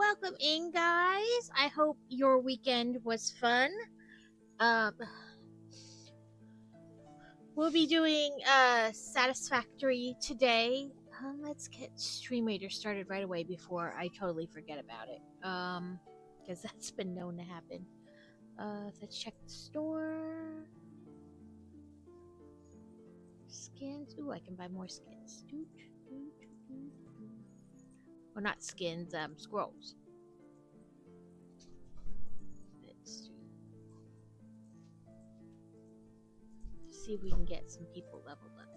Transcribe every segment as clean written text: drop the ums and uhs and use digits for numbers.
welcome in, guys. I hope your weekend was fun. Um, we'll be doing Satisfactory today. Let's get Stream Reader started right away before I totally forget about it. Because that's been known to happen. Let's check the store. Skins. Ooh, I can buy more skins. Well, not skins. Scrolls. Let's see if we can get some people leveled up.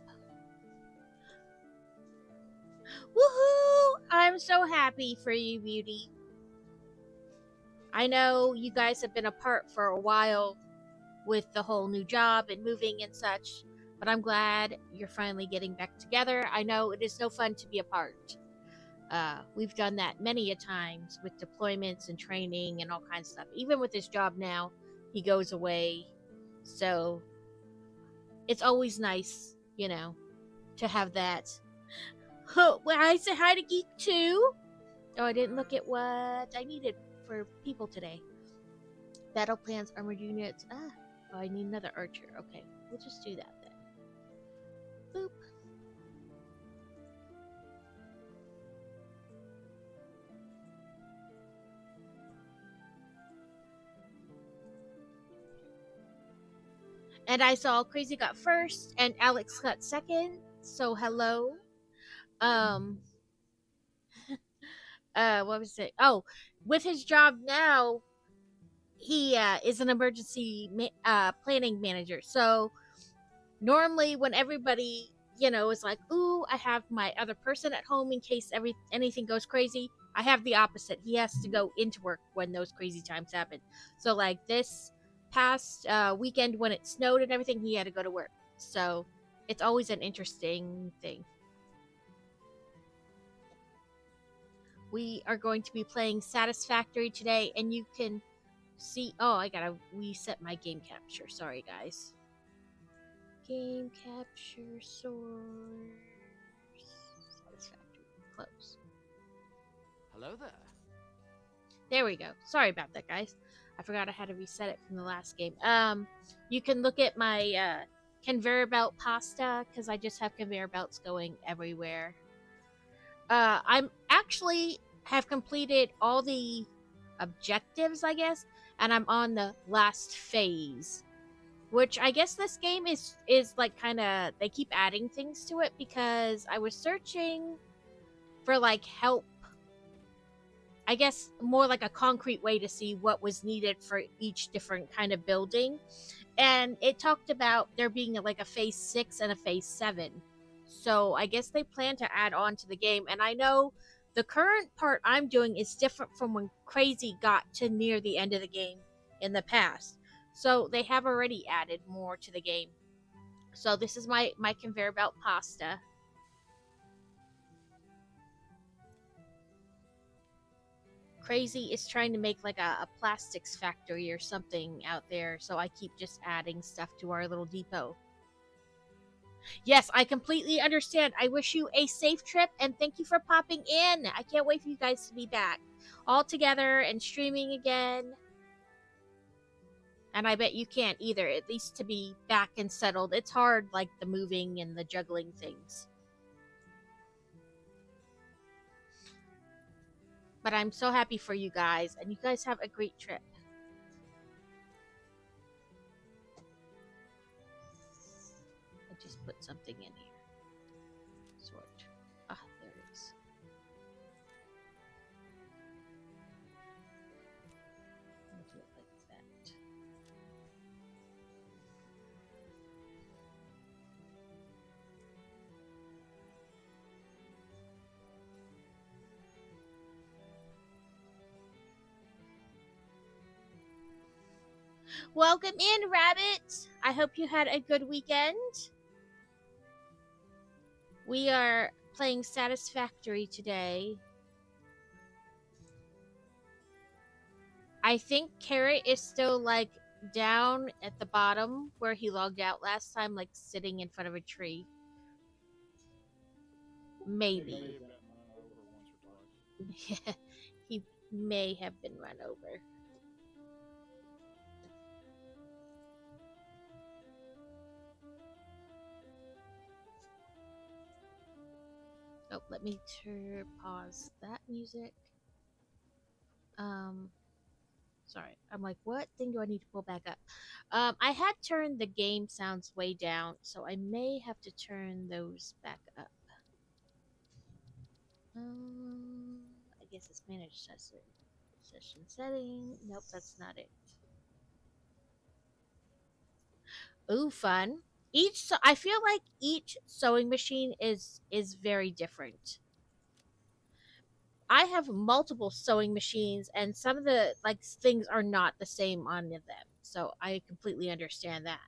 Woohoo! I'm so happy for you, Beauty. I know you guys have been apart for a while with the whole new job and moving and such, but I'm glad you're finally getting back together. I know it is no fun to be apart. We've done that many a times with deployments and training and all kinds of stuff. Even with his job now, he goes away. So it's always nice, to have that. Oh, well, I say hi to Geek too. Oh, I didn't look at what I needed for people today. Battle plans, armored units. Oh, I need another archer. Okay, we'll just do that then. Boop. And I saw Crazy got first and Alex got second. So hello. Um what was it? Oh, with his job now, he is an emergency planning manager. So normally when everybody is like, ooh, I have my other person at home in case anything goes crazy, I have the opposite. He has to go into work when those crazy times happen. So like this past weekend when it snowed and everything, he had to go to work. So it's always an interesting thing. We are going to be playing Satisfactory today, and you can see, oh, I gotta reset my game capture. Sorry, guys. Game capture source. Satisfactory. Close. Hello there. There we go. Sorry about that, guys. I forgot I had to reset it from the last game. You can look at my conveyor belt pasta because I just have conveyor belts going everywhere. I'm actually have completed all the objectives, I guess, and I'm on the last phase. Which I guess this game is like kind of, they keep adding things to it because I was searching for like help, I guess more like a concrete way to see what was needed for each different kind of building, and it talked about there being like a phase 6 and a phase 7. So I guess they plan to add on to the game, and I know the current part I'm doing is different from when Crazy got to near the end of the game in the past. So they have already added more to the game. So this is my conveyor belt pasta. Crazy is trying to make like a plastics factory or something out there, so I keep just adding stuff to our little depot. Yes, I completely understand. I wish you a safe trip and thank you for popping in. I can't wait for you guys to be back all together and streaming again. And I bet you can't either, at least to be back and settled. It's hard, like the moving and the juggling things. But I'm so happy for you guys, and you guys have a great trip. I just put something in here. Sort. Ah, there it is. I'll do it like that. Welcome in, Rabbit! I hope you had a good weekend. We are playing Satisfactory today. I think Carrot is still like down at the bottom where he logged out last time, like sitting in front of a tree. Maybe. He may have been over once or twice. he may have been run over. Oh, let me pause that music. Um, sorry, I'm like, what thing do I need to pull back up? I had turned the game sounds way down, so I may have to turn those back up. I guess it's manage session setting. Nope, that's not it. Ooh, fun. I feel like each sewing machine is very different. I have multiple sewing machines, and some of the like things are not the same on them. So I completely understand that.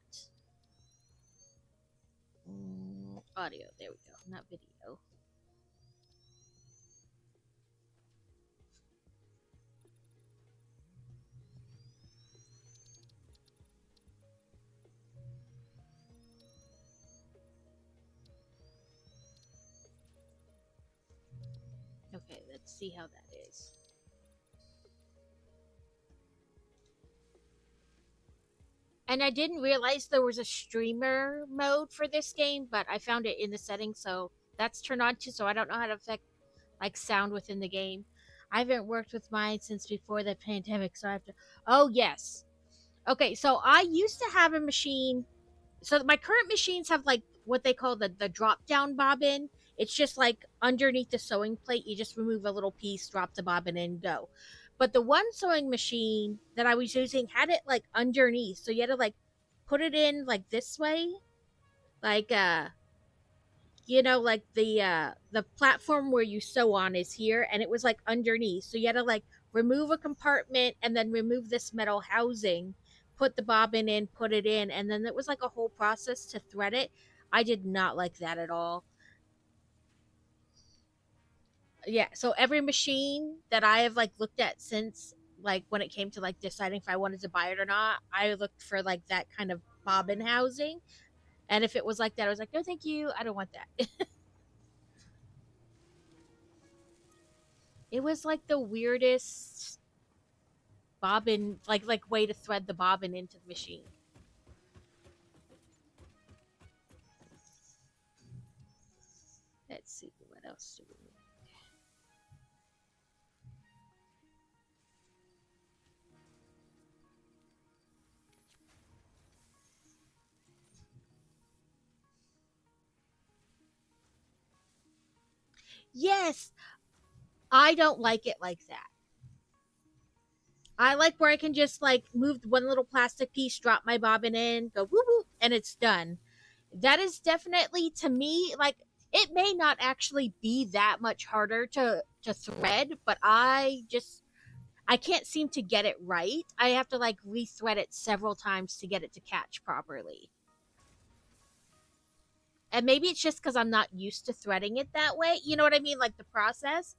Audio. There we go. Not video. Okay, let's see how that is. And I didn't realize there was a streamer mode for this game, but I found it in the settings, so that's turned on too. So I don't know how to affect like sound within the game. I haven't worked with mine since before the pandemic, so I have to. Oh yes. Okay, so I used to have a machine. So my current machines have like what they call the drop down bobbin. It's just like underneath the sewing plate. You just remove a little piece, drop the bobbin in, go. But the one sewing machine that I was using had it like underneath, so you had to like put it in like this way, like like the platform where you sew on is here, and it was like underneath, so you had to like remove a compartment and then remove this metal housing, put the bobbin in, put it in, and then it was like a whole process to thread it. I did not like that at all. Yeah, so every machine that I have like looked at since, like when it came to like deciding if I wanted to buy it or not, I looked for like that kind of bobbin housing, and if it was like that, I was like, no thank you, I don't want that. It was like the weirdest bobbin, like way to thread the bobbin into the machine. Let's see what else do we need. Yes, I don't like it like that. I like where I can just like move one little plastic piece, drop my bobbin in, go whoop whoop, and it's done. That is definitely to me like it may not actually be that much harder to thread, but I can't seem to get it right. I have to like rethread it several times to get it to catch properly. And maybe it's just because I'm not used to threading it that way. You know what I mean? Like the process.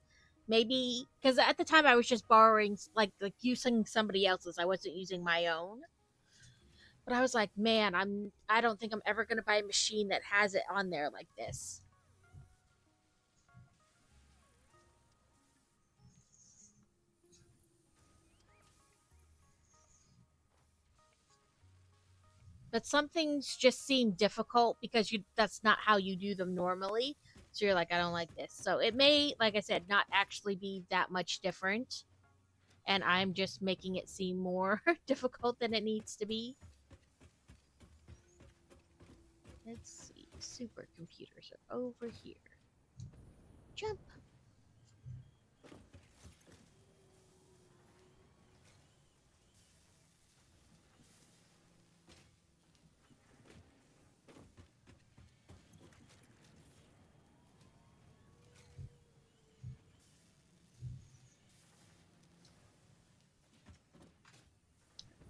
Maybe because at the time I was just borrowing, like using somebody else's. I wasn't using my own. But I was like, man, I don't think I'm ever gonna buy a machine that has it on there like this. But some things just seem difficult because you that's not how you do them normally. So you're like, I don't like this. So it may, like I said, not actually be that much different, and I'm just making it seem more difficult than it needs to be. Let's see. Supercomputers are over here. Jump.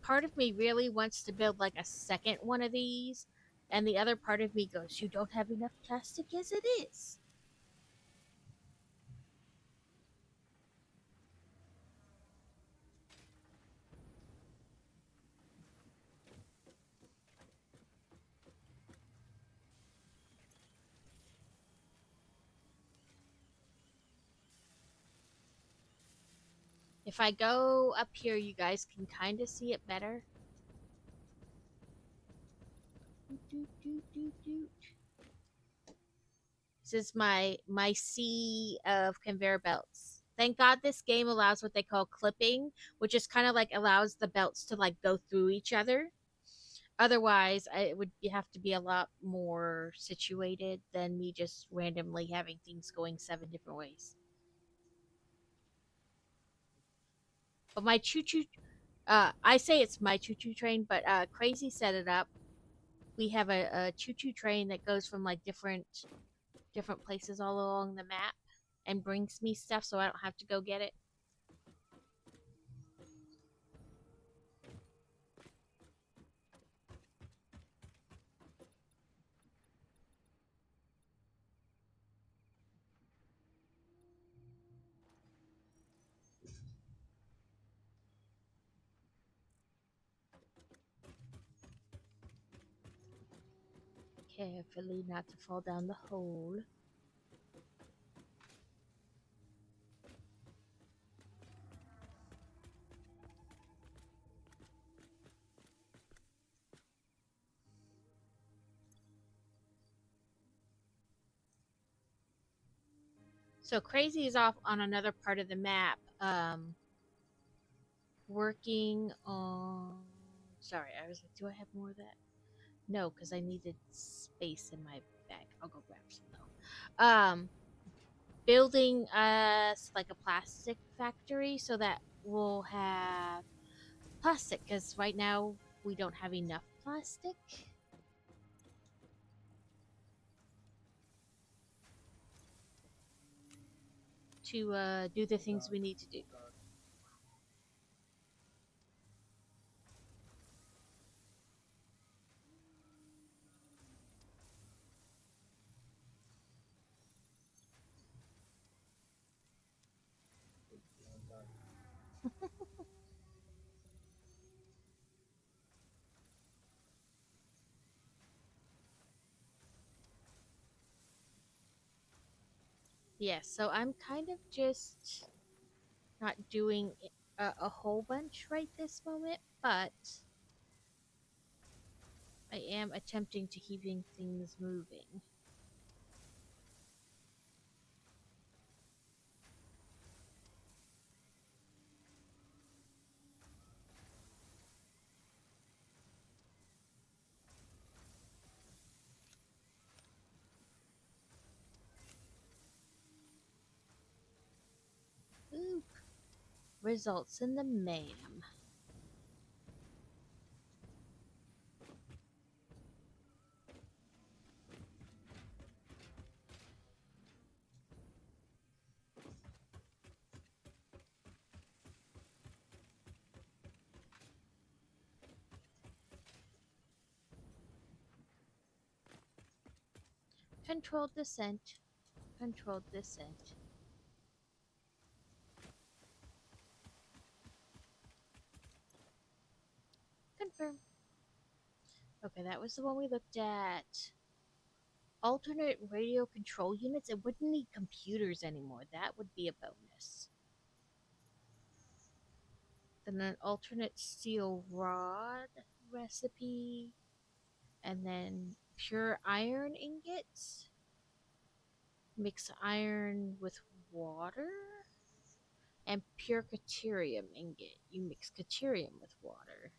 Part of me really wants to build like a second one of these, and the other part of me goes, you don't have enough plastic as it is. If I go up here, you guys can kind of see it better. This is my sea of conveyor belts. Thank God this game allows what they call clipping, which is kind of like allows the belts to like go through each other. Otherwise, it would have to be a lot more situated than me just randomly having things going 7 different ways. But my choo choo, I say it's my choo choo train, but Crazy set it up. We have a choo choo train that goes from like different places all along the map and brings me stuff so I don't have to go get it. Carefully not to fall down the hole. So Crazy is off on another part of the map, working on. Sorry, I was like, do I have more of that? No, because I needed space in my bag. I'll go grab some though. Building us like a plastic factory so that we'll have plastic because right now we don't have enough plastic to do the things we need to do. Yes, so I'm kind of just not doing a whole bunch right this moment, but I am attempting to keeping things moving. Oop. Results in the ma'am. Controlled descent. Controlled descent. Confirm. Okay, that was the one we looked at. Alternate radio control units. It wouldn't need computers anymore. That would be a bonus. Then an alternate steel rod recipe. And then pure iron ingots. Mix iron with water. And pure caterium ingot. You mix caterium with water.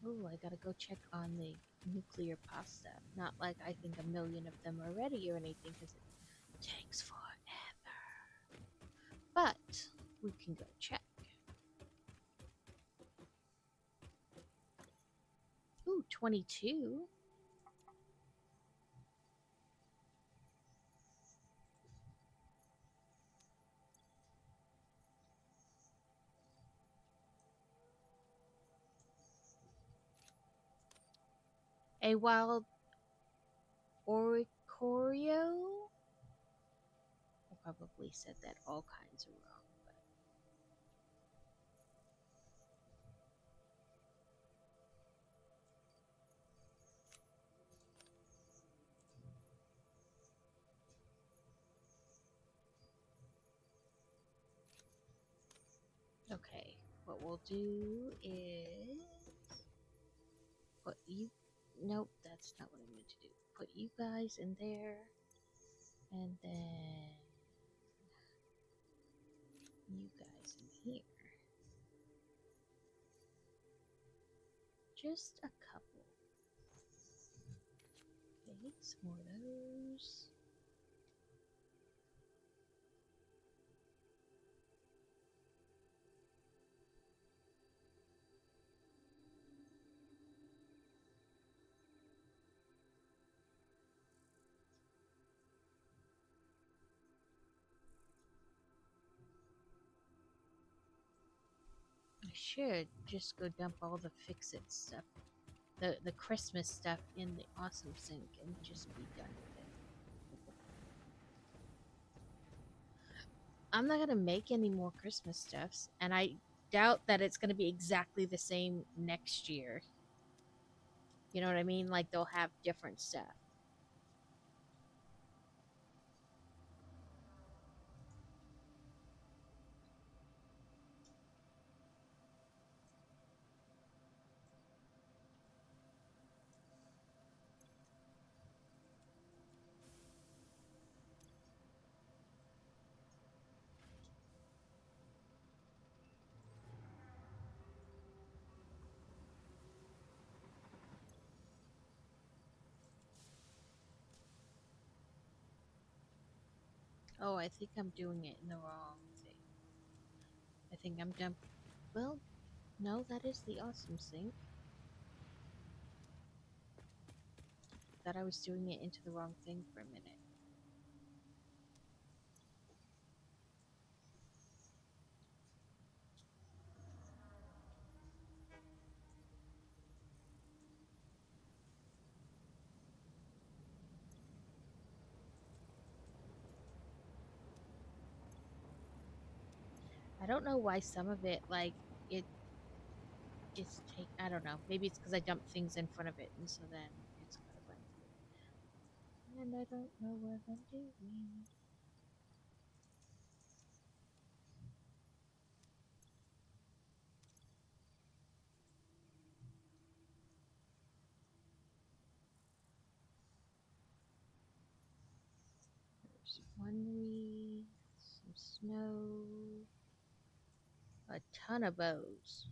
Ooh, I gotta go check on the nuclear pasta. Not like I think a million of them are ready or anything, because it takes forever. But we can go check. Ooh, 22. A wild oricorio? I probably said that all kinds of wrong. Okay, what we'll do is put you. Nope, that's not what I meant to do. Put you guys in there, and then you guys in here. Just a couple. Okay, some more of those. I should just go dump all the fix-it stuff, the Christmas stuff in the awesome sink and just be done with it. I'm not gonna make any more Christmas stuffs, and I doubt that it's gonna be exactly the same next year. You know what I mean? Like they'll have different stuff. Oh, I think I'm doing it in the wrong thing. I think I'm done. Well, no, that is the awesome sink. Thought I was doing it into the wrong thing for a minute. I don't know why some of it, like, it is take. I don't know. Maybe it's because I dumped things in front of it, and so then it's got to run through. And I don't know what I'm doing. There's one wreath, some snow, a ton of bows.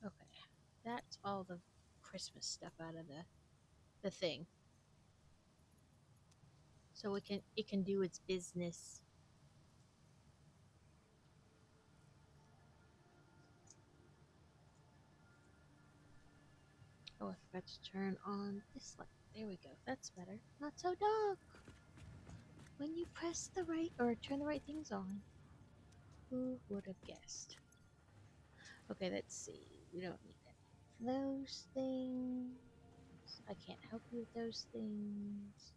Okay, that's all the Christmas stuff out of the thing. So it can do its business. Oh, I forgot to turn on this light. There we go. That's better. Not so dark. When you press the right or turn the right things on. Who would have guessed? Okay, let's see. We don't need any of those things. I can't help you with those things.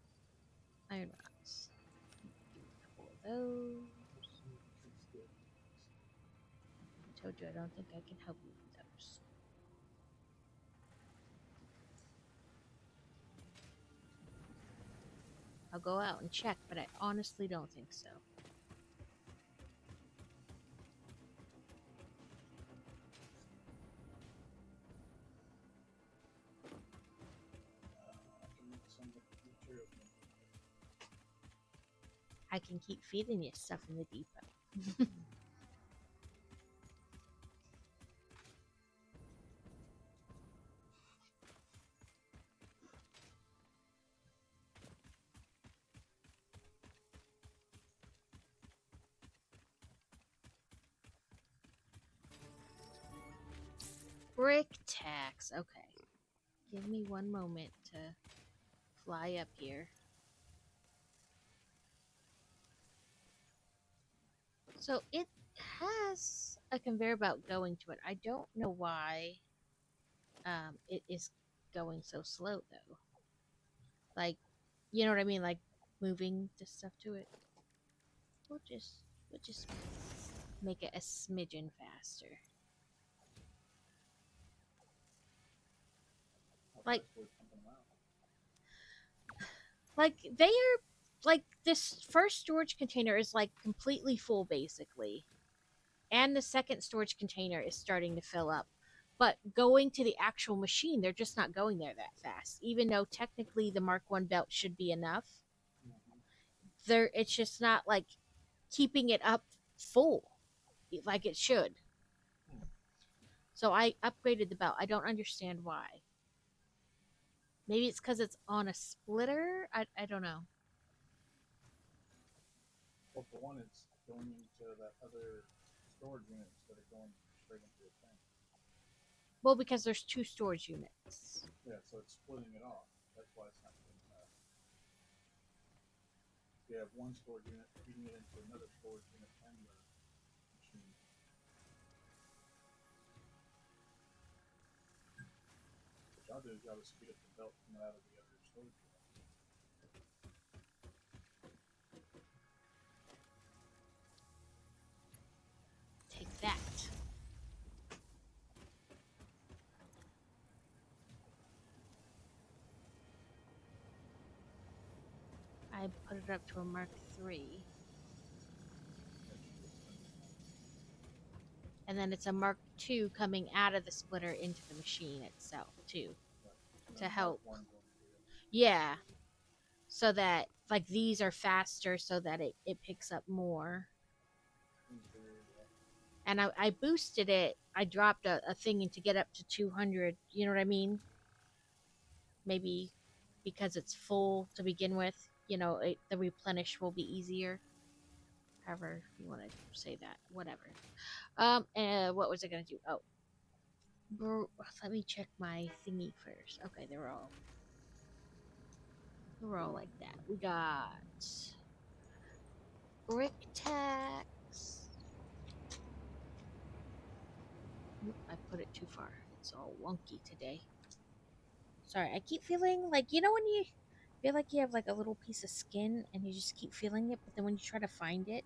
Iron rods. Do a couple of those. I told you I don't think I can help you with those. I'll go out and check, but I honestly don't think so. I can keep feeding you stuff in the depot. Brick tax. Okay. Give me one moment to fly up here. So it has a conveyor belt going to it. I don't know why it is going so slow though. Like, you know what I mean? Like moving the stuff to it. We'll just make it a smidgen faster. Like like they are like this first storage container is like completely full basically. And the second storage container is starting to fill up. But going to the actual machine, they're just not going there that fast. Even though technically the Mark 1 belt should be enough, there it's just not like keeping it up full like it should. So I upgraded the belt. I don't understand why. Maybe it's because it's on a splitter. I don't know. Well, for one, it's going into that other storage unit instead of going straight into the thing. Well, because there's two storage units. Yeah, so it's splitting it off. That's why it's not getting fast. You have one storage unit feeding it into another storage unit and the machine. What y'all do is y'all just speed up the belt coming out of the other storage unit. Take that. I put it up to a Mark 3. And then it's a Mark 2 coming out of the splitter into the machine itself, too. To help. Yeah. So that, like, these are faster so that it picks up more. And I boosted it. I dropped a thing to get up to 200. You know what I mean? Maybe because it's full to begin with, the replenish will be easier. However you want to say that. Whatever. What was I going to do? Oh. Let me check my thingy first. Okay, they're all like that. We got brick tax. Oop, I put it too far. It's all wonky today. Sorry, I keep feeling like, when you feel like you have like a little piece of skin and you just keep feeling it, but then when you try to find it,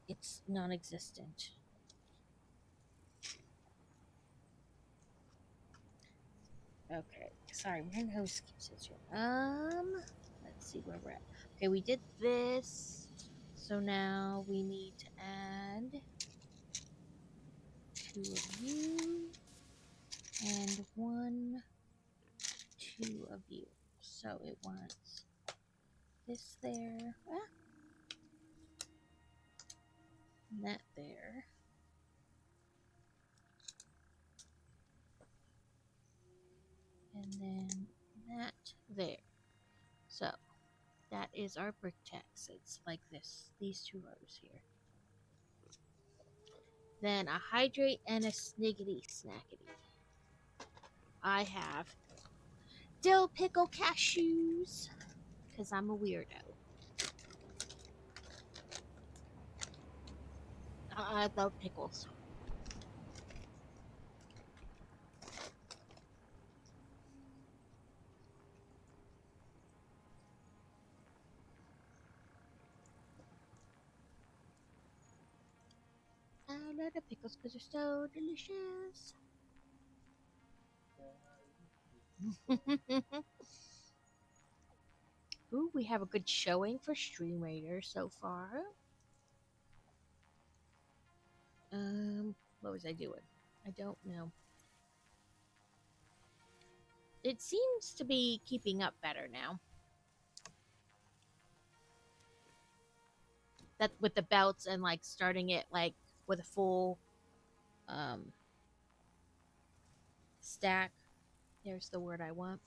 it's non-existent. Okay, sorry, my nose keeps itching. Let's see where we're at. Okay, we did this. So now we need to add 2 of you and 1, 2 of you. So it wants this there, and that there. And then that there. So that is our brick text. It's like this, these 2 rows here. Then a hydrate and a sniggity snackety. I have dill pickle cashews because I'm a weirdo. I love pickles. I love the pickles because they're so delicious. Ooh, we have a good showing for Stream Raider so far. What was I doing? I don't know. It seems to be keeping up better now. That with the belts and like starting it like with a full stack. There's the word I want.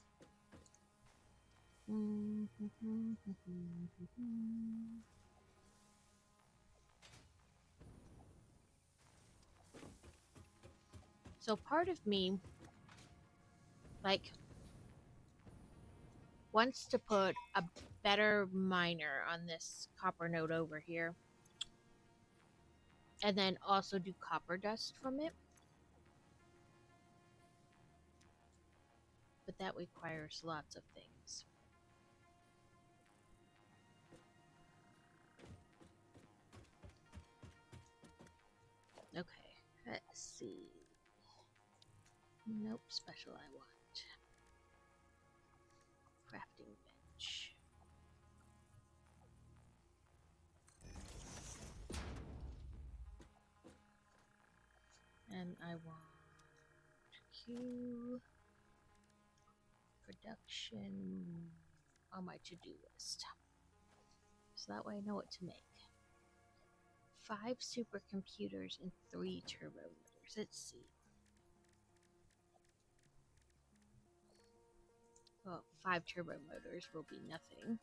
So part of me like wants to put a better miner on this copper node over here. and then also do copper dust from it. But that requires lots of things. Okay, let's see. Nope, special I want. Crafting bench. And I want Q production on my to-do list. So that way I know what to make. 5 supercomputers and 3 turbo motors. Let's see. Well, 5 turbo motors will be nothing.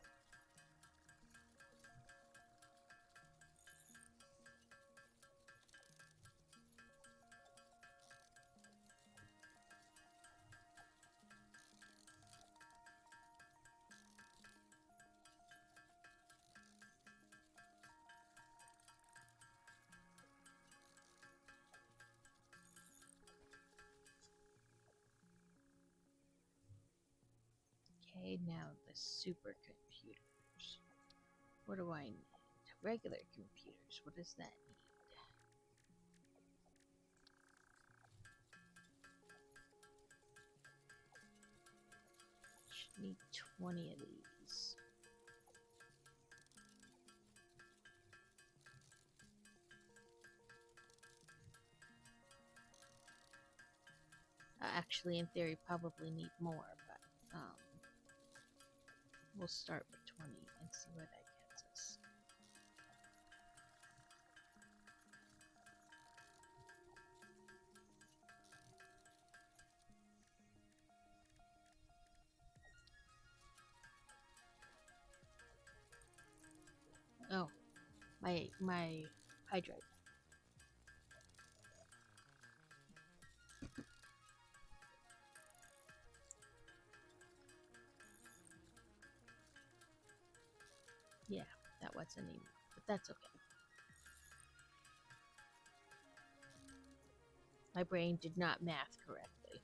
Okay, now the supercomputers. What do I need? Regular computers. What does that need? Should need 20 of these. Actually, in theory, probably need more, but we'll start with 20 and see where that gets us. Oh, my hydrate. Yeah, that wasn't even, but that's okay. My brain did not math correctly.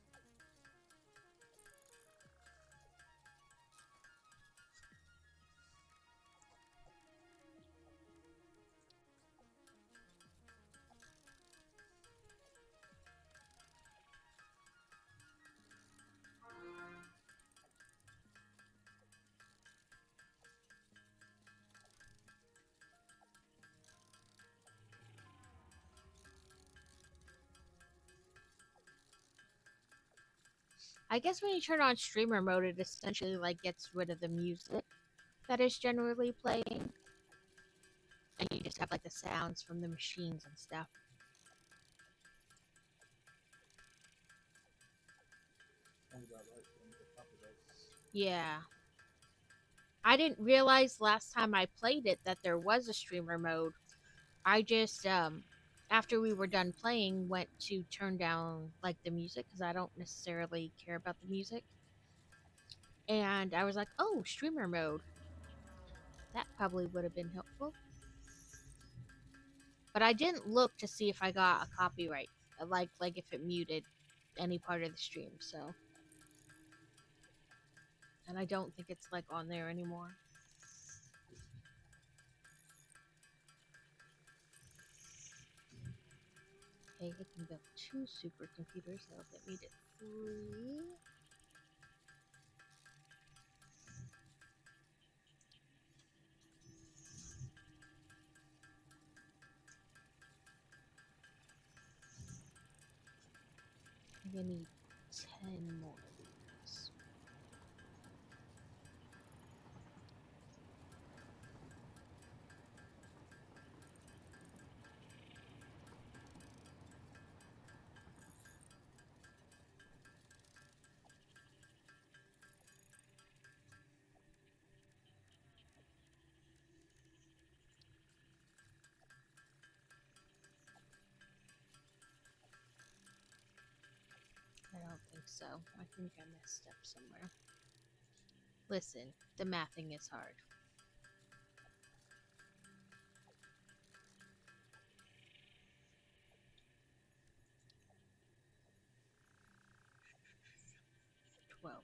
I guess when you turn on streamer mode, it essentially like gets rid of the music that is generally playing, and you just have like the sounds from the machines and stuff. Sounds about right for the copper dust. Yeah. I didn't realize last time I played it that there was a streamer mode. I just after we were done playing went to turn down like the music because I don't necessarily care about the music. And I was like, "Oh, streamer mode." That probably would have been helpful. But I didn't look to see if I got a copyright, like if it muted any part of the stream. So, and I don't think it's like on there anymore. Okay, I can build 2 supercomputers. That'll get me to 3. I'm gonna need 10 more of these. I don't think so. I think I messed up somewhere. Listen, the mathing is hard. 12.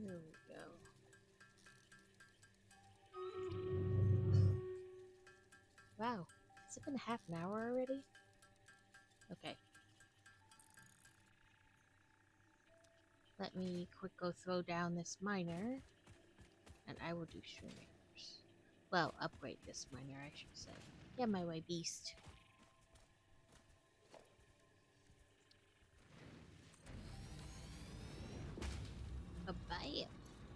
There we go. Wow, has it been half an hour already? Okay. Let me quick go throw down this miner, and I will do streamers. Well, upgrade this miner, I should say. Get my way, beast. Bam!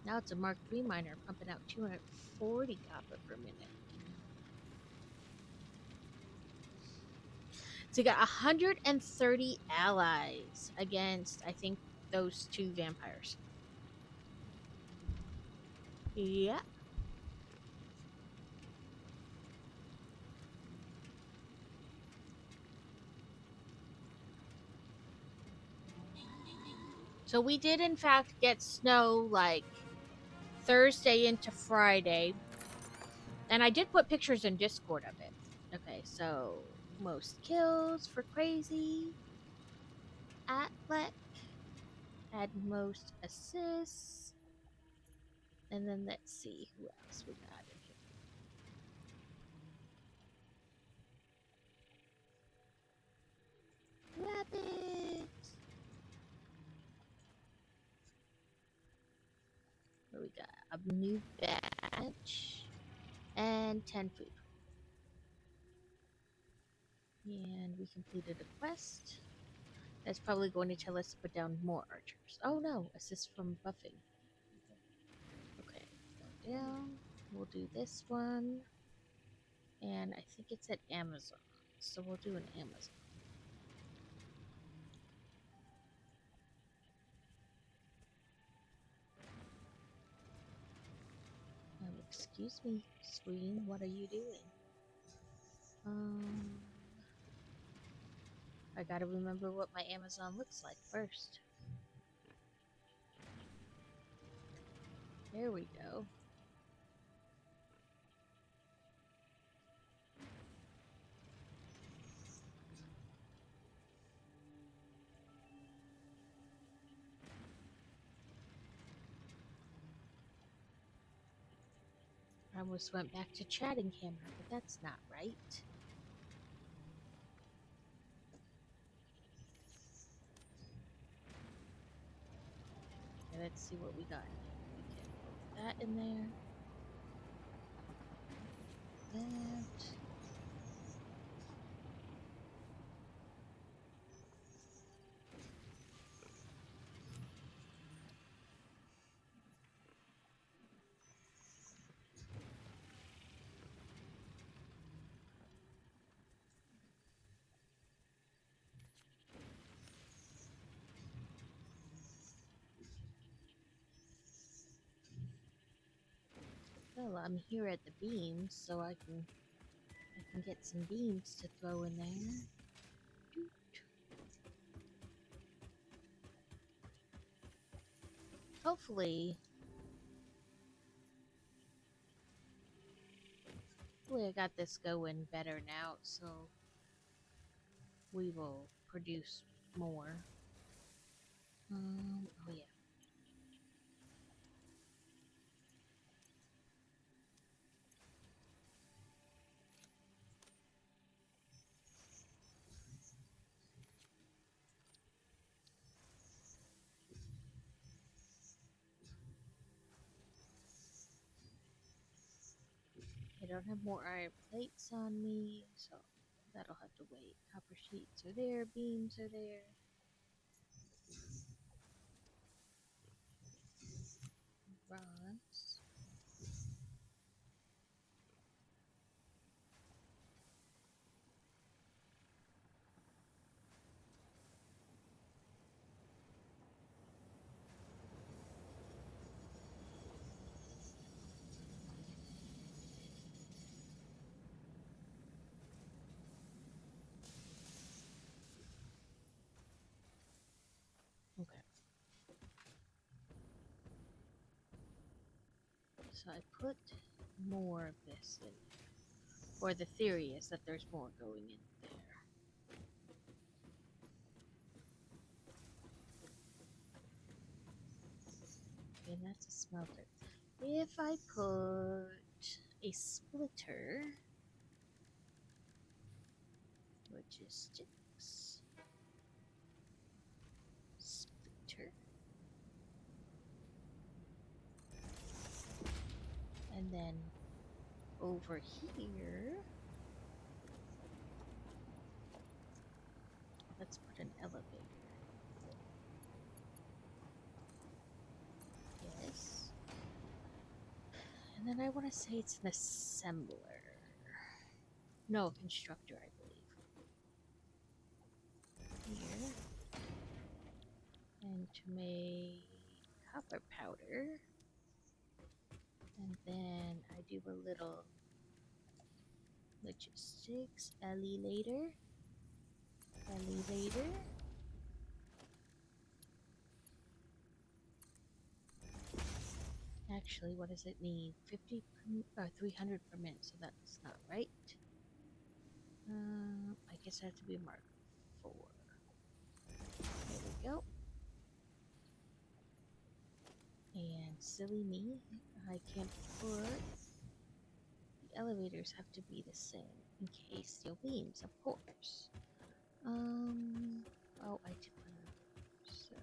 Now it's a Mark III miner, pumping out 240 copper per minute. So you got 130 allies against, I think, those 2 vampires. Yeah. So we did, in fact, get snow, like, Thursday into Friday. And I did put pictures in Discord of it. Okay, so most kills for Crazy. Atlek had most assists. And then let's see who else we got in here. Rabbit! What we got? A new badge. And 10 food. And we completed a quest. That's probably going to tell us to put down more archers. Oh no, assist from buffing. Okay, go down. We'll do this one. And I think it's at Amazon. So we'll do an Amazon. Excuse me, screen, what are you doing? I gotta remember what my Amazon looks like first. There we go. I almost went back to chatting camera, but that's not right. Okay, let's see what we got. We can put that in there. That. Well, I'm here at the beams, so I can get some beams to throw in there. Hopefully I got this going better now, so we will produce more. Oh yeah. I don't have more iron plates on me, so That'll have to wait. Copper sheets are there, beams are there. Rods. Okay. So I put more of this in there. Or the theory is that there's more going in there. And that's a smelter. If I put a splitter, logistics, splitter, and then over here, let's put an elevator. Yes. And then I want to say it's an assembler. No, constructor, I believe. Here. And to make copper powder. And then I do a little logistics, elevator. Actually, what does it need? 50 or 300 per minute, so that's not right. I guess I have to be Mark 4. There we go. And silly me, I can't put... The elevators have to be the same in case steel beams, of course. Oh, I did put it. So...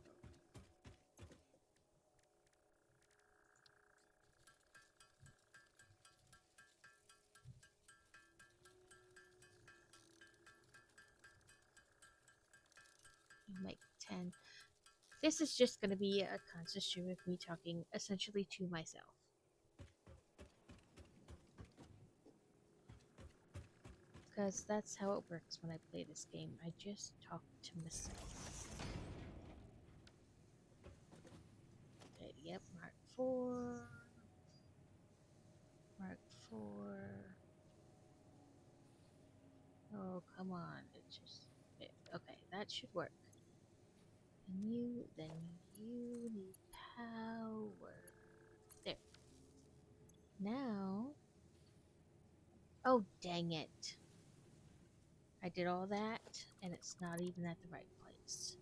make 10. This is just going to be a constant stream of me talking essentially to myself. Because that's how it works when I play this game. I just talk to myself. Okay, yep, Mark 4. Mark 4. Oh, come on. It's just... Okay, that should work. And then you need power. There. Now... Oh, dang it. I did all that, and it's not even at the right place.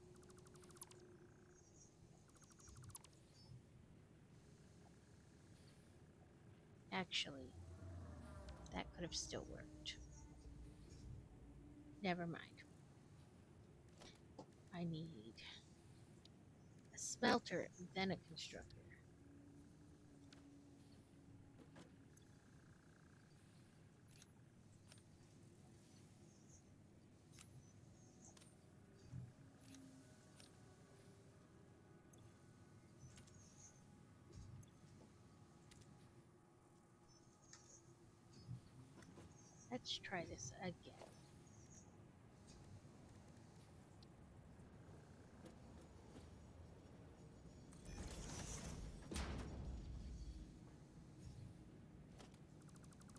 Actually, that could have still worked. Never mind. I need a smelter, then a constructor. Let's try this again.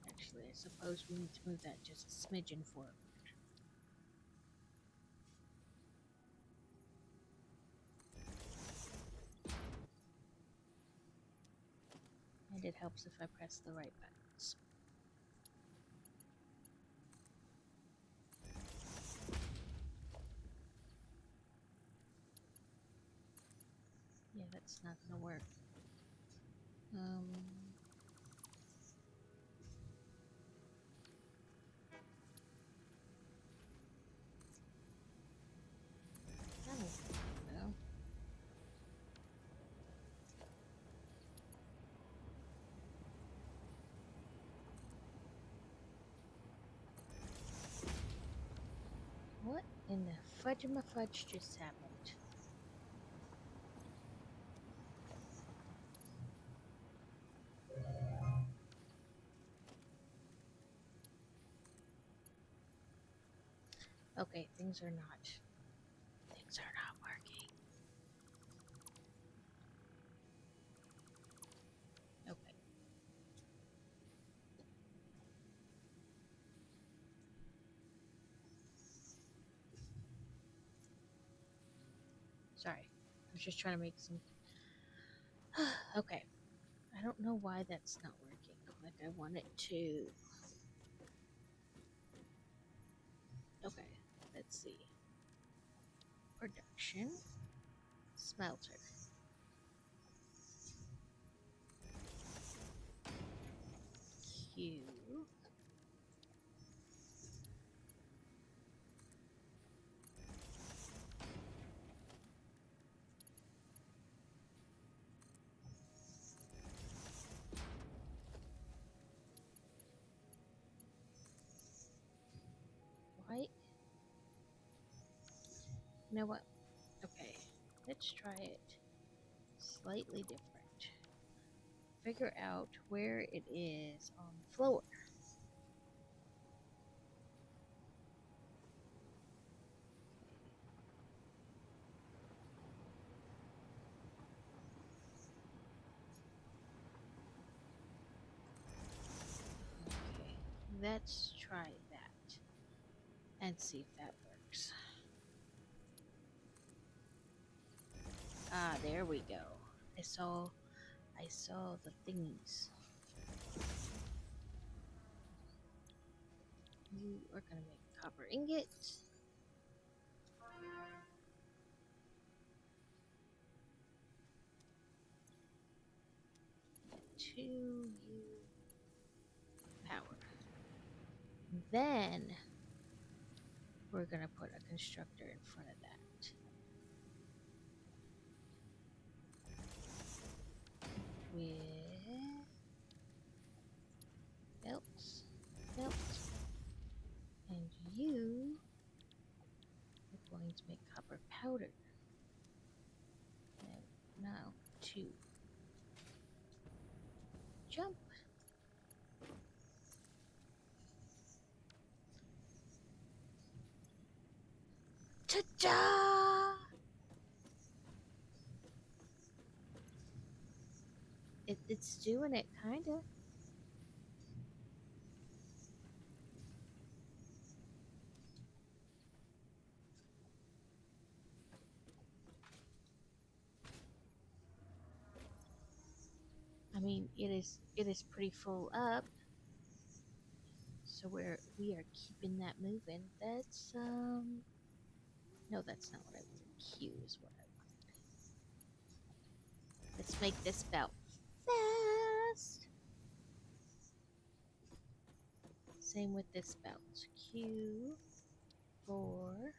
Actually, I suppose we need to move that just a smidgen forward. And it helps if I press the right buttons. Yeah, that's not gonna work. That'll work, though. And the fudge of my fudge just happened. Okay, things are not working. Okay. Sorry. I was just trying to make some. Okay. I don't know why that's not working like I want it to. Okay. Let's see. Production. Smelter. Q. White. You know what? Okay. Let's try it slightly different. Figure out where it is on the floor. Okay, let's try that and see if that works. Ah, there we go. I saw the thingies. You are gonna make copper ingot. To you power. Then we're gonna put a constructor in front of that. With belts. And you are going to make copper powder. Now to jump. Ta-da! It's doing it, kinda. I mean, it is pretty full up. So we are keeping that moving. That's no, that's not what I want. Q is what I want. Let's make this belt fast. Same with this belt. Q 4.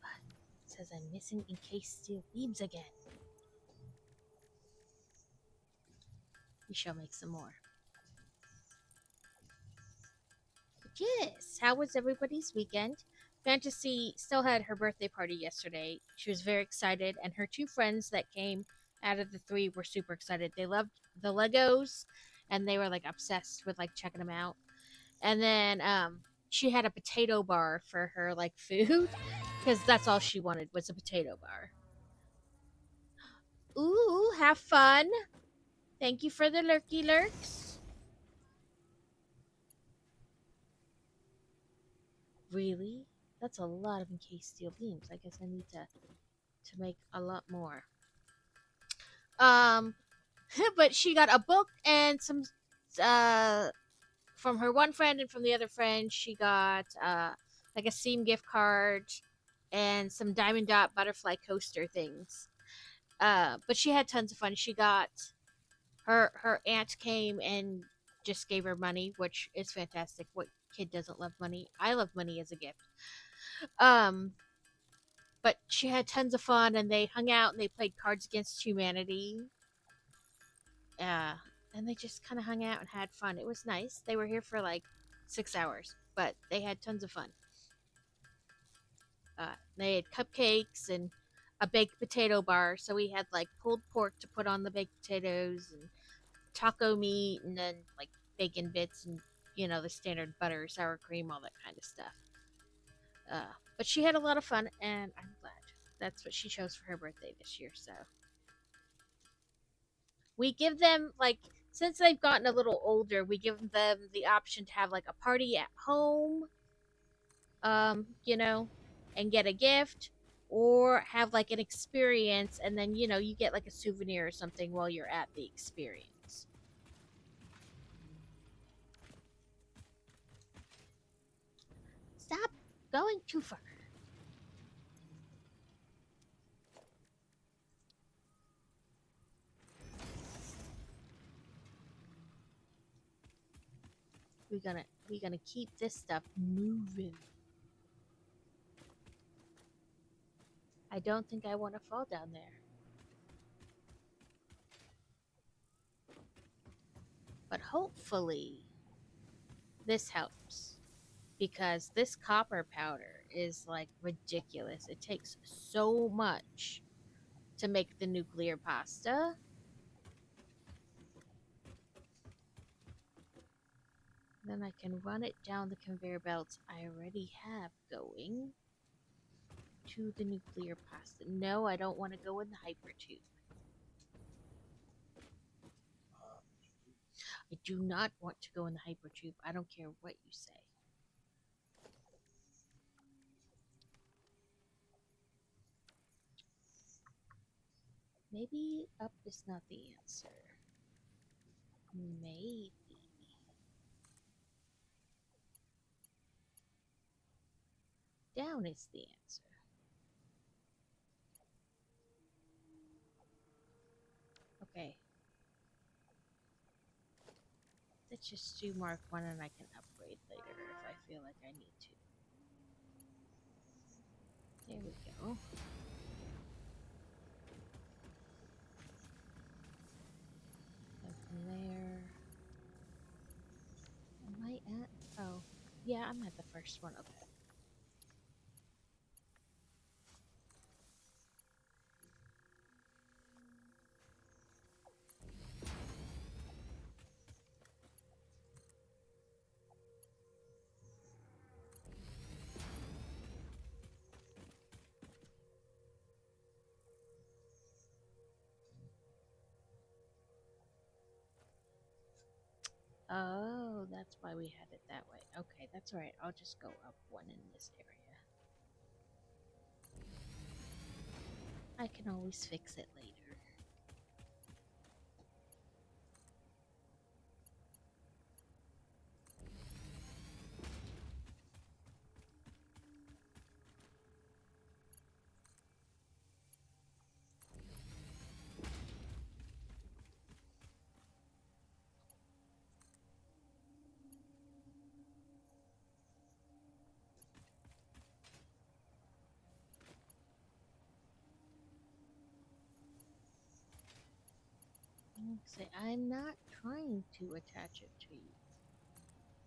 But it says I'm missing encased steel beams again. We shall make some more. Yes. How was everybody's weekend? Fantasy still had her birthday party yesterday. She was very excited, and her two friends that came out of the three were super excited. They loved the Legos, and they were like obsessed with like checking them out. And then she had a potato bar for her like food because that's all she wanted was a potato bar. Ooh, have fun! Thank you for the lurky lurks. Really? That's a lot of encased steel beams. I guess I need to make a lot more. Um, but she got a book and some from her one friend, and from the other friend she got like a Steam gift card and some Diamond Dot butterfly coaster things. But she had tons of fun. She got her aunt came and just gave her money, which is fantastic. What kid doesn't love money? I love money as a gift. Um, but she had tons of fun, and they hung out and they played Cards Against Humanity. And they just kind of hung out and had fun. It was nice. They were here for like 6 hours, but they had tons of fun. They had cupcakes and a baked potato bar, so we had like pulled pork to put on the baked potatoes and taco meat, and then like bacon bits and the standard butter, sour cream, all that kind of stuff. But she had a lot of fun, and I'm glad. That's what she chose for her birthday this year. So we give them like since they've gotten a little older, we give them the option to have like a party at home, you know, and get a gift, or have like an experience, and then you get like a souvenir or something while you're at the experience. Stop going too far. We're gonna keep this stuff moving. I don't think I want to fall down there. But hopefully this helps. Because this copper powder is like ridiculous. It takes so much to make the nuclear pasta. Then I can run it down the conveyor belts I already have going to the nuclear pasta. No, I don't want to go in the hypertube. I do not want to go in the hypertube. I don't care what you say. Maybe up is not the answer. Maybe. Down is the answer. Okay. Let's just do Mark 1 and I can upgrade later if I feel like I need to. There we go. And from there. Am I at? Oh. Yeah, I'm at the first one. Okay. Oh, that's why we had it that way. Okay, that's alright. I'll just go up one in this area. I can always fix it later. Say, I'm not trying to attach it to you.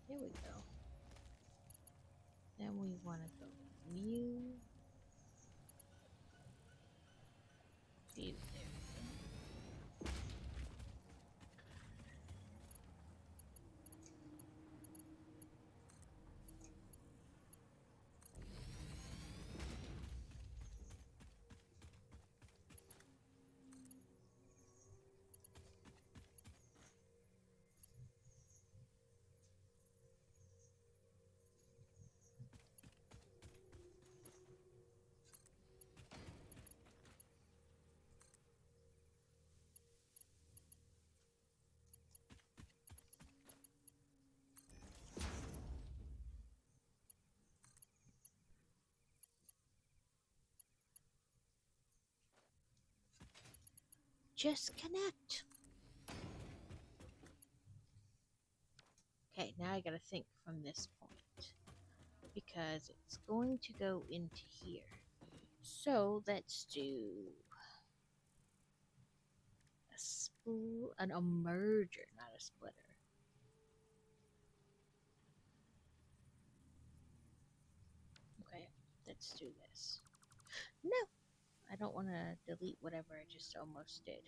There we go. Then we want to go view. View, there we go. Just connect. Okay, now I gotta think from this point. Because it's going to go into here. So let's do a merger, not a splitter. Let's do this. No, I don't want to delete whatever I just almost did.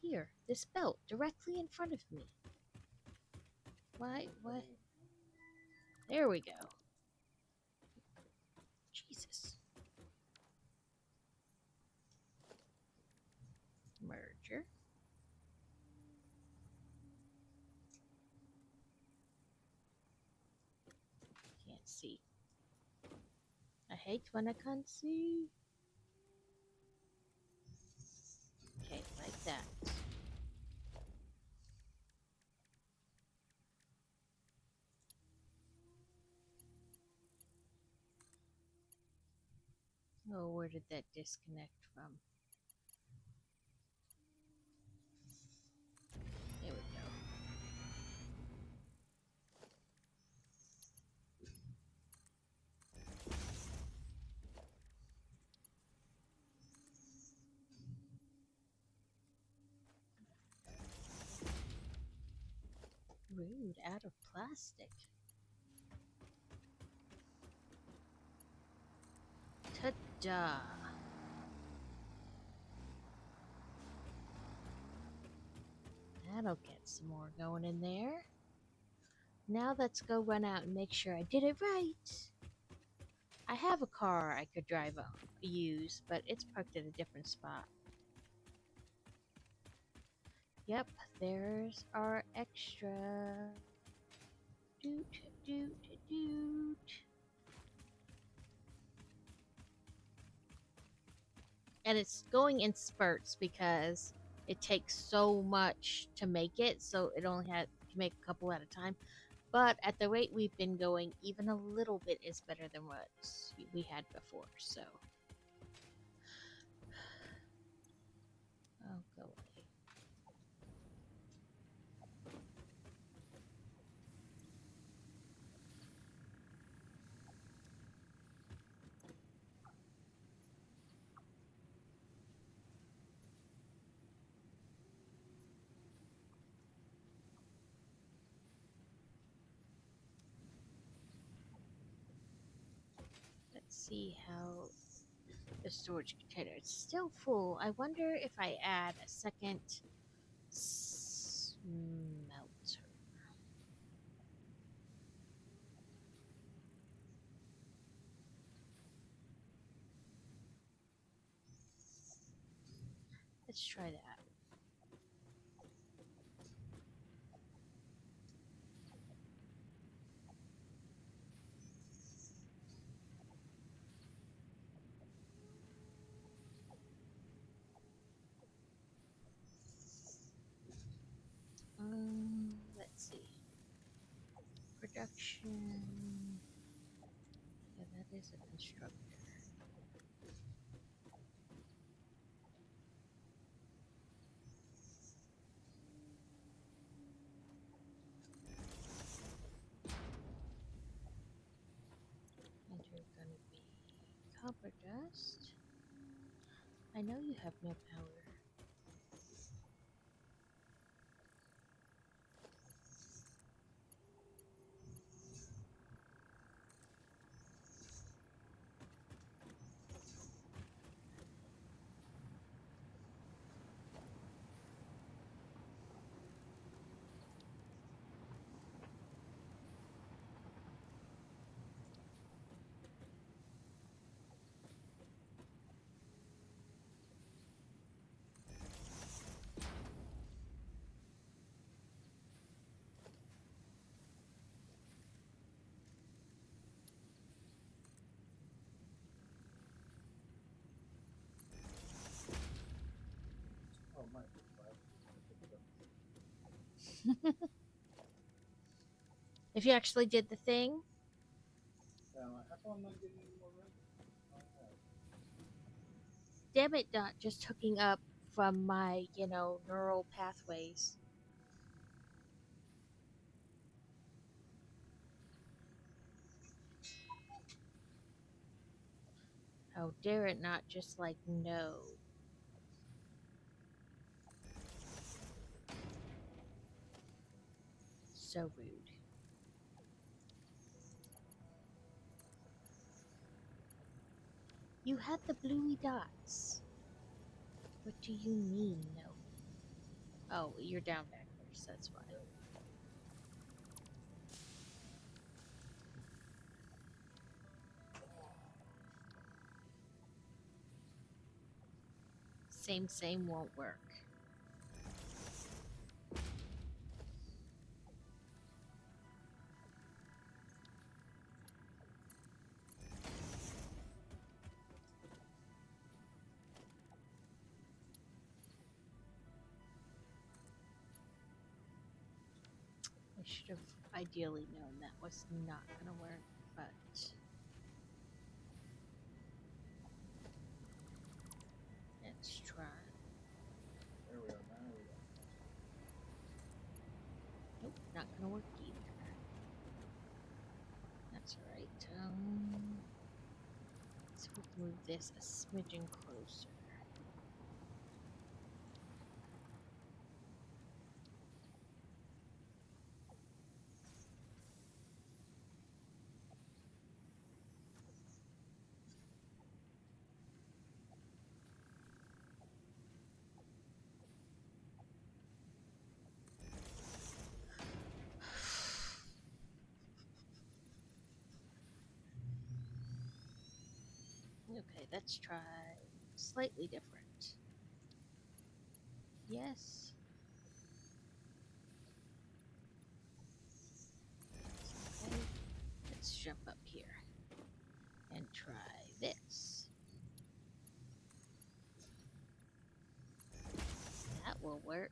Here, this belt directly in front of me. Why? What? There we go. Jesus. Merger. Can't see. I hate when I can't see. Okay, like that. Oh, where did that disconnect from? There we go. Rude, out of plastic. Ta-da! That'll get some more going in there. Now let's go run out and make sure I did it right. I have a car I could use, but it's parked at a different spot. Yep, there's our extra. Doot, doot, doot. And it's going in spurts because it takes so much to make it, so it only had to make a couple at a time. But at the rate we've been going, even a little bit is better than what we had before, so. Oh, go away. Let's see how the storage container. It's still full. I wonder if I add a second smelter. Let's try that. Let's see. Production. Yeah, that is a constructor. And you're gonna be copper dust. I know you have no power. Oh, my. Pick it up. If you actually did the thing, How come I'm not getting any more rent? damn it, not just hooking up from my, neural pathways. How dare it not just like no. So rude. You had the bluey dots. What do you mean, no? Oh, you're down backwards, that's why. Same won't work. I should have ideally known that was not gonna work, but let's try. There we are. Now we go. Nope, not gonna work either. That's alright. So we can move this a smidgen closer. Okay, let's try slightly different. Yes. Okay, let's jump up here and try this. That will work.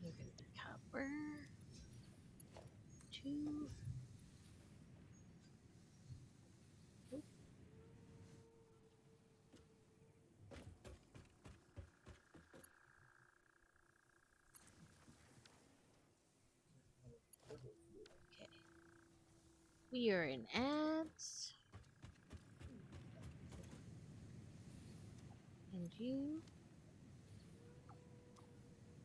Move it to copper. 2. Oop. Okay. We are in ads. And you.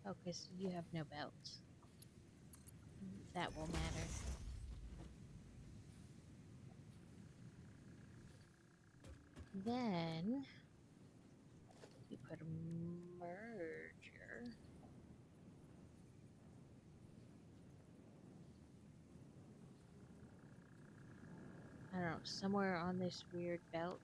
Okay, so you have no belt. That will matter. Then you put a merger. I don't know, somewhere on this weird belt.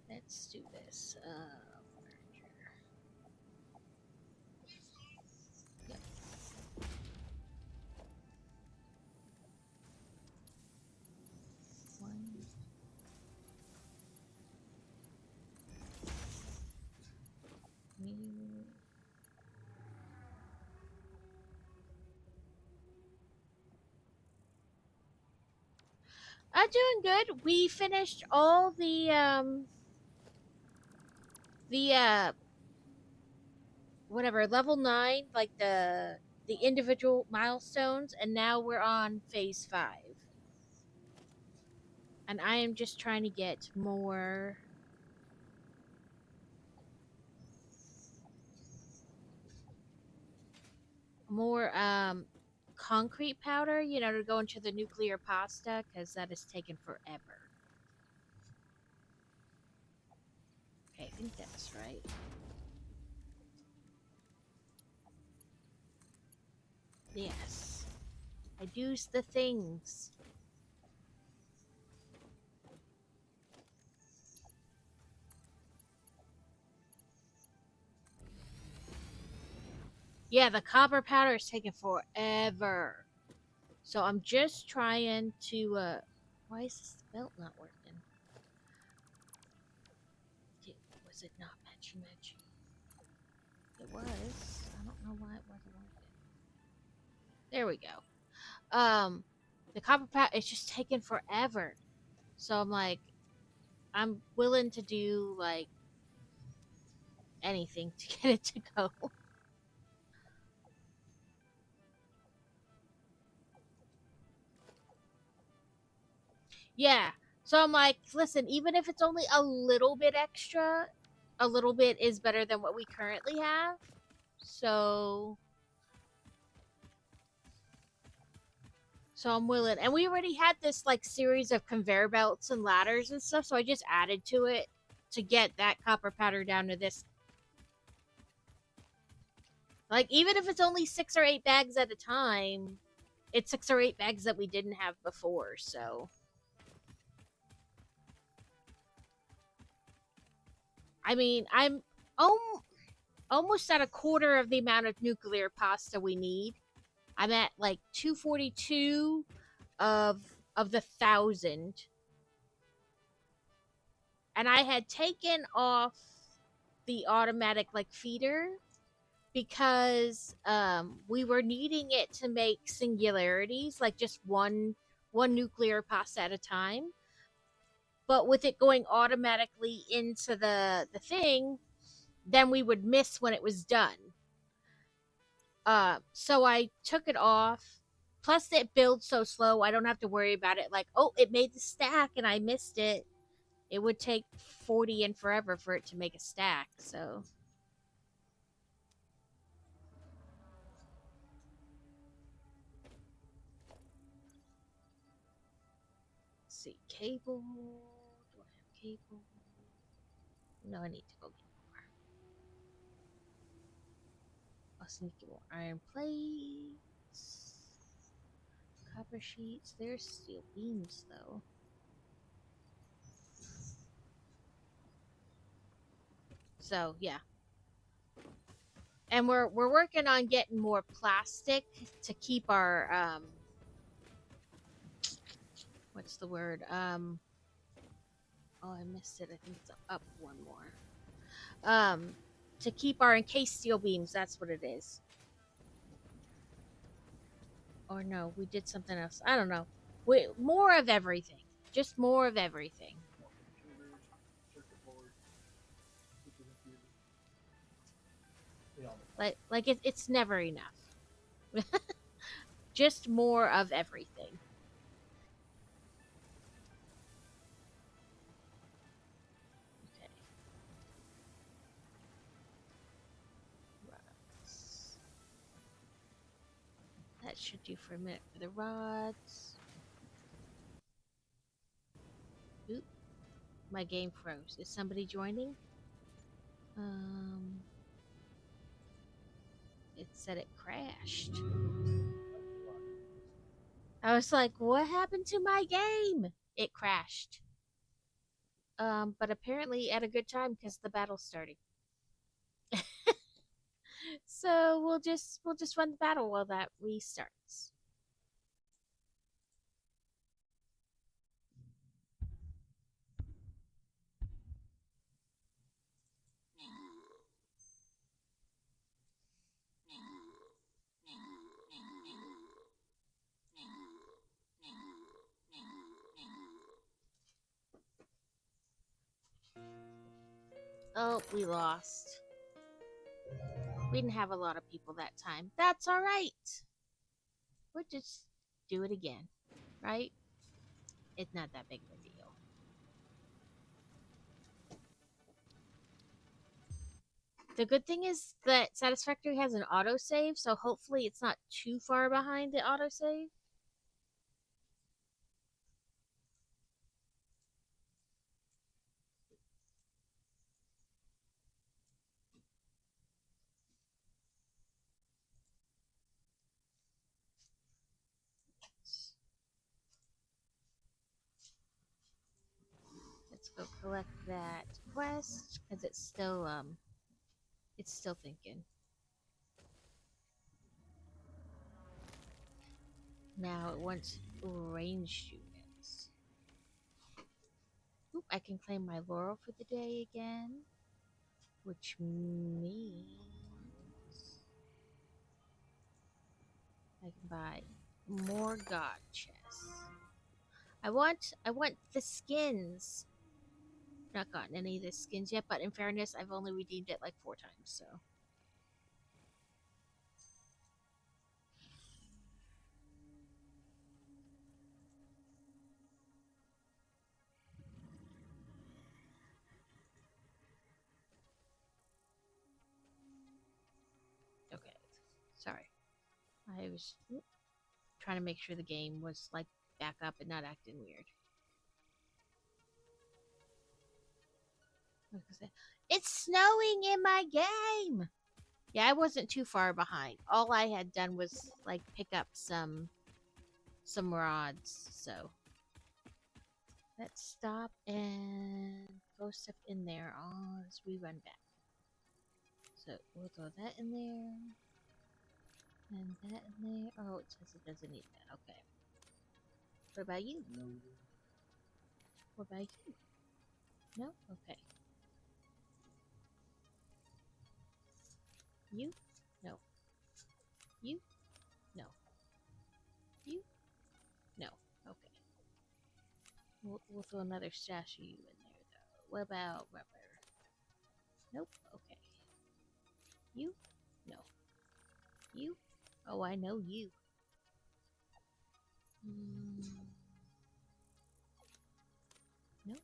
Let's do this. Merger. Yep. One. New. I'm doing good. We finished all the whatever level 9, like the individual milestones, and now we're on phase 5. And I am just trying to get more concrete powder, you know, to go into the nuclear pasta, because that has taken forever. Okay, I think that's right. Yes. I do's the things. Yeah, the copper powder is taking forever. So I'm just trying to, why is this belt not working? Was it not matchy? It was. I don't know why it wasn't working. There we go. The copper powder, it's just taking forever. So I'm like, I'm willing to do, like, anything to get it to go. Yeah, So I'm like, listen, even if it's only a little bit extra, a little bit is better than what we currently have. So I'm willing. And we already had this like series of conveyor belts and ladders and stuff, so I just added to it to get that copper powder down to this. Like, even if it's only 6 or 8 bags at a time, it's 6 or 8 bags that we didn't have before, so. I mean, I'm almost at a quarter of the amount of nuclear pasta we need. I'm at like 242 of the 1,000. And I had taken off the automatic like feeder because we were needing it to make singularities, like just one nuclear pasta at a time. But with it going automatically into the thing, then we would miss when it was done. So I took it off. Plus, it builds so slow, I don't have to worry about it. Like, oh, it made the stack and I missed it. It would take 40 and forever for it to make a stack. So, let's see, cable. Do I have cable? No, I need to go get more. Also need to get more iron plates, copper sheets. There's steel beams though. So yeah, and we're working on getting more plastic to keep our what's the word oh, I missed it. I think it's up one more. To keep our encased steel beams. That's what it is. Or no, we did something else. I don't know. More of everything. Just more of everything. More computers, circuit boards, supercomputers. It's never enough. Just more of everything. Okay. Rods. That should do for a minute for the rods. Oop. My game froze. Is somebody joining? It said it crashed. I was like, what happened to my game? It crashed. But apparently at a good time because the battle's starting. So we'll just run the battle while that restarts. Oh, we lost. We didn't have a lot of people that time. That's all right. We'll just do it again, right? It's not that big of a deal. The good thing is that Satisfactory has an autosave, so hopefully it's not too far behind the autosave. Let's go collect that quest because it's still thinking. Now it wants ranged units. Oop, I can claim my laurel for the day again, which means I can buy more god chests. I want the skins. Not gotten any of the skins yet, but in fairness, I've only redeemed it like 4 times, so. Sorry. I was trying to make sure the game was like back up and not acting weird. Like I said, it's snowing in my game. Yeah, I wasn't too far behind. All I had done was like pick up some rods. So let's stop and throw stuff in there as we run back. So we'll throw that in there. And that in there. Oh, it says it doesn't need that. Okay. What about you? No. What about you? No? Okay. You? No. You? No. You? No. Okay. We'll throw another stash of you in there, though. What about rubber? Nope. Okay. You? No. You? Oh, I know you. Nope.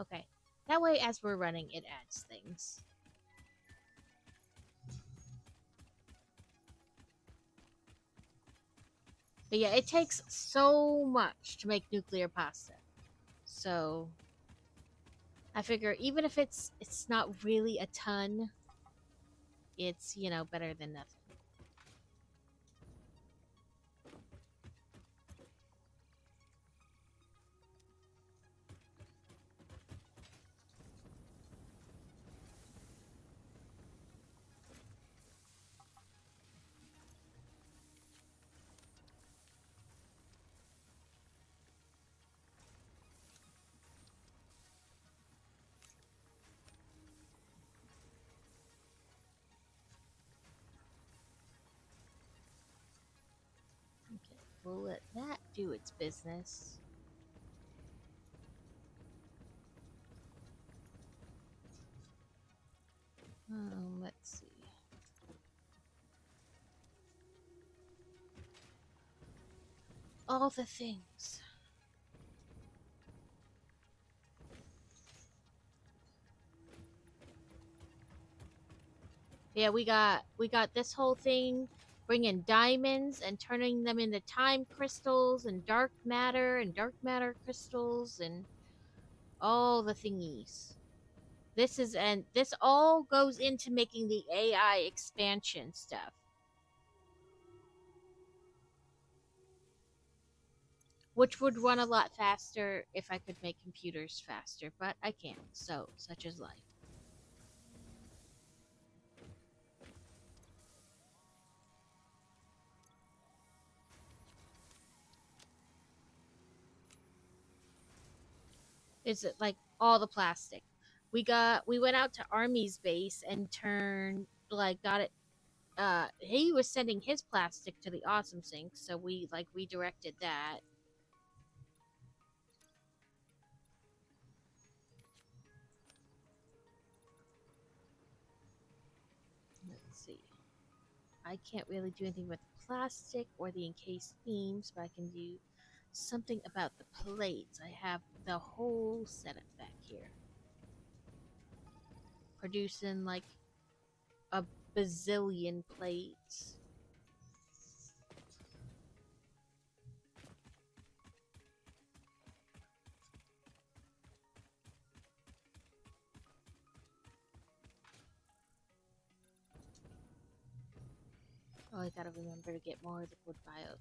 Okay. That way, as we're running, it adds things. But yeah, it takes so much to make nuclear pasta. So I figure even if it's not really a ton, it's, you know, better than nothing. Okay, we'll let that do its business. Let's see. All the things. Yeah, we got this whole thing, bringing diamonds and turning them into time crystals and dark matter crystals and all the thingies. This all goes into making the AI expansion stuff. Which would run a lot faster if I could make computers faster, but I can't, so such is life. Is it like all the plastic? We went out to Army's base and got it. He was sending his plastic to the awesome sink, so we redirected that. Let's see. I can't really do anything with the plastic or the encased beams, but I can do something about the plates. I have the whole setup back here. Producing like a bazillion plates. Oh, I gotta remember to get more liquid biofuel.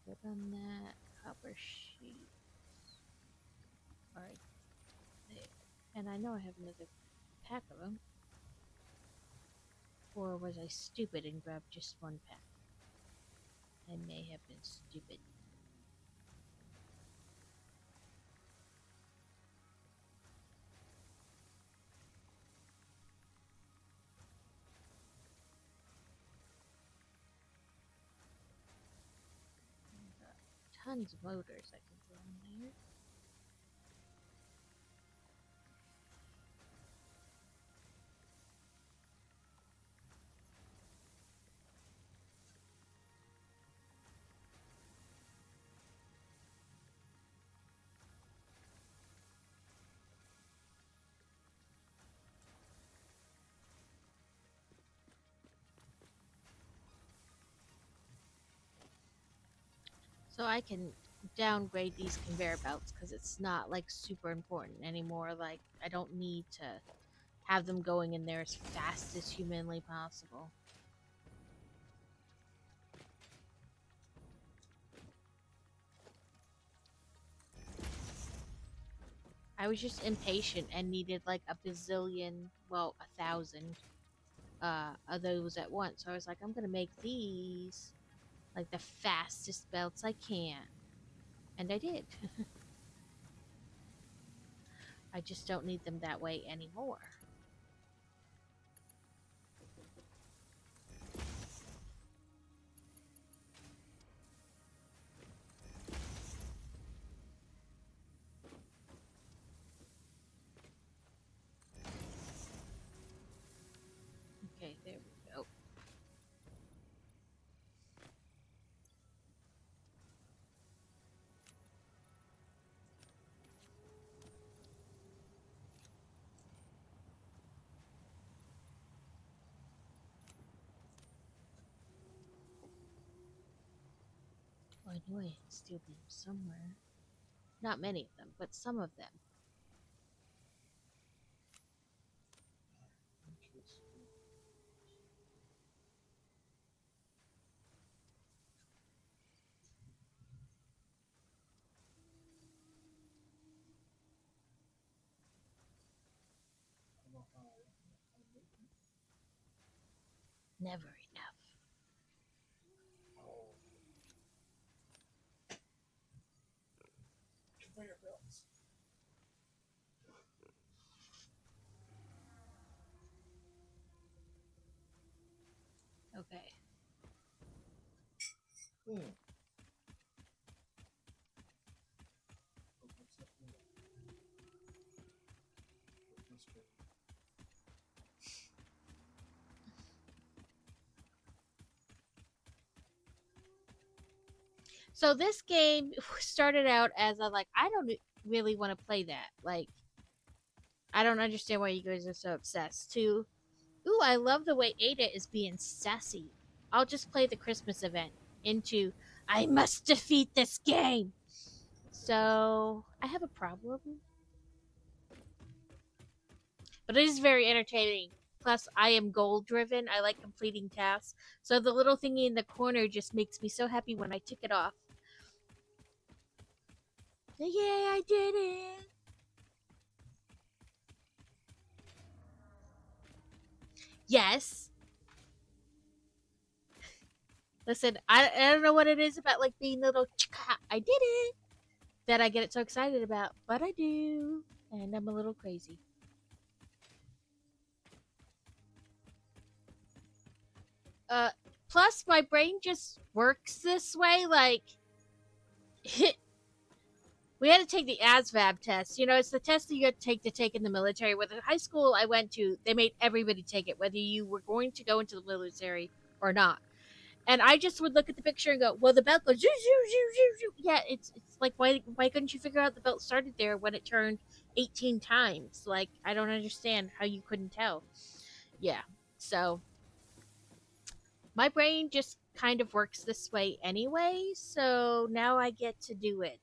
Put on that copper sheet. Alright, there. And I know I have another pack of them. Or was I stupid and grabbed just one pack? I may have been stupid. tons of motors I can throw in there. So I can downgrade these conveyor belts because it's not like super important anymore. Like I don't need to have them going in there as fast as humanly possible. I was just impatient and needed like a bazillion, well, 1,000 of those at once. So I was like, I'm gonna make these like the fastest belts I can. And I did. I just don't need them that way anymore. Okay, there we go. Oh, I knew I had steel beams somewhere. Not many of them, but some of them. Never enough. Conveyor belts. Okay. So this game started out as a like, I don't really want to play that. Like, I don't understand why you guys are so obsessed. To, ooh, I love the way Ada is being sassy. I'll just play the Christmas event. Into, I must defeat this game. So I have a problem, but it is very entertaining. Plus, I am goal driven. I like completing tasks. So the little thingy in the corner just makes me so happy when I tick it off. Yay, I did it! Yes. Listen, I don't know what it is about like being little chicka, I did it, that I get it so excited about, but I do. And I'm a little crazy. Uh, Plus my brain just works this way. Like, we had to take the ASVAB test. You know, it's the test that you have to take in the military. With the high school I went to, they made everybody take it, whether you were going to go into the military or not. And I just would look at the picture and go, "Well, the belt goes zoo, zoo, zoo, zoo, zoo." Yeah, it's like why couldn't you figure out the belt started there when it turned 18 times? Like I don't understand how you couldn't tell. Yeah, so my brain just kind of works this way anyway. So now I get to do it.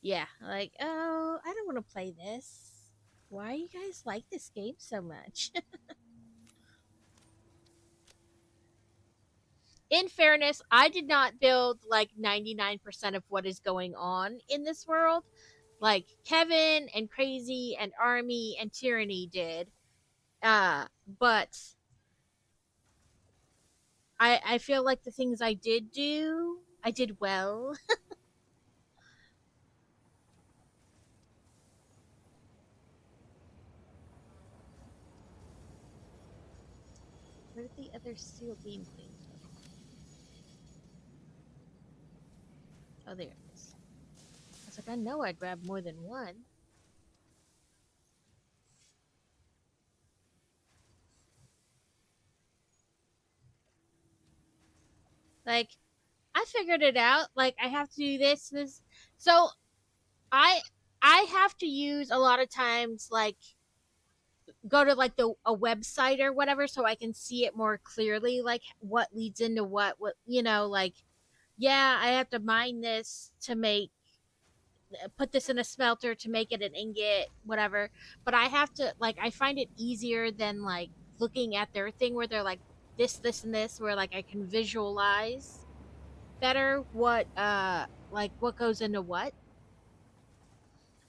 Yeah, like oh, I don't want to play this. Why you guys like this game so much? In fairness, I did not build like 99% of what is going on in this world. Like Kevin and Crazy and Army and Tyranny did. But I feel like the things I did do, I did well. Where did the other steel beam thing go? Oh, there it is. I was like, I know I grabbed more than one. Like, I figured it out. Like, I have to do this. So I I have to use a lot of times like go to like the a website or whatever so I can see it more clearly, like what leads into what like yeah, I have to mine this to make put this in a smelter to make it an ingot, whatever. But I have to like I find it easier than like looking at their thing where they're like this and this where like I can visualize better what goes into what.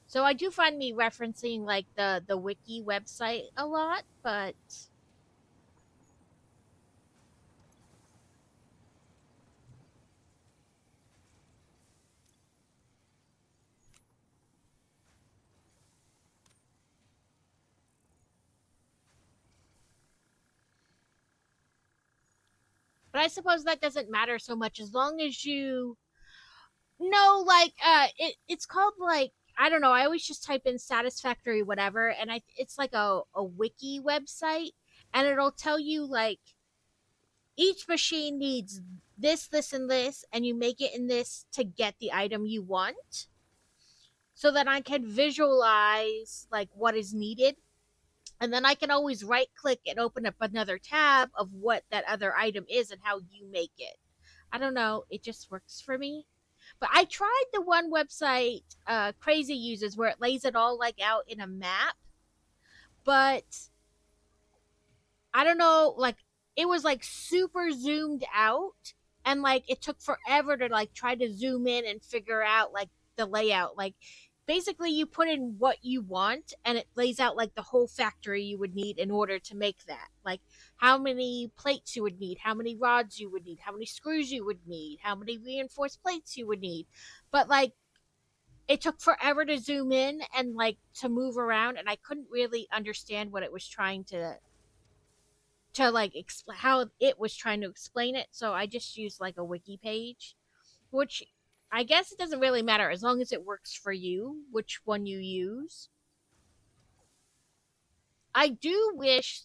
So I do find me referencing like the wiki website a lot, but I suppose that doesn't matter so much as long as you know like it's called like I don't know, I always just type in satisfactory whatever and it's like a wiki website and it'll tell you like each machine needs this and this and you make it in this to get the item you want so that I can visualize like what is needed and then I can always right click and open up another tab of what that other item is and how you make it. I don't know, it just works for me. But I tried the one website Crazy uses where it lays it all like out in a map, but I don't know, like it was like super zoomed out and like it took forever to like try to zoom in and figure out like the layout. Like basically you put in what you want and it lays out like the whole factory you would need in order to make that. Like how many plates you would need, how many rods you would need, how many screws you would need, how many reinforced plates you would need. But like it took forever to zoom in and like to move around and I couldn't really understand what it was trying to like explain how it was trying to explain it. So I just used like a wiki page, which I guess it doesn't really matter as long as it works for you, which one you use. I do wish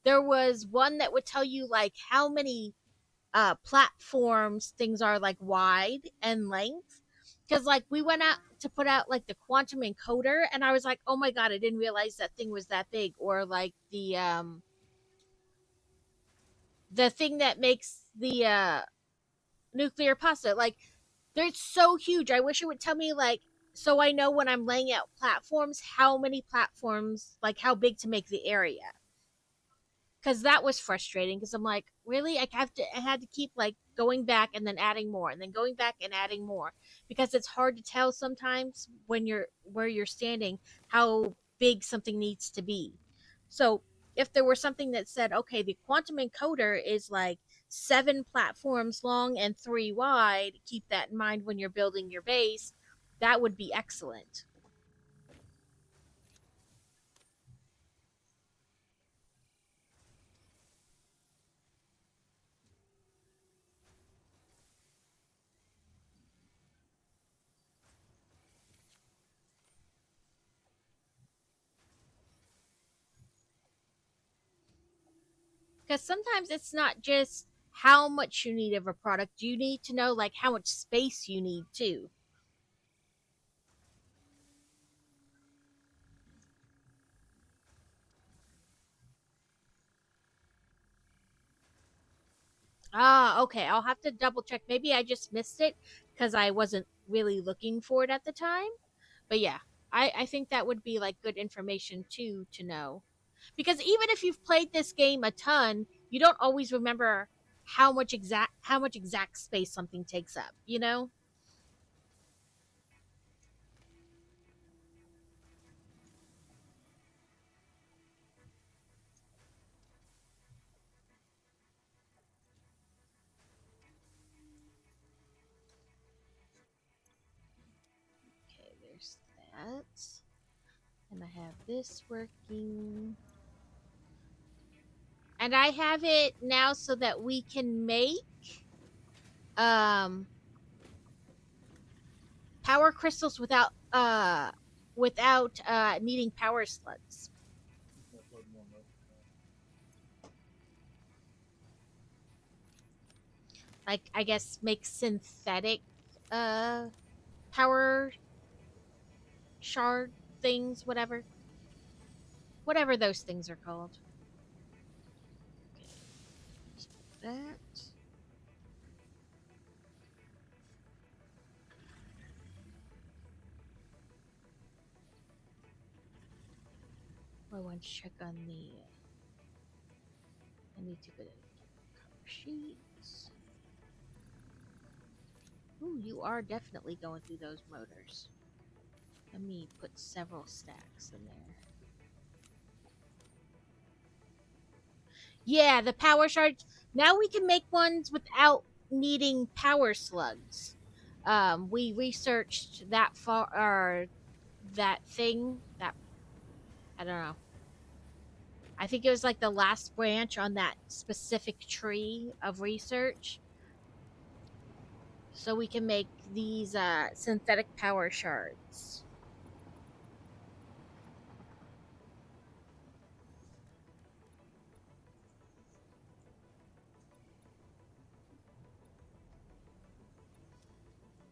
there was one that would tell you like how many platforms things are like wide and length. Because like we went out to put out like the quantum encoder and I was like, oh my god, I didn't realize that thing was that big. Or like the thing that makes the nuclear pasta. Like they're so huge. I wish it would tell me like so I know when I'm laying out platforms how many platforms, like how big to make the area. Cuz that was frustrating cuz I'm like, really? I had to keep like going back and then adding more and then going back and adding more because it's hard to tell sometimes when you're where you're standing how big something needs to be. So, if there were something that said, okay, the quantum encoder is like 7 platforms long and 3 wide, keep that in mind when you're building your base, that would be excellent. Because sometimes it's not just how much you need of a product, you need to know like how much space you need too. Ah, okay. I'll have to double check. Maybe I just missed it because I wasn't really looking for it at the time. But yeah, I think that would be like good information too to know. Because even if you've played this game a ton, you don't always remember how much exact space something takes up, you know? Okay, there's that. And I have this working. And I have it now so that we can make um power crystals without needing power slugs. Upload more notes. Like I guess make synthetic uh power shard things, whatever those things are called. Okay, let's put that. I want to check on the. I need to go to cover sheets. Ooh, you are definitely going through those motors. Let me put several stacks in there. Yeah, the power shards. Now we can make ones without needing power slugs. We researched that far, or that thing that I don't know. I think it was like the last branch on that specific tree of research. So we can make these synthetic power shards.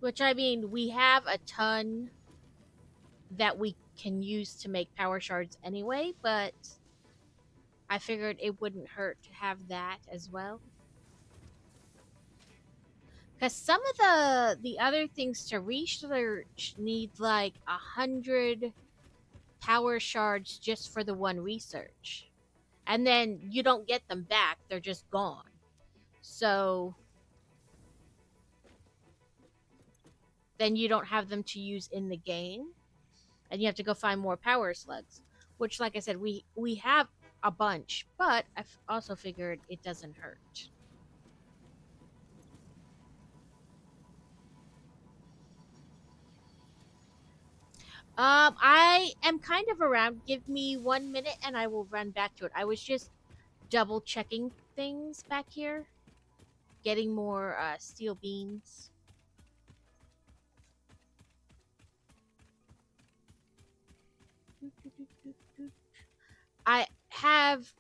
Which I mean, we have a ton that we can use to make power shards anyway, but I figured it wouldn't hurt to have that as well. Because some of the other things to research need like 100 power shards just for the one research, and then you don't get them back; they're just gone. So then you don't have them to use in the game, and you have to go find more power slugs. Which, like I said, we have a bunch, but I've also figured it doesn't hurt. I am kind of around. Give me 1 minute and I will run back to it. I was just double checking things back here, getting more steel beams. I have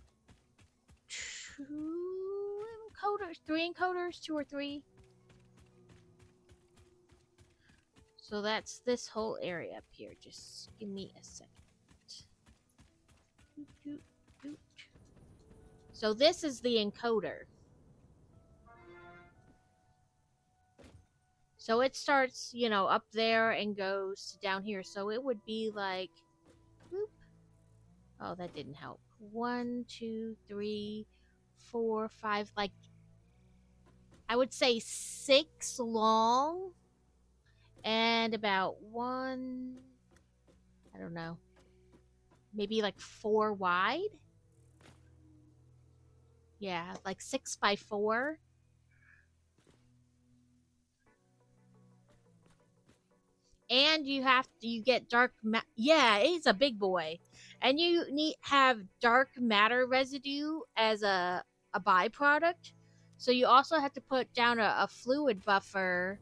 two encoders, three encoders, two or three. So that's this whole area up here. Just give me a second. So this is the encoder. So it starts, up there and goes down here. So it would be like, whoop. Oh, that didn't help. 1, 2, 3, 4, 5. Like, I would say 6 long and about one. I don't know. Maybe like 4 wide. Yeah, like 6 by 4. And you get yeah, he's a big boy, and you need have dark matter residue as a byproduct. So you also have to put down a fluid buffer,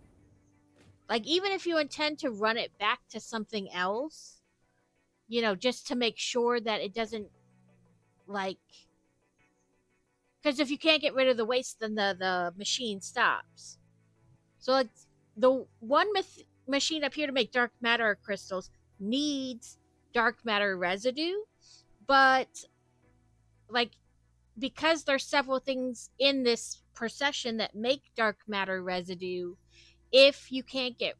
like even if you intend to run it back to something else, just to make sure that it doesn't, like, because if you can't get rid of the waste, then the machine stops. So like the one machine up here to make dark matter crystals needs dark matter residue, but like because there's several things in this procession that make dark matter residue, if you can't get,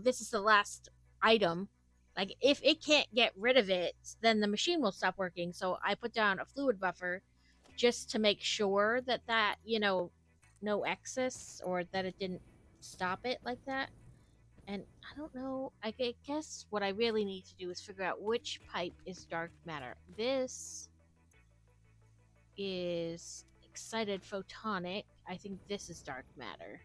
this is the last item, like if it can't get rid of it, then the machine will stop working. So I put down a fluid buffer just to make sure that no excess, or that it didn't stop it like that. And I don't know. I guess what I really need to do is figure out which pipe is dark matter. This is excited photonic. I think this is dark matter.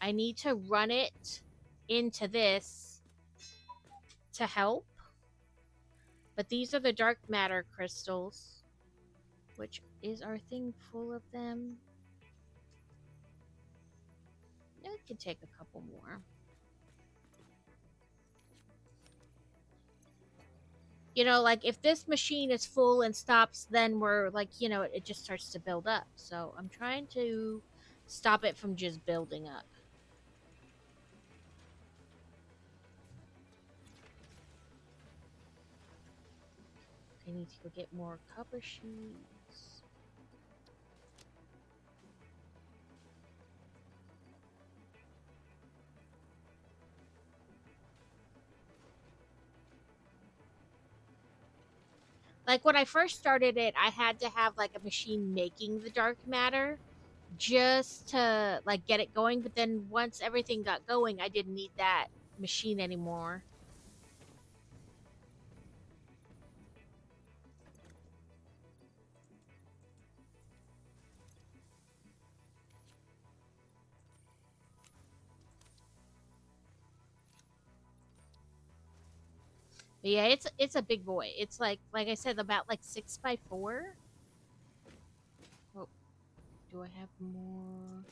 I need to run it into this to help. But these are the dark matter crystals. Which is our thing full of them? It could take a couple more. You know, like if this machine is full and stops, then we're like, it just starts to build up. So I'm trying to stop it from just building up. I need to go get more copper sheets. Like when I first started it, I had to have like a machine making the dark matter just to like get it going, but then once everything got going, I didn't need that machine anymore. But yeah, it's a big boy. It's like I said, about like 6x4. Oh, do I have more?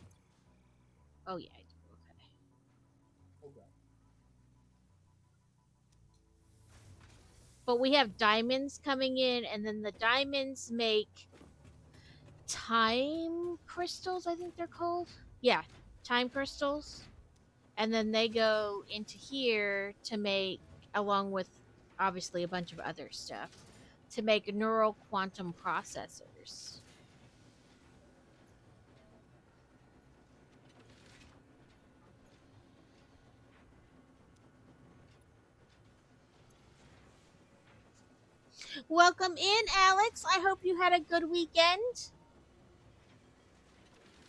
Oh yeah, I do. Okay. Okay. But we have diamonds coming in, and then the diamonds make time crystals, I think they're called. Yeah, time crystals. And then they go into here to make, along with obviously a bunch of other stuff, to make neural quantum processors. Welcome in, Alex. I hope you had a good weekend.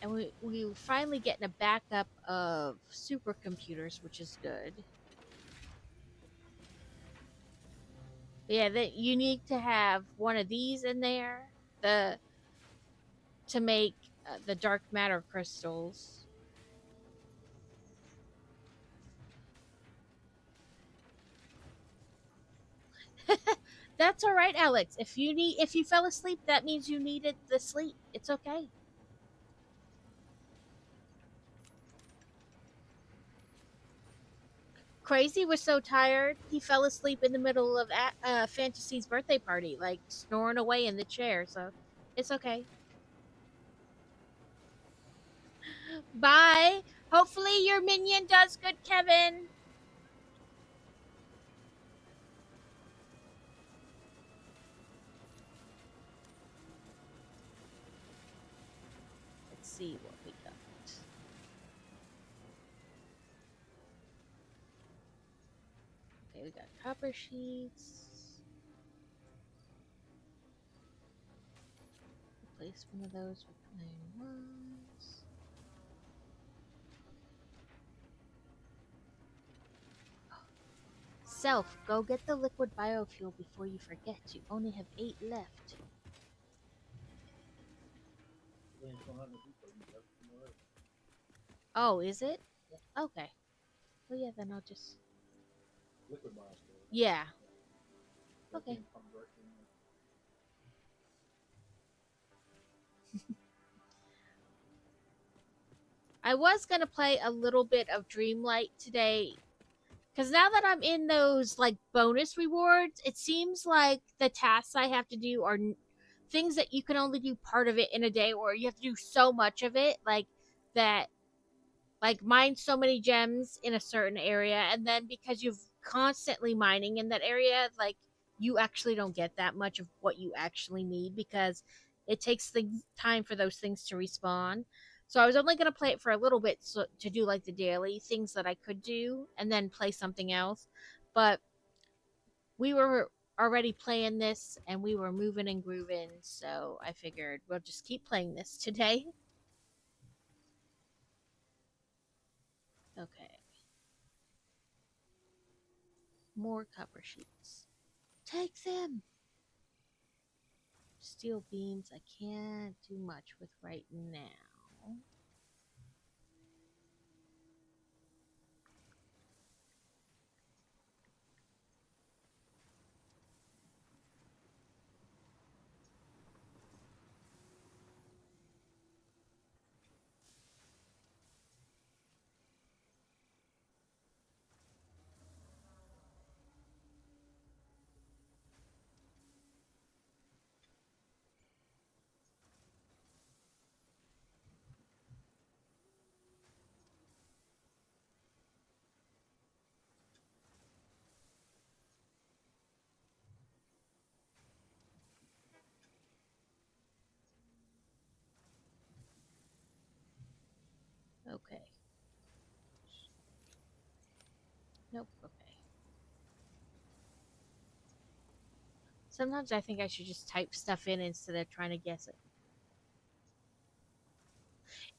And we were finally getting a backup of supercomputers, which is good. Yeah, that you need to have one of these in there, the to make the dark matter crystals. That's all right, Alex. If you fell asleep, that means you needed the sleep. It's okay. Crazy was so tired he fell asleep in the middle of Fantasy's birthday party, like snoring away in the chair. So it's okay. Bye. Hopefully your minion does good, Kevin. Let's see what we got. Okay, we got copper sheets. Replace one of those with iron ones. Self, go get the liquid biofuel before you forget. You only have 8 left. Then you don't have any people. You have to know that. Oh, is it? Okay. Well, yeah, then I'll just. Liquid biofuel. Yeah. That Okay. can come directly in. I was going to play a little bit of Dreamlight today. Because now that I'm in those, like, bonus rewards, it seems like the tasks I have to do are things that you can only do part of it in a day, or you have to do so much of it, like, that like mine so many gems in a certain area, and then because you've constantly mining in that area, like you actually don't get that much of what you actually need because it takes the time for those things to respawn. So I was only going to play it for a little bit, so, to do like the daily things that I could do and then play something else. But we were already playing this and we were moving and grooving, so I figured we'll just keep playing this today. Okay, more copper sheets. Take them. Steel beams I can't do much with right now. Nope. Okay. Sometimes I think I should just type stuff in instead of trying to guess it.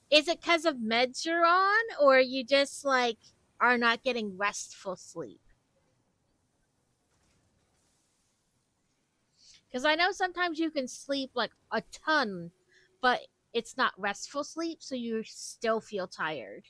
Is it because of meds you're on, or you just like are not getting restful sleep? Because I know sometimes you can sleep like a ton, but it's not restful sleep, so you still feel tired.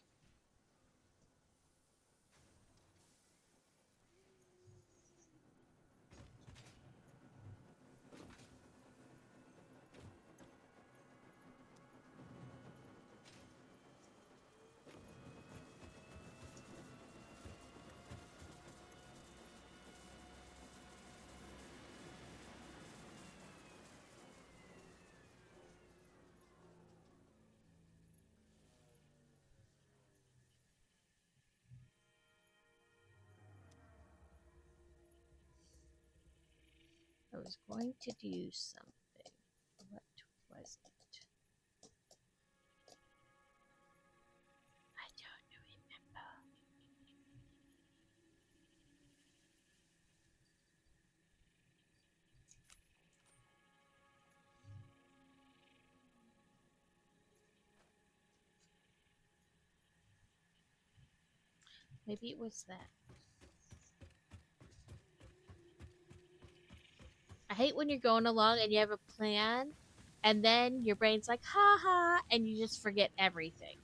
I was going to do something. What was it? I don't remember. Maybe it was that. I hate when you're going along and you have a plan, and then your brain's like, ha ha, and you just forget everything.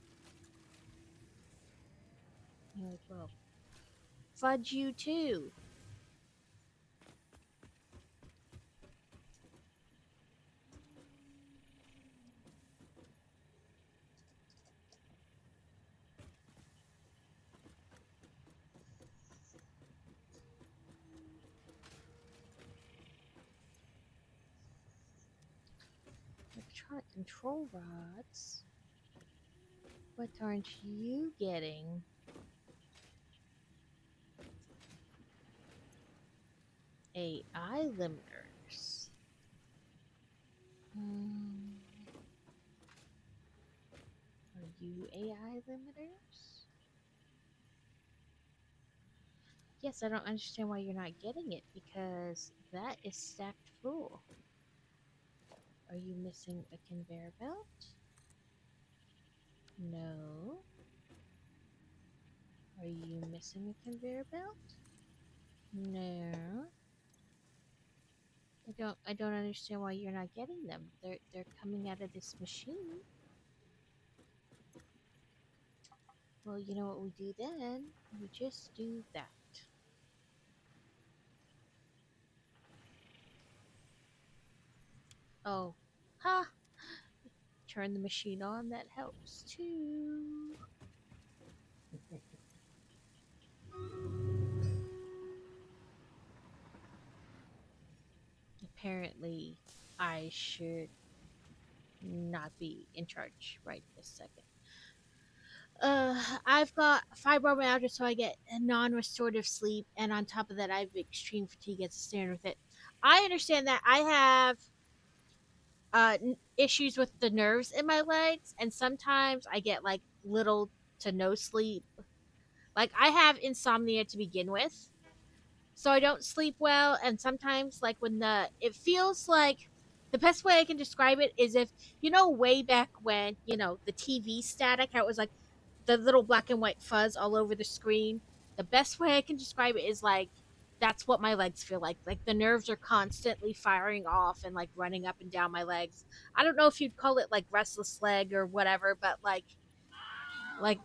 You're like, well, fudge you too. Electronic control rods? What aren't you getting? AI limiters. Are you AI limiters? Yes, I don't understand why you're not getting it because that is stacked full. Are you missing a conveyor belt? No. Are you missing a conveyor belt? No. I don't understand why you're not getting them. They're coming out of this machine. Well, you know what we do then? We just do that. Oh. Ha! Turn the machine on, that helps too. Apparently, I should not be in charge right this second. I've got fibromyalgia, so I get non-restorative sleep, and on top of that, I have extreme fatigue as a standard with it. I understand that I have issues with the nerves in my legs, and sometimes I get like little to no sleep. Like I have insomnia to begin with, so I don't sleep well, and sometimes like when it feels like the best way I can describe it is if way back when the TV static, how it was like the little black and white fuzz all over the screen. The best way I can describe it is like that's what my legs feel like. Like the nerves are constantly firing off and like running up and down my legs. I don't know if you'd call it like restless leg or whatever, but like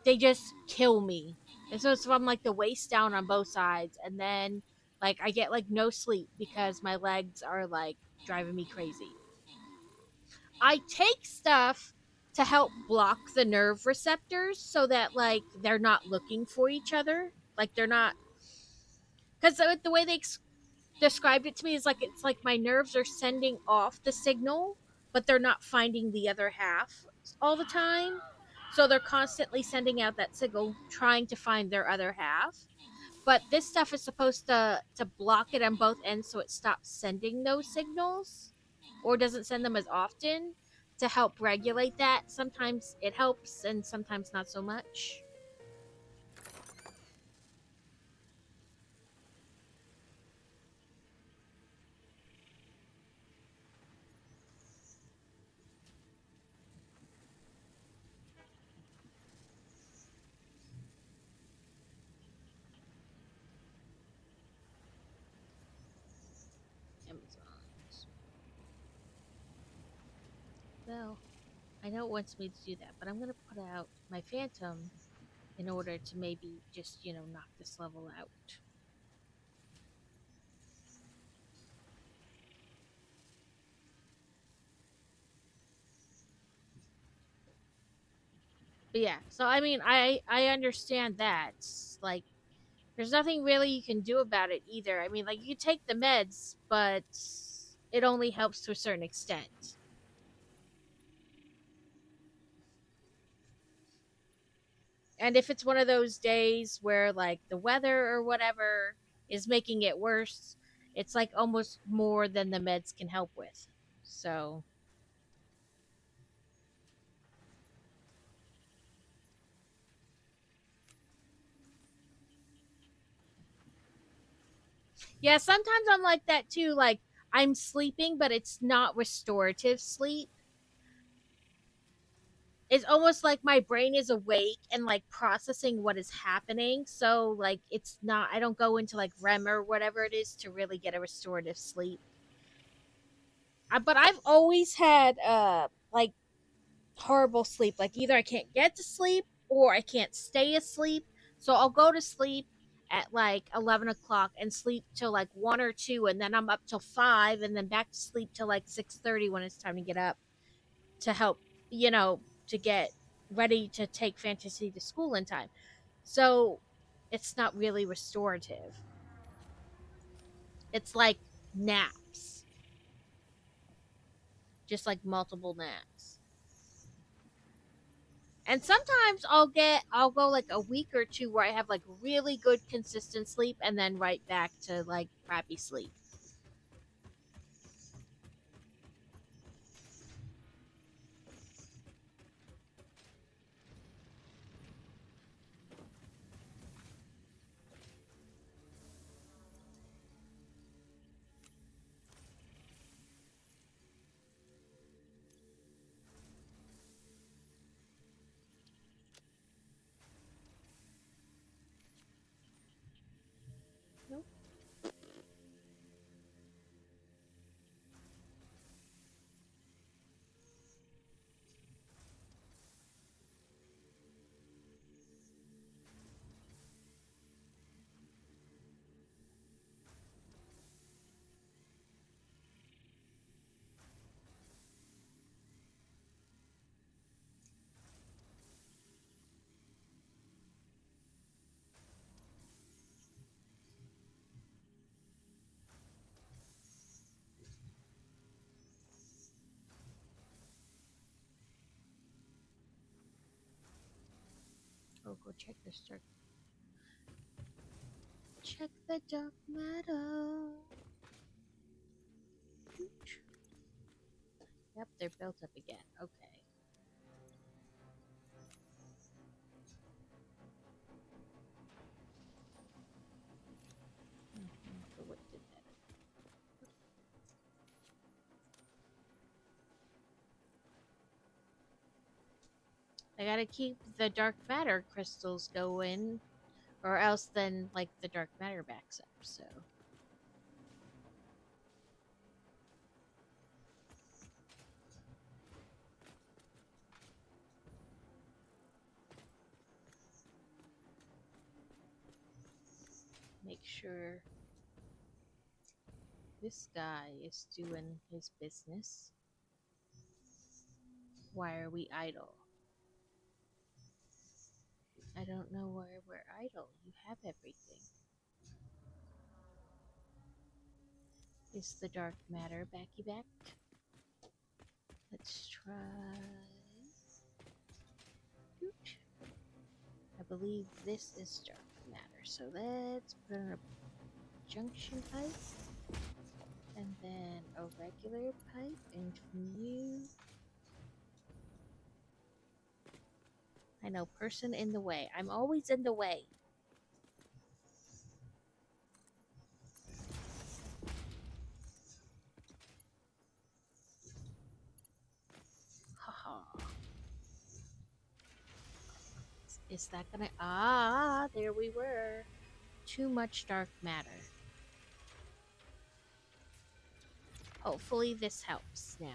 they just kill me. And so it's from like the waist down on both sides, and then like I get like no sleep because my legs are like driving me crazy. I take stuff to help block the nerve receptors so that like they're not looking for each other. Like they're not, because the way they described it to me is like it's like my nerves are sending off the signal, but they're not finding the other half all the time. So they're constantly sending out that signal, trying to find their other half. But this stuff is supposed to block it on both ends, so it stops sending those signals, or doesn't send them as often, to help regulate that. Sometimes it helps, and sometimes not so much. Well, I know it wants me to do that, but I'm gonna put out my Phantom in order to maybe just, knock this level out. But yeah, so I mean, I understand that. Like, there's nothing really you can do about it either. I mean, like, you take the meds, but it only helps to a certain extent. And if it's one of those days where like the weather or whatever is making it worse, it's like almost more than the meds can help with. So, yeah, sometimes I'm like that too. Like, I'm sleeping, but it's not restorative sleep. It's almost like my brain is awake and like processing what is happening. So, like, it's not, I don't go into like REM or whatever it is to really get a restorative sleep. But I've always had, like, horrible sleep. Like, either I can't get to sleep or I can't stay asleep. So I'll go to sleep at like 11 o'clock and sleep till like 1 or 2, and then I'm up till 5, and then back to sleep till like 6:30 when it's time to get up to help, to get ready to take fantasy to school in time. So it's not really restorative. It's like naps, just like multiple naps. And sometimes I'll go like a week or two where I have like really good consistent sleep and then right back to like crappy sleep. Nope. Oh, go check the dark. Check the dark matter. Yep, they're built up again. Okay. So what did that? I gotta keep the dark matter crystals going, or else then like the dark matter backs up. So make sure this guy is doing his business. Why are we idle? I don't know why we're idle. You have everything. Is the dark matter backy backed? Let's try. I believe this is dark matter. So let's put in a junction pipe and then a regular pipe, and from you. I know, person in the way. I'm always in the way. Haha. Is that gonna. Ah, there we were. Too much dark matter. Hopefully, this helps now.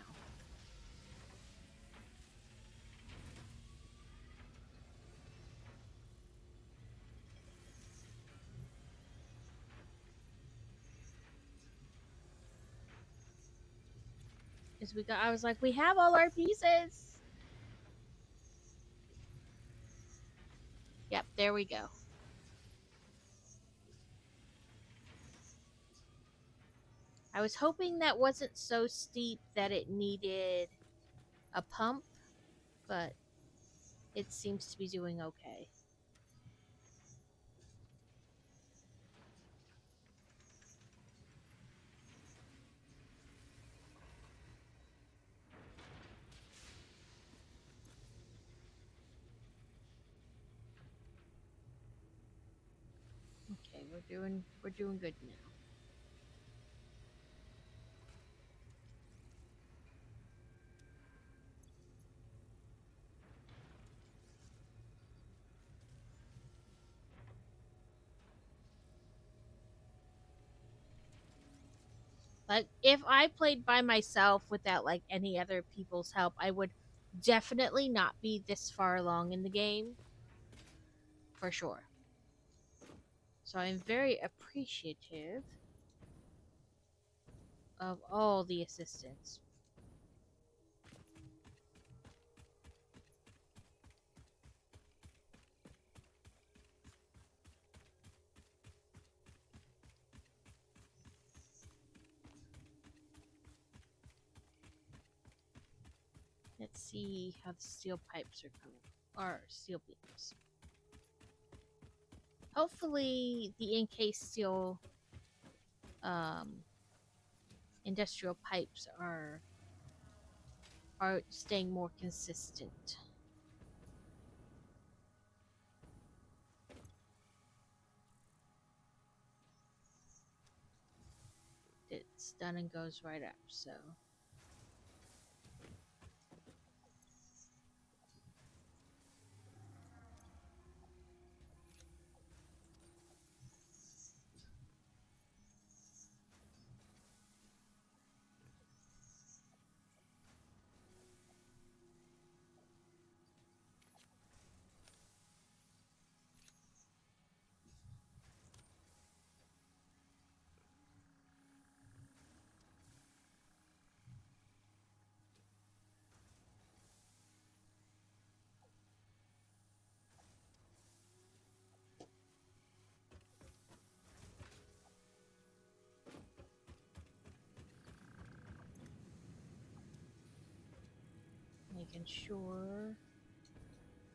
Because I was like, we have all our pieces. Yep, there we go. I was hoping that wasn't so steep that it needed a pump, but it seems to be doing okay. Okay, we're doing good now. Like, if I played by myself without like any other people's help, I would definitely not be this far along in the game. For sure. So I'm very appreciative of all the assistance. Let's see how the steel pipes are coming. Or steel beams. Hopefully the encased steel industrial pipes are staying more consistent. It's done and goes right up, so making sure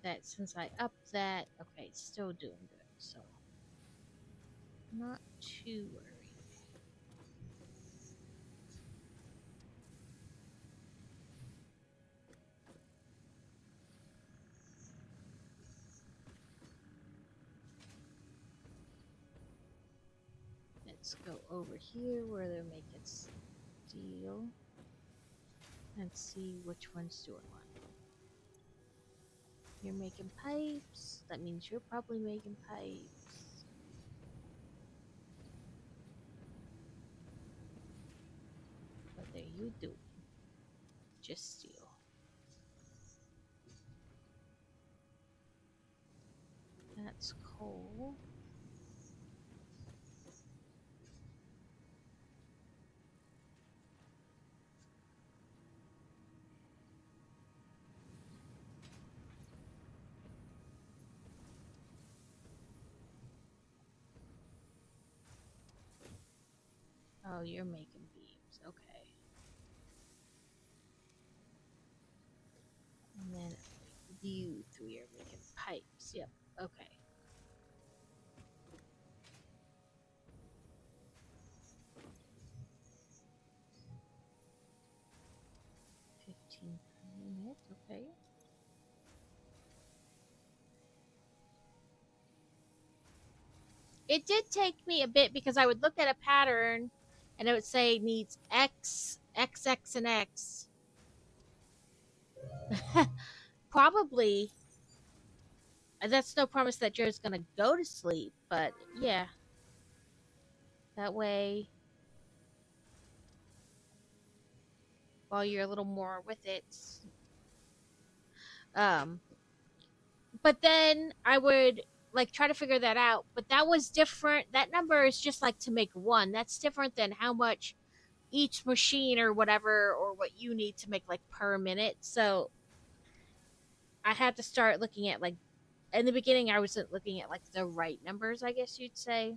that since I upped that, okay, it's still doing good, so not too worried. Let's go over here where they're making steel and see which one's doing what. You're making pipes. That means you're probably making pipes. What are you doing? Just steel. That's coal. Oh, you're making beams. Okay. And then you three are making pipes. Yep. Okay. Minutes. Okay. It did take me a bit because I would look at a pattern and it would say needs X, X, X, and X. Probably. That's no promise that Joe's gonna go to sleep, but yeah. That way, while you're a little more with it. Um, but then I would like try to figure that out. But that was different. That number is just like to make one. That's different than how much each machine or whatever, or what you need to make like per minute. So I had to start looking at like, in the beginning I wasn't looking at like the right numbers, I guess you'd say,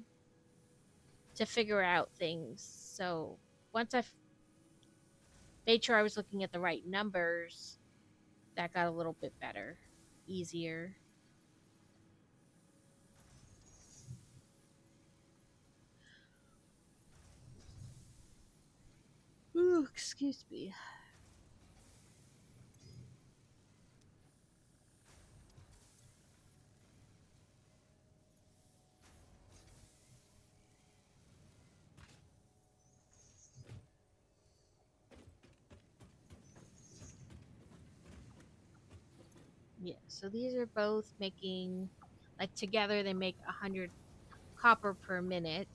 to figure out things. So once I made sure I was looking at the right numbers, that got a little bit better, easier. Ooh, excuse me. Yeah, so these are both making, like together they make 100 copper per minute.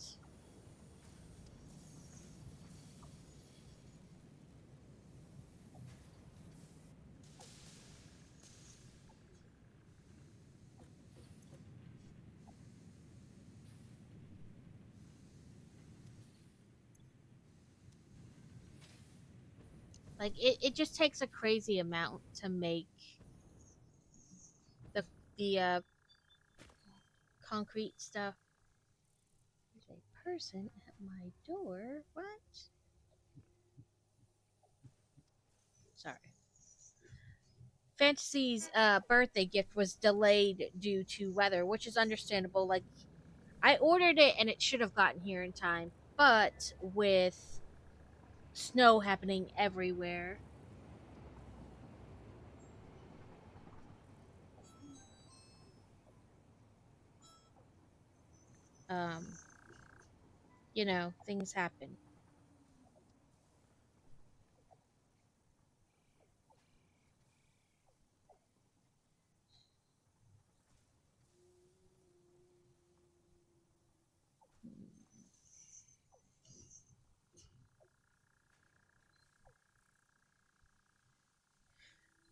Like it just takes a crazy amount to make the the concrete stuff. There's a person at my door. What? Sorry. Fantasy's birthday gift was delayed due to weather, which is understandable. Like I ordered it and it should have gotten here in time, but with snow happening everywhere, um, things happen.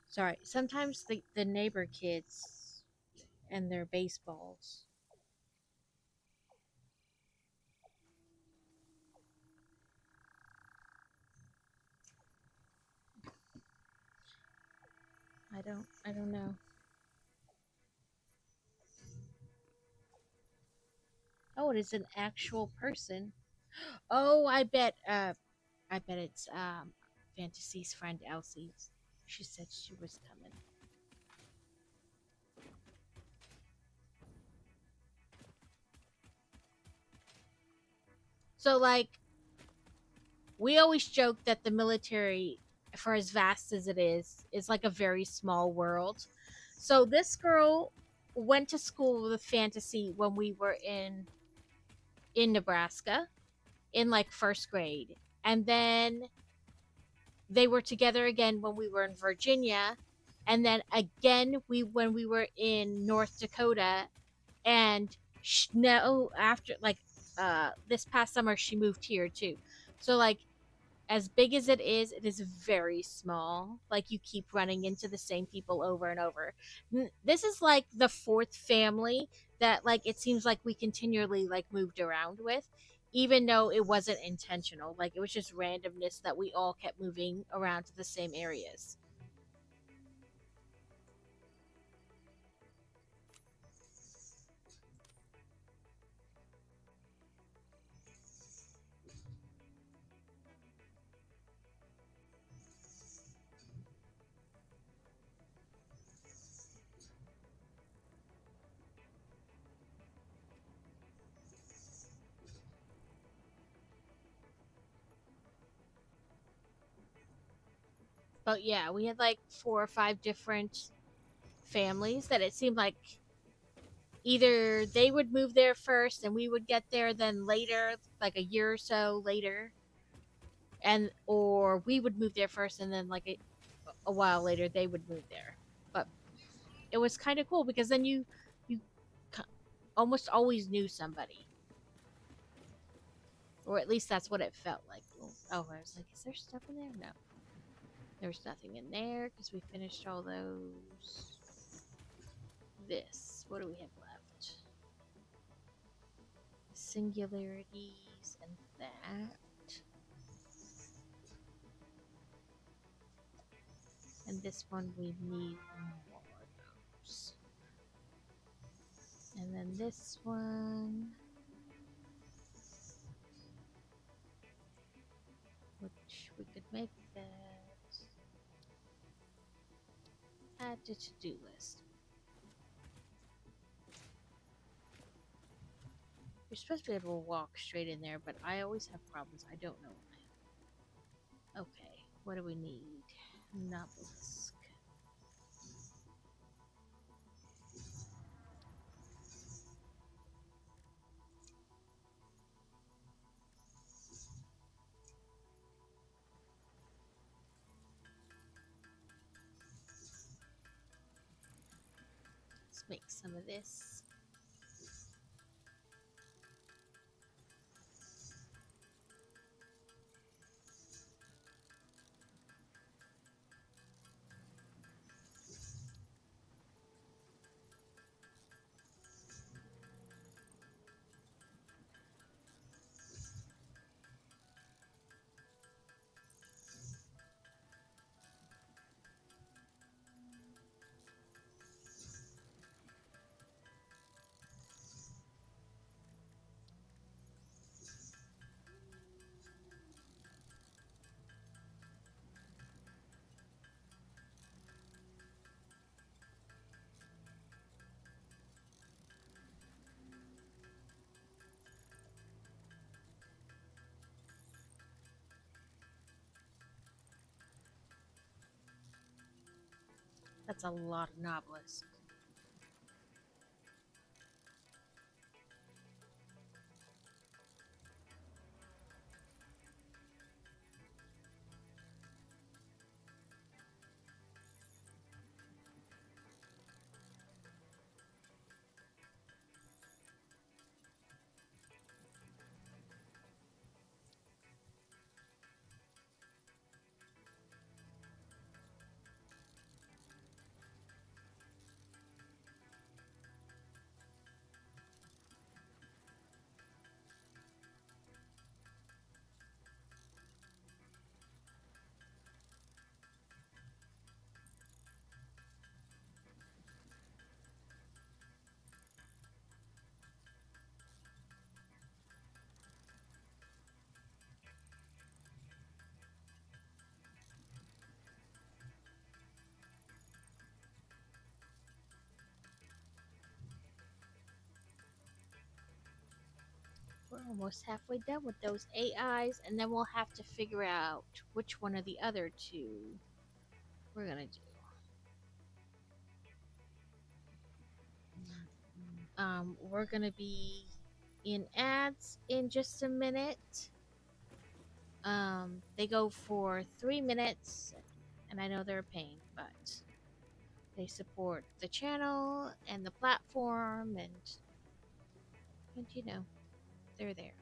Sorry. Sometimes the neighbor kids and their baseballs. I don't know. Oh, it is an actual person. Oh, I bet it's Fantasy's friend Elsie's. She said she was coming. So like we always joke that the military, for as vast as it is like a very small world. So this girl went to school with Fantasy when we were in Nebraska in like first grade. And then they were together again when we were in Virginia, and then again we when we were in North Dakota. And no, after like this past summer she moved here too. So like as big as it is very small. Like you keep running into the same people over and over. This is like the fourth family that like it seems like we continually like moved around with, even though it wasn't intentional. Like it was just randomness that we all kept moving around to the same areas. But yeah, we had like four or five different families that it seemed like either they would move there first and we would get there then later, like a year or so later, and or we would move there first and then like a while later they would move there. But it was kind of cool because then you almost always knew somebody, or at least that's what it felt like. Oh, I was like, is there stuff in there? No, there's nothing in there because we finished all those. This, what do we have left? Singularities and that. And this one we need more of those. And then this one, which we could make that add to to-do list. You're supposed to be able to walk straight in there, but I always have problems. I don't know why. Okay, what do we need? Nobelisk. Let's make some of this. That's a lot of Nobelisk. We're almost halfway done with those AIs, and then we'll have to figure out which one of the other two we're gonna do. We're gonna be in ads in just a minute. They go for 3 minutes, and I know they're a pain, but they support the channel and the platform, and you know, they're there.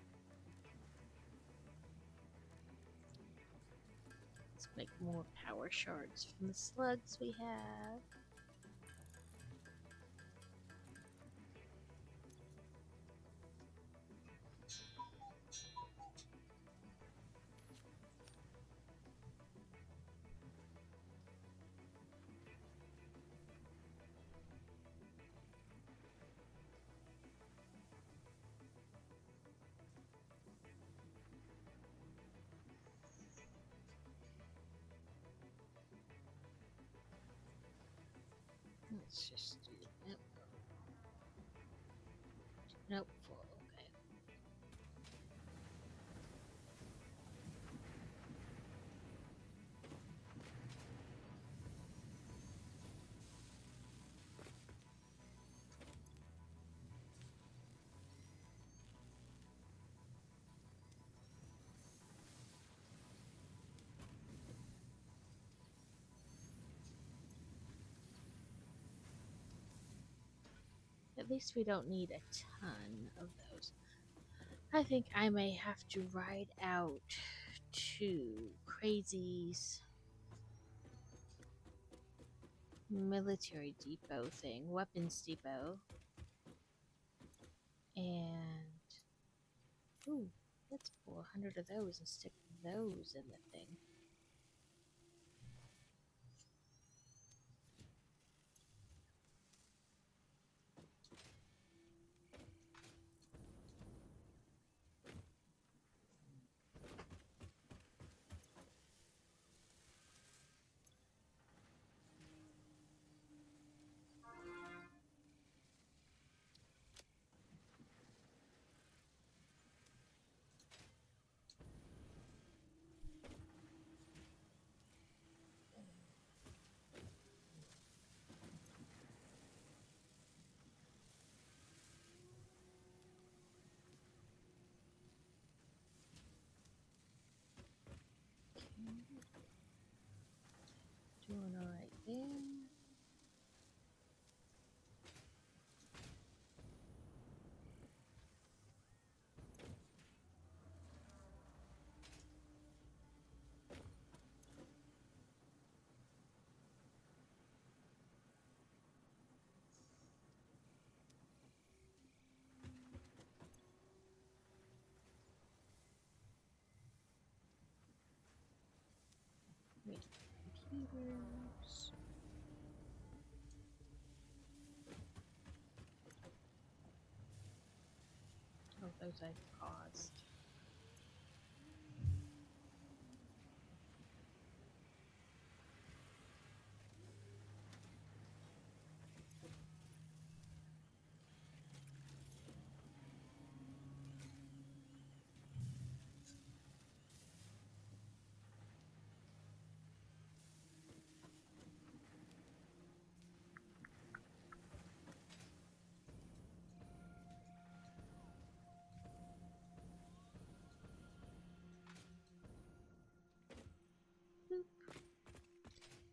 Let's make more power shards from the slugs we have. Let's just do nope. Nope, full. Okay. At least we don't need a ton of those. I think I may have to ride out to Crazy's military depot thing, weapons depot. And ooh, let's pull 100 of those and stick those in the thing. Doing alright there. Wait, computers. Oh, those I've paused.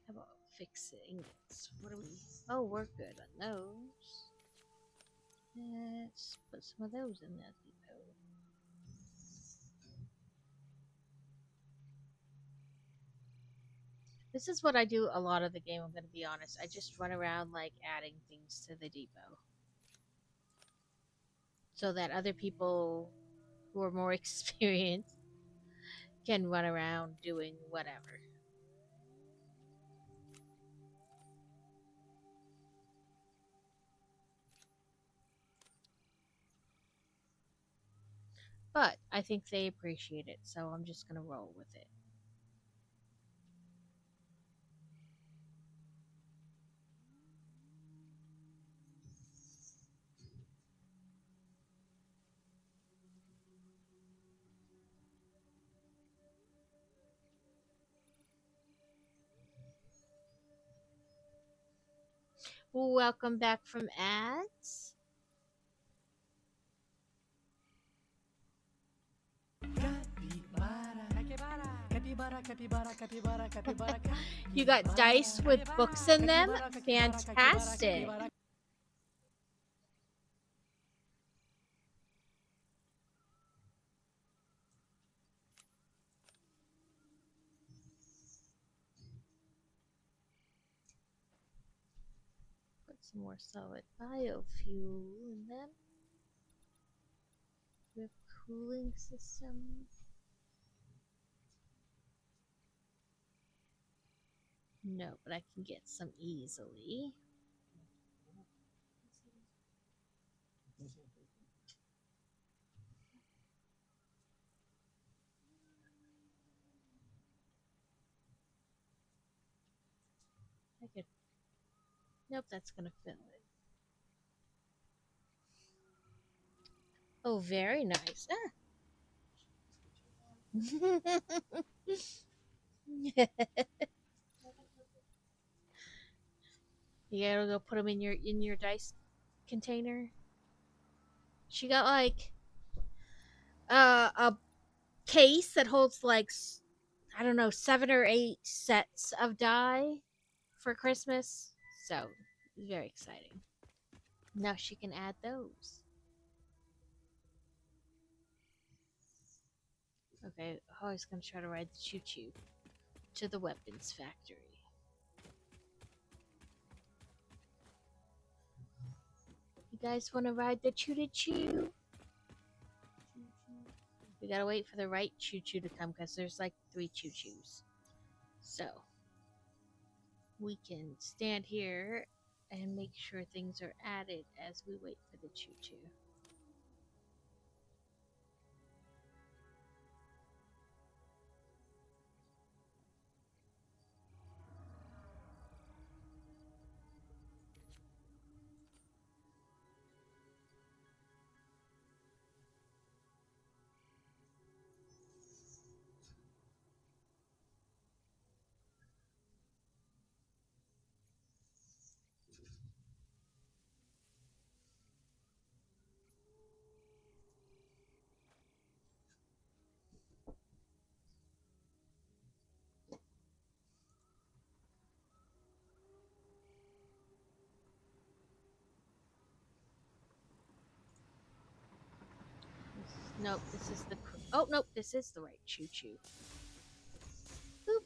How about fix ingots? What are we? Oh, we're good on those. Let's put some of those in that depot. This is what I do a lot of the game, I'm going to be honest. I just run around like adding things to the depot. So that other people who are more experienced can run around doing whatever. But I think they appreciate it, so I'm just going to roll with it. Welcome back from ads. You got dice with books in them? Fantastic. Put some more solid biofuel in them. We have cooling system. No, but I can get some easily. I could. Nope, that's gonna fill it. Oh, very nice. Ah. You gotta go put them in your dice container. She got like a case that holds like I don't know 7 or 8 sets of die for Christmas. So very exciting. Now she can add those. Okay, I was gonna try to ride the choo choo to the weapons factory. You guys want to ride the choo choo? We gotta wait for the right choo choo to come because there's like 3 choo choos. So we can stand here and make sure things are added as we wait for the choo choo. Nope, this is the. Oh nope, this is the right choo-choo. Boop.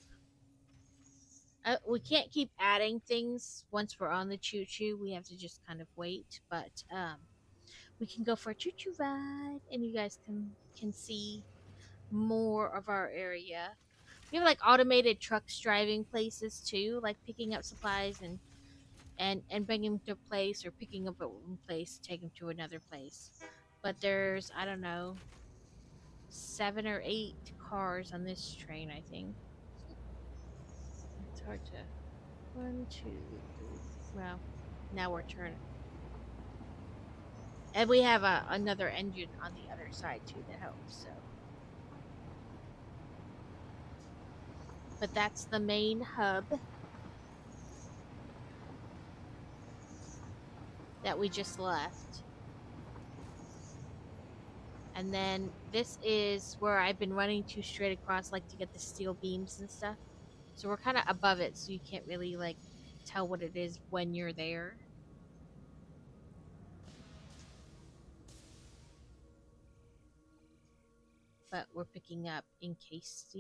We can't keep adding things once we're on the choo-choo. We have to just kind of wait, but we can go for a choo-choo ride, and you guys can see more of our area. We have like automated trucks driving places too, like picking up supplies and bringing them to a place, or picking up at one place, take them to another place. But there's, I don't know, 7 or 8 cars on this train, I think. It's hard to. 1, 2, 3. Well, now we're turning. And we have another engine on the other side too that helps, so. But that's the main hub that we just left. And then this is where I've been running to straight across, like to get the steel beams and stuff. So we're kind of above it, so you can't really like tell what it is when you're there. But we're picking up encased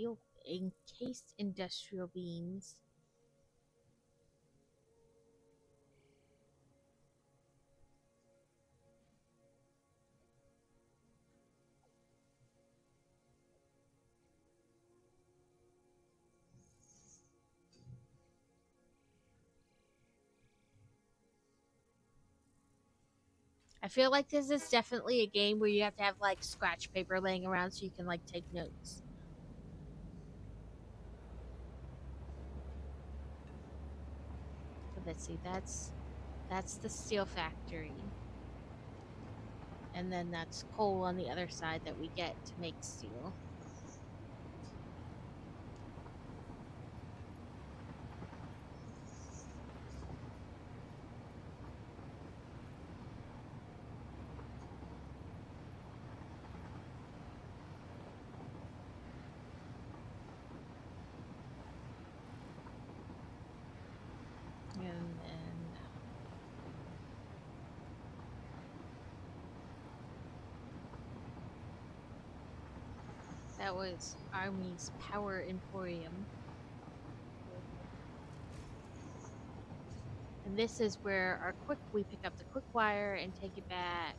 industrial beams. I feel like this is definitely a game where you have to have like scratch paper laying around so you can like take notes. So let's see, that's the steel factory. And then that's coal on the other side that we get to make steel. And then that was Army's Power Emporium. And this is where we pick up the quick wire and take it back.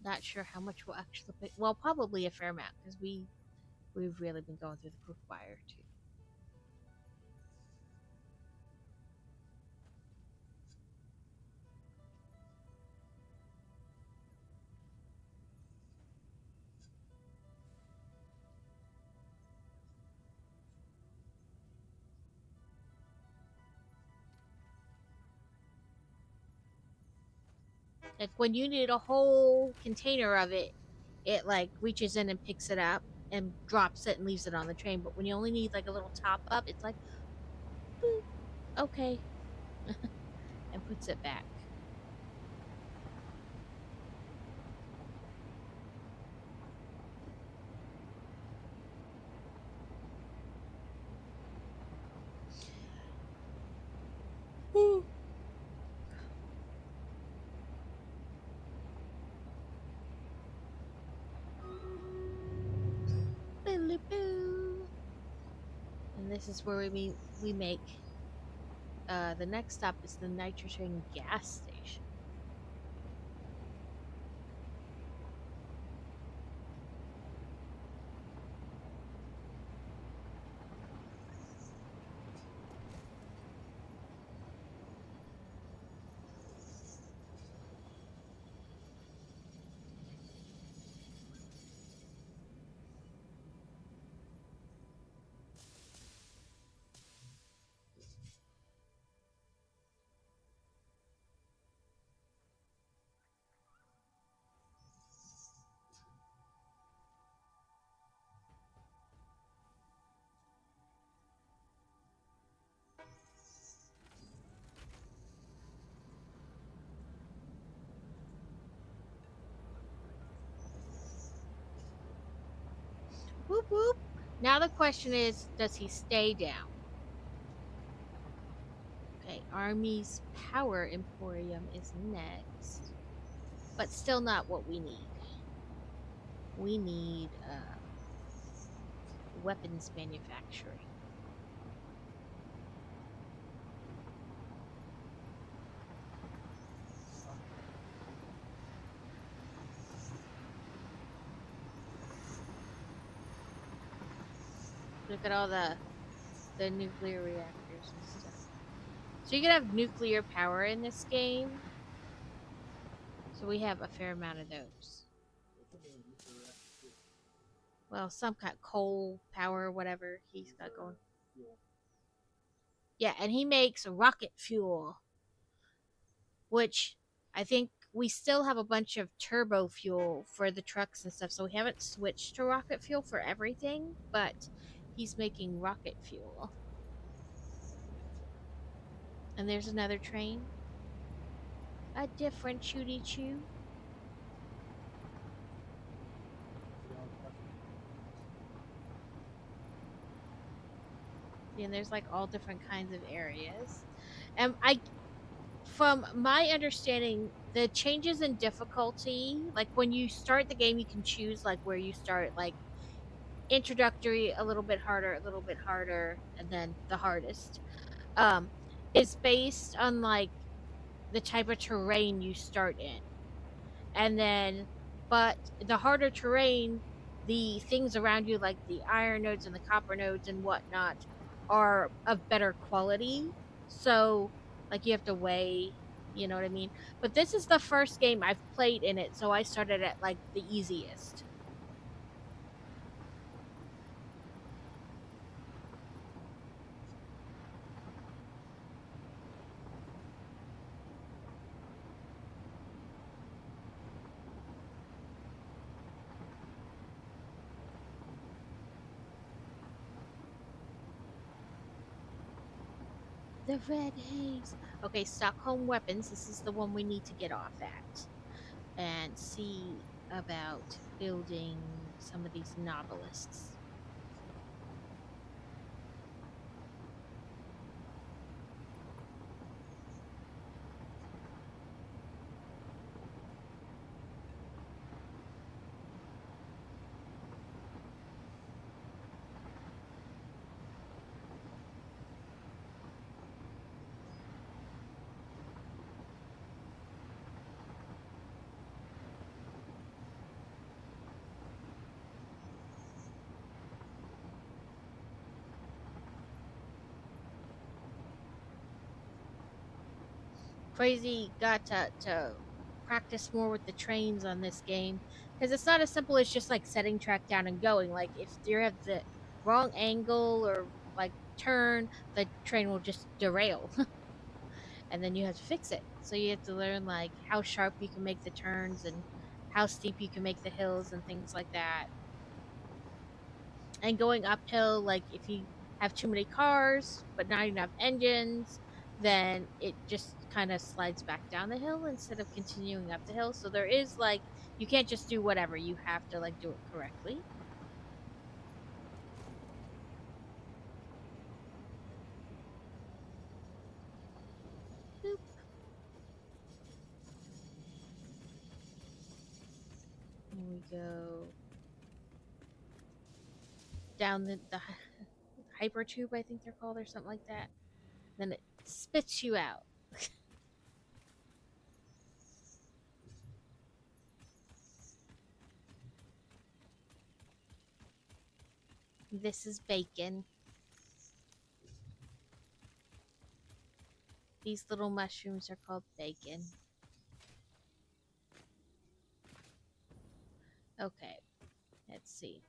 Not sure how much we'll actually pick. Well, probably a fair amount because we've really been going through the quick wire too. Like when you need a whole container of it, it like reaches in and picks it up and drops it and leaves it on the train. But when you only need like a little top up, it's like, boop, okay, and puts it back. Woo. And this is where we make. The next stop is the nitrogen gas station. Whoop whoop. Now the question is, does he stay down? Okay, Army's Power Emporium is next. But still not what we need. We need weapons manufacturing. Look at all the nuclear reactors and stuff. So you can have nuclear power in this game. So we have a fair amount of those. Well, some kind of coal power, whatever he's got going. Yeah, and he makes rocket fuel, which I think we still have a bunch of turbo fuel for the trucks and stuff, so we haven't switched to rocket fuel for everything, but he's making rocket fuel. And there's another train. A different Chooty Choo. And there's like all different kinds of areas. And from my understanding, the changes in difficulty, like when you start the game, you can choose like where you start, like introductory, a little bit harder, and then the hardest. Um, is based on like the type of terrain you start in, and then, but the harder terrain, the things around you, like the iron nodes and the copper nodes and whatnot, are of better quality. So, like, you have to weigh, you know what I mean? But this is the first game I've played in it, so I started at like the easiest. The red haze. Okay, Stockholm weapons. This is the one we need to get off at and see about building some of these nobelisks. Crazy got to practice more with the trains on this game, because it's not as simple as just like setting track down and going. Like if you have the wrong angle or like turn, the train will just derail. And then you have to fix it. So you have to learn like how sharp you can make the turns and how steep you can make the hills and things like that. And going uphill, like if you have too many cars but not enough engines, then it just kind of slides back down the hill instead of continuing up the hill. So there is like, you can't just do whatever, you have to like do it correctly. Boop. Here we go down the hyper tube, I think they're called, or something like that. Then it spits you out. This is bacon. These little mushrooms are called bacon. Okay, let's see.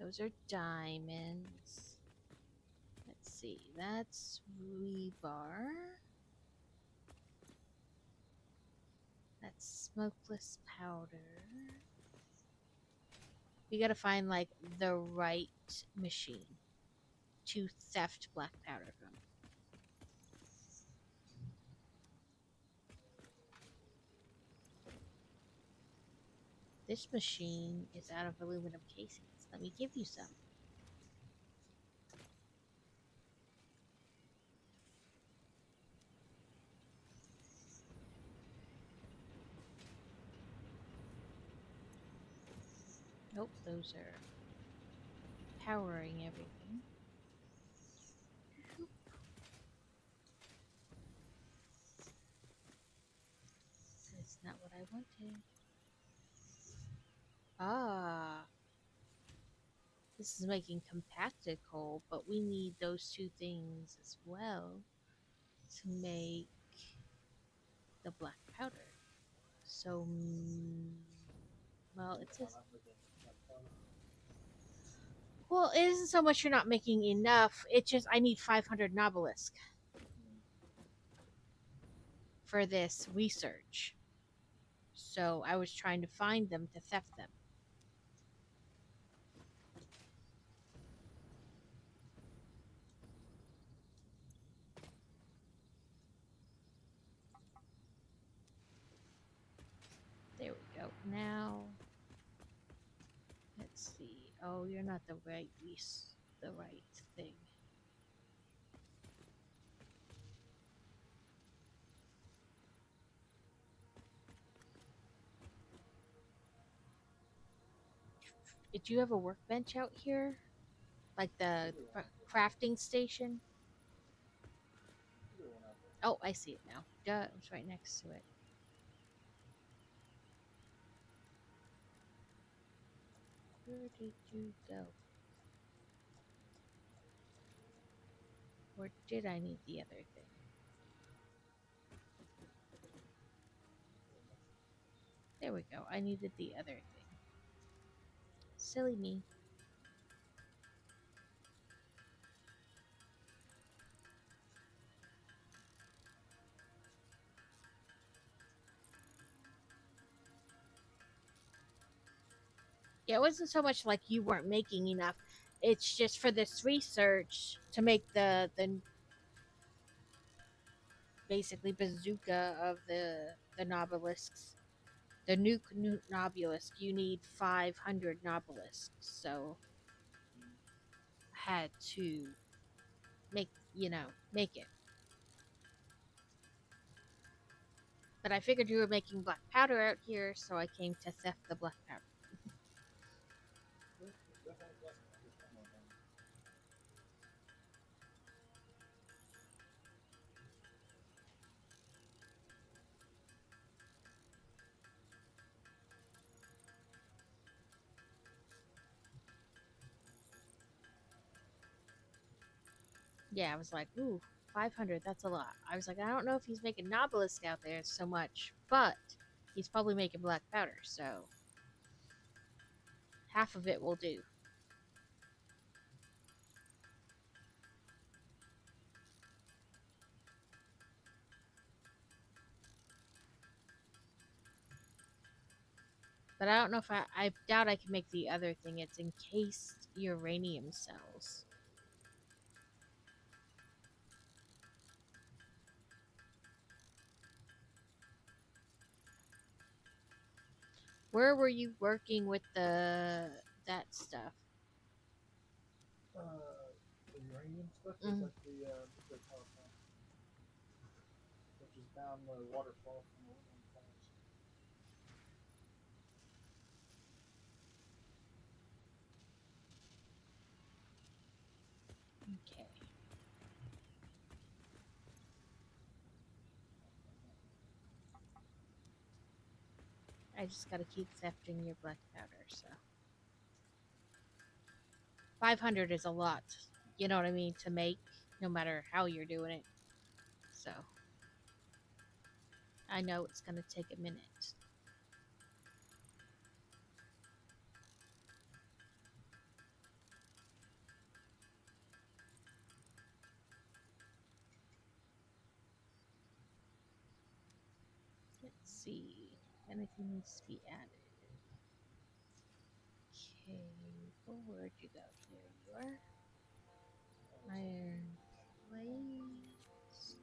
Those are diamonds. Let's see, that's rebar. That's smokeless powder. We gotta find like the right machine to theft black powder from. This machine is out of aluminum casings. Let me give you some. hope those are powering everything. That's not what I wanted. Ah, this is making compacted coal, but we need those two things as well to make the black powder. So, well, it says. Well, it isn't so much you're not making enough. It's just I need 500 Nobelisk for this research. So I was trying to find them to theft them. There we go. Now, let's see. Oh, you're not the right thing. Did you have a workbench out here? Like the crafting station? Oh, I see it now. Duh, it was right next to it. Where did you go? Or did I need the other thing? There we go. I needed the other thing. Silly me. Yeah, it wasn't so much like you weren't making enough. It's just for this research to make the basically bazooka of the Nobelisks. The nuke Nobelisk, you need 500 Nobelisks. So I had to make it. But I figured you were making black powder out here, so I came to theft the black powder. Yeah, I was like, ooh, 500, that's a lot. I was like, I don't know if he's making Nobelisk out there so much, but he's probably making black powder, so half of it will do. But I don't know if I doubt I can make the other thing. It's encased uranium cells. Where were you working with that stuff? The uranium stuff is Mhm. like the power plant, which is down the waterfall from the Woodland Falls. Okay. I just gotta keep thefting your black powder, so 500 is a lot. You know what I mean, to make, no matter how you're doing it. So I know it's gonna take a minute. Let's see. Anything needs to be added. Okay. Oh, where'd you go? There you are. Iron plates.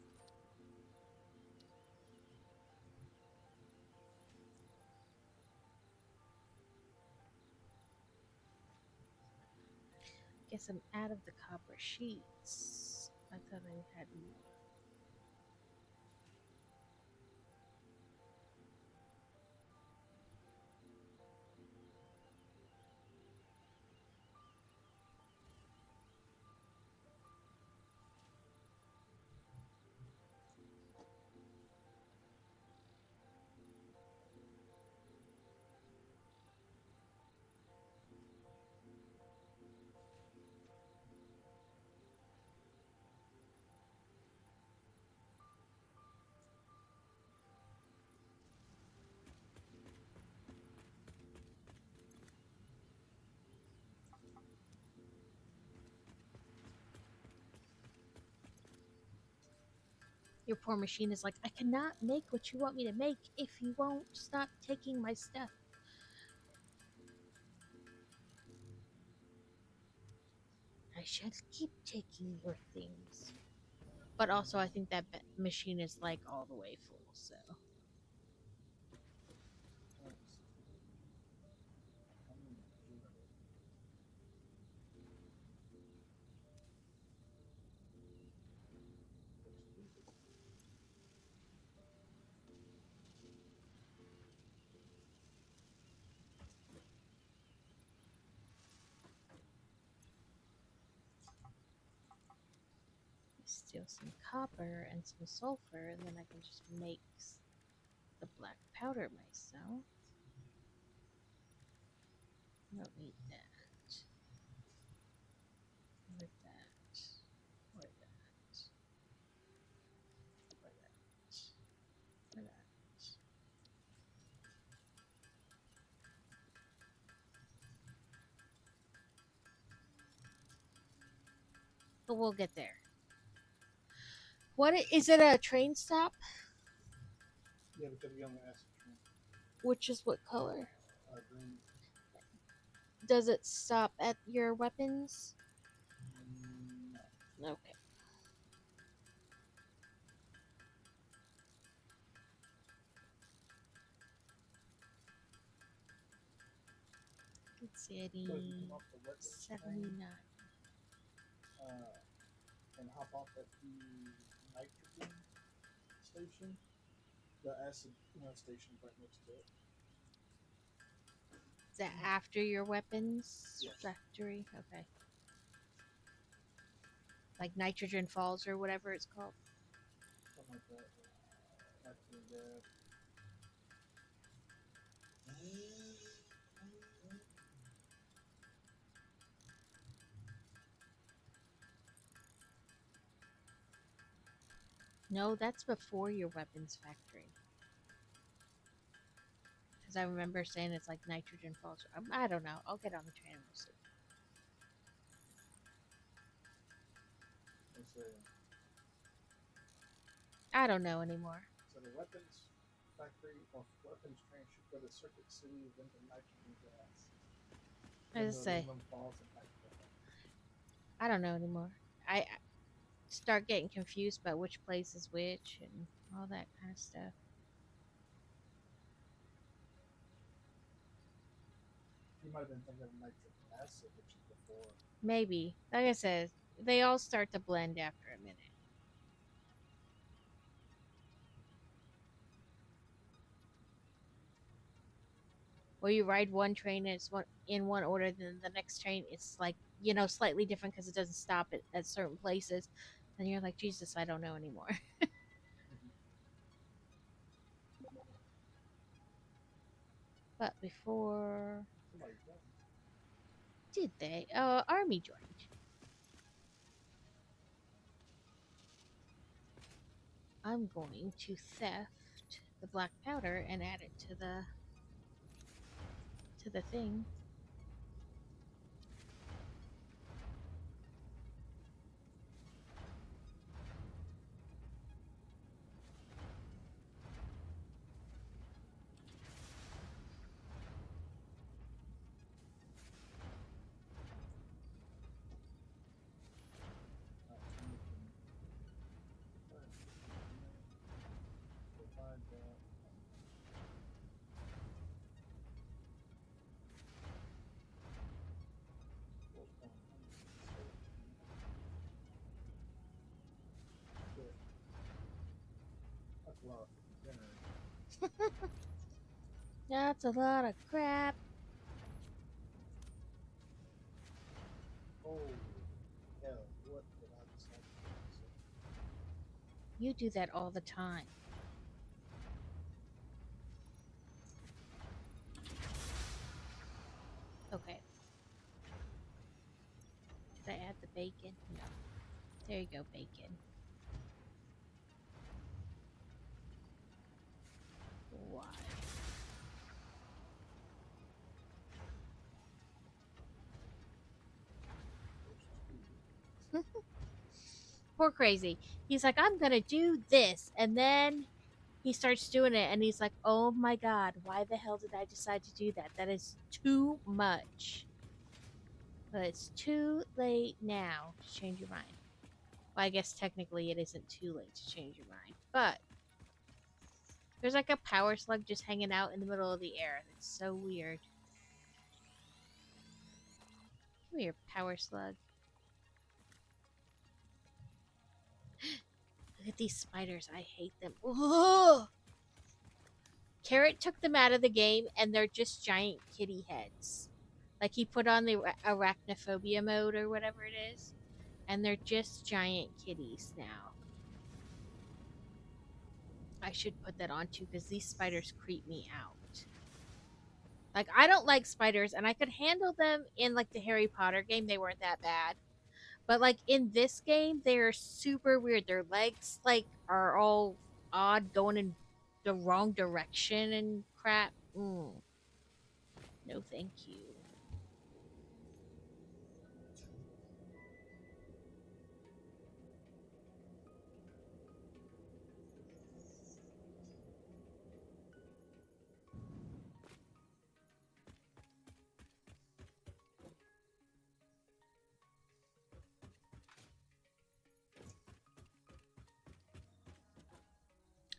Guess I'm out of the copper sheets. I thought I had more. Your poor machine is like, I cannot make what you want me to make if you won't stop taking my stuff. I shall keep taking your things. But also, I think that machine is like all the way full, so. Let's see. How many generators? Steal some copper and some sulfur, and then I can just make the black powder myself. I don't need that. Or that. Or that. Or that. Or that. But we'll get there. What is it? A train stop? Yeah, because we on the acid train. Which is what color? Green. Does it stop at your weapons? No. Okay. Let's see, So if you come off the weapons train, 79. and hop off at the nitrogen station, the acid station right next to it. Is that after your weapons Yes. factory? Okay. Like Nitrogen Falls or whatever it's called. Something like that. After that. No, that's before your weapons factory. Because I remember saying it's like Nitrogen Falls. I don't know. I'll get on the train and we'll see. It's a, I don't know anymore. so the weapons factory or weapons train should go to Circuit City, then to nitrogen gas. I just say, Aluminum Falls and nitrogen gas. I don't know anymore. I start getting confused about which place is which and all that kind of stuff. You might have been thinking of nitric acid, which is before. Maybe. Like I said, they all start to blend after a minute. Or you ride one train and it's in one order, then the next train it's like, slightly different because it doesn't stop at certain places. Then you're like, Jesus, I don't know anymore. But before, Somebody joined. did they? Army joined. I'm going to theft the black powder and add it to the thing. Provide that. Shit. That's a lot of generators. That's a lot of crap. Holy hell, what did I decide to do? You do that all the time. Okay. Did I add the bacon? No. There you go, bacon. Why? Poor Crazy. He's like, I'm gonna do this, and then he starts doing it, and he's like, oh my god, why the hell did I decide to do that? That is too much. But it's too late now to change your mind. Well, I guess technically it isn't too late to change your mind, but there's like a power slug just hanging out in the middle of the air. That's so weird. Come here, power slug. Look at these spiders. I hate them. Ugh! Carrot took them out of the game, and they're just giant kitty heads. Like he put on the arachnophobia mode or whatever it is, and they're just giant kitties now. I should put that on too because these spiders creep me out. Like I don't like spiders, and I could handle them in like the Harry Potter game. They weren't that bad, but like in this game, they're super weird. Their legs like are all odd, going in the wrong direction and crap. No, thank you.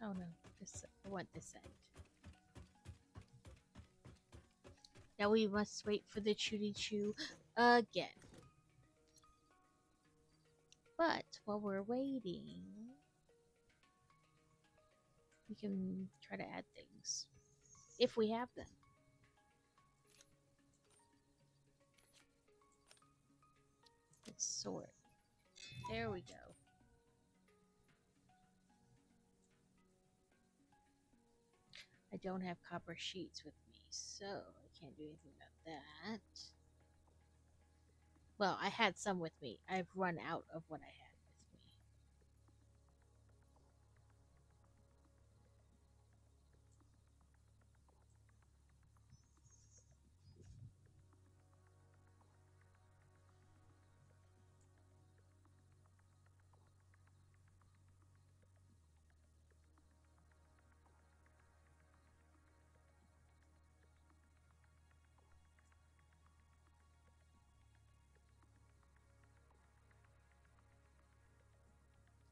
Oh no, I want this end. Now we must wait for the Chudy Chew again. But while we're waiting, we can try to add things if we have them. Let's sort. There we go. I don't have copper sheets with me, so I can't do anything about that. Well, I had some with me. I've run out of what I had with me.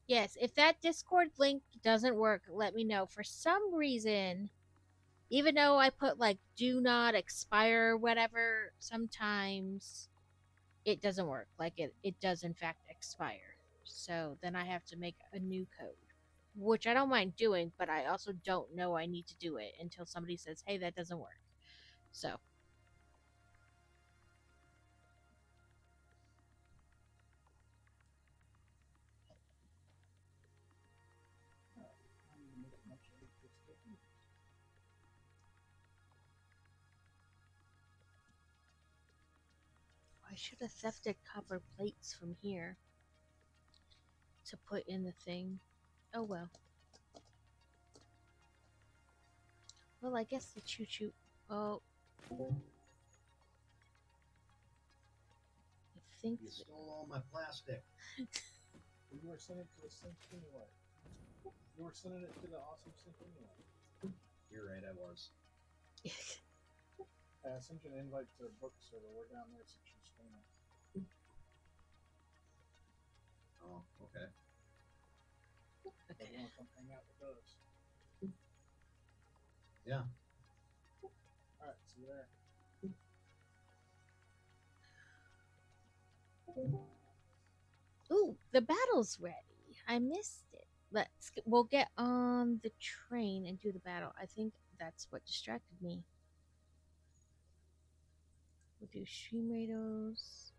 Yes, if that Discord link doesn't work, let me know. For some reason, even though I put like do not expire or whatever, sometimes it doesn't work. Like it does in fact expire. So then I have to make a new code. Which I don't mind doing, but I also don't know I need to do it until somebody says, hey, that doesn't work. So I should have thefted copper plates from here to put in the thing. Oh well. Well, I guess the choo choo. Oh. I think. You stole all my plastic. You were sending it to the sink anyway. You were sending it to the awesome sink anyway. You're right, I was. I sent you an invite to a book server. We're down there since you're streaming. Oh, okay. But you want to come hang out with us? Yeah. Alright, see you there. Ooh, the battle's ready. I missed it. We'll get on the train and do the battle. I think that's what distracted me. We'll do stream rados.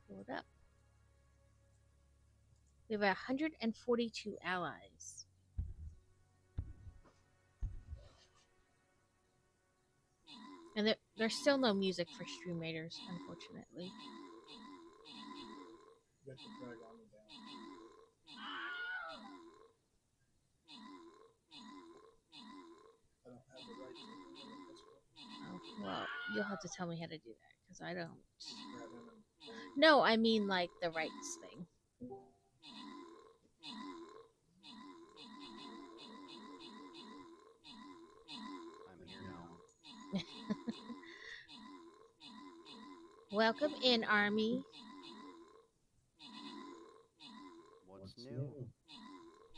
Pull it up. We have 142 allies. And there's still no music for stream raiders, unfortunately. You got to drag on me down. I don't have the right to do this one. Oh, well, you'll have to tell me how to do that, because I don't. Grab him and No, I mean like the rights thing. I'm here now. Welcome in, Army. What's new?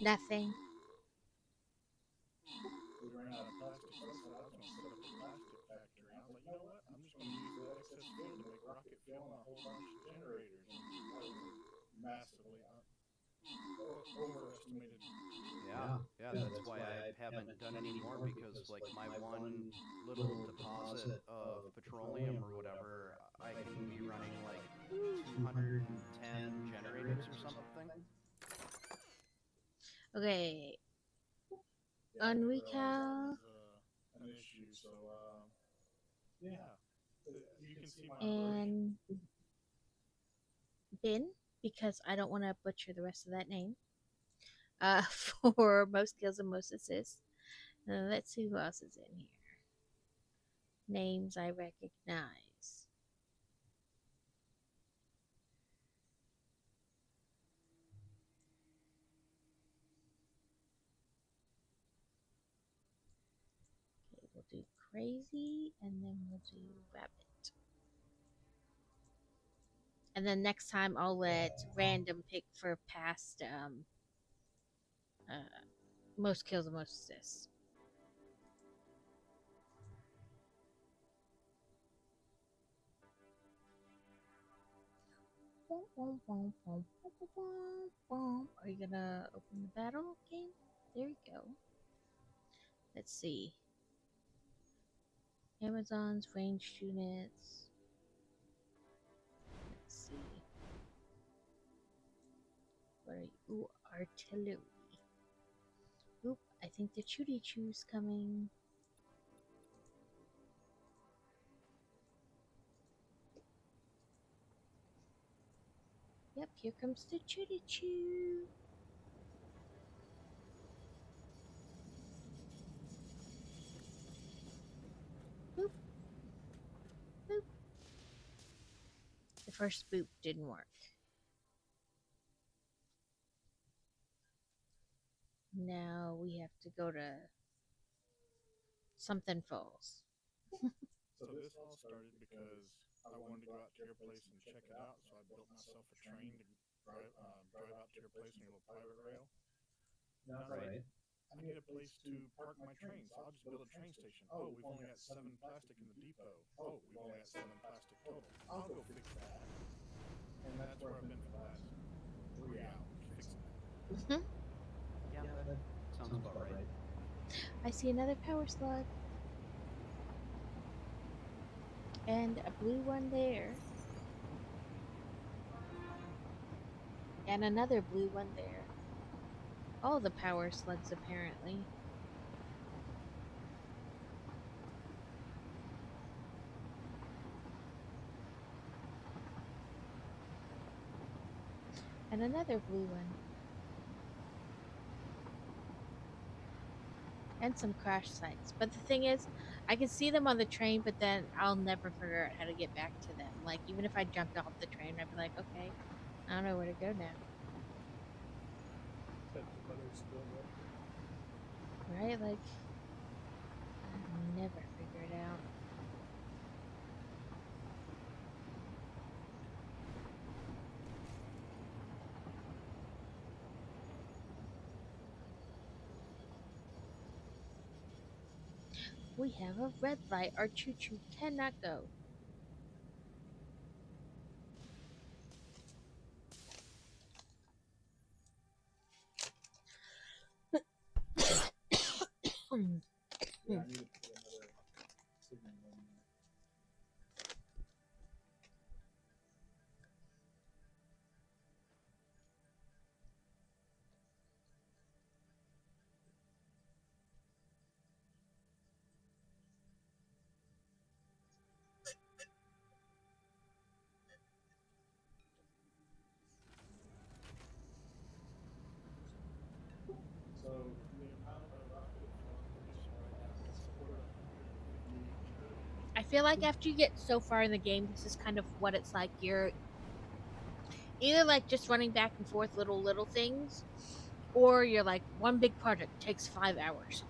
Nothing. We ran out of plastic. So I said I was going to set up a plastic factory. And I was like, you know what? I'm just going to use that excess fuel to make rocket fuel and a whole bunch of generators. And that was massively overestimated. Yeah, that's why I haven't done any more because, like, my one little deposit of petroleum or whatever, I can be running like 210 generators or something. Okay. Yeah, I didn't realize Unrecal. that was an issue. So, yeah. You can see my And Bin, because I don't want to butcher the rest of that name. For most kills and most assists. Let's see who else is in here. Names I recognize. Okay, we'll do Crazy, and then we'll do Rabbit. And then next time I'll let random pick for past most kills and most assists. Are you gonna open the battle game? There you go. Let's see. Amazon's ranged units. Let's see. What are you? Ooh, artillery. Oop, I think the Chudy Choo's coming. Yep, here comes the Chudy Choo. Boop. Boop. The first boop didn't work. Now we have to go to something Falls. So this all started because I wanted to go out to your place and check it out. So I built myself a train to drive out to your place in a little private rail. And I was like, Right. I need a place to park my train, so I'll just build a train station. Oh, we've only got 7 plastic in the depot. Oh, we've only got 7 plastic total. I'll go fix that. And that's where I've been for the last 3 hours fixing that. Yeah, that sounds about right. I see another power slug. And a blue one there. And another blue one there. All the power slugs, apparently. And another blue one. And some crash sites. But the thing is, I can see them on the train, but then I'll never figure out how to get back to them. Like, even if I jumped off the train, I'd be like, okay, I don't know where to go now. Right? Like, I never figure it out. We have a red light. Our choo-choo cannot go. Yeah, I need to put another signal in there. So the amount of rocket fuel I'm producing right now can support 150. I feel like after you get so far in the game, this is kind of what it's like. Either like just running back and forth little things, or you're like one big project takes 5 hours.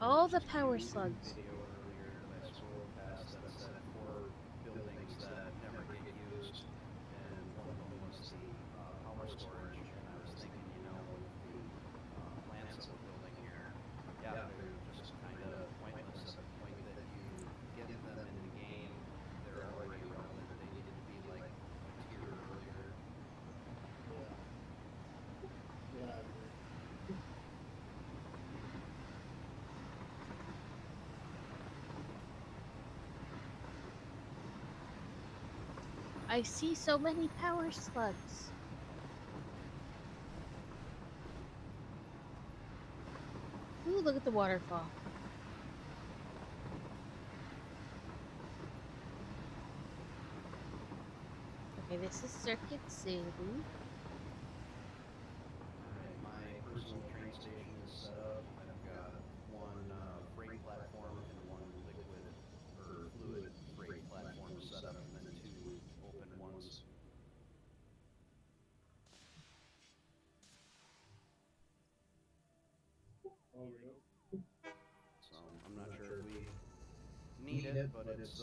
All the power slugs. Video earlier that I scrolled past that said 4 buildings that never get used, and one of them was the power storage. And I was thinking, you know, with the plants that we're building here, yeah, they're just kind of pointless at the point that you get them in the game. They're already irrelevant. They needed to be like a tier earlier. Yeah. Yeah, I agree. I see so many power slugs. Ooh, look at the waterfall. Okay, this is Circuit City. My personal train station is set up. I've got one freight platform and one liquid or fluid freight platform set up, and then 2 open ones. Oh, we go. So I'm not sure if we need it, but it's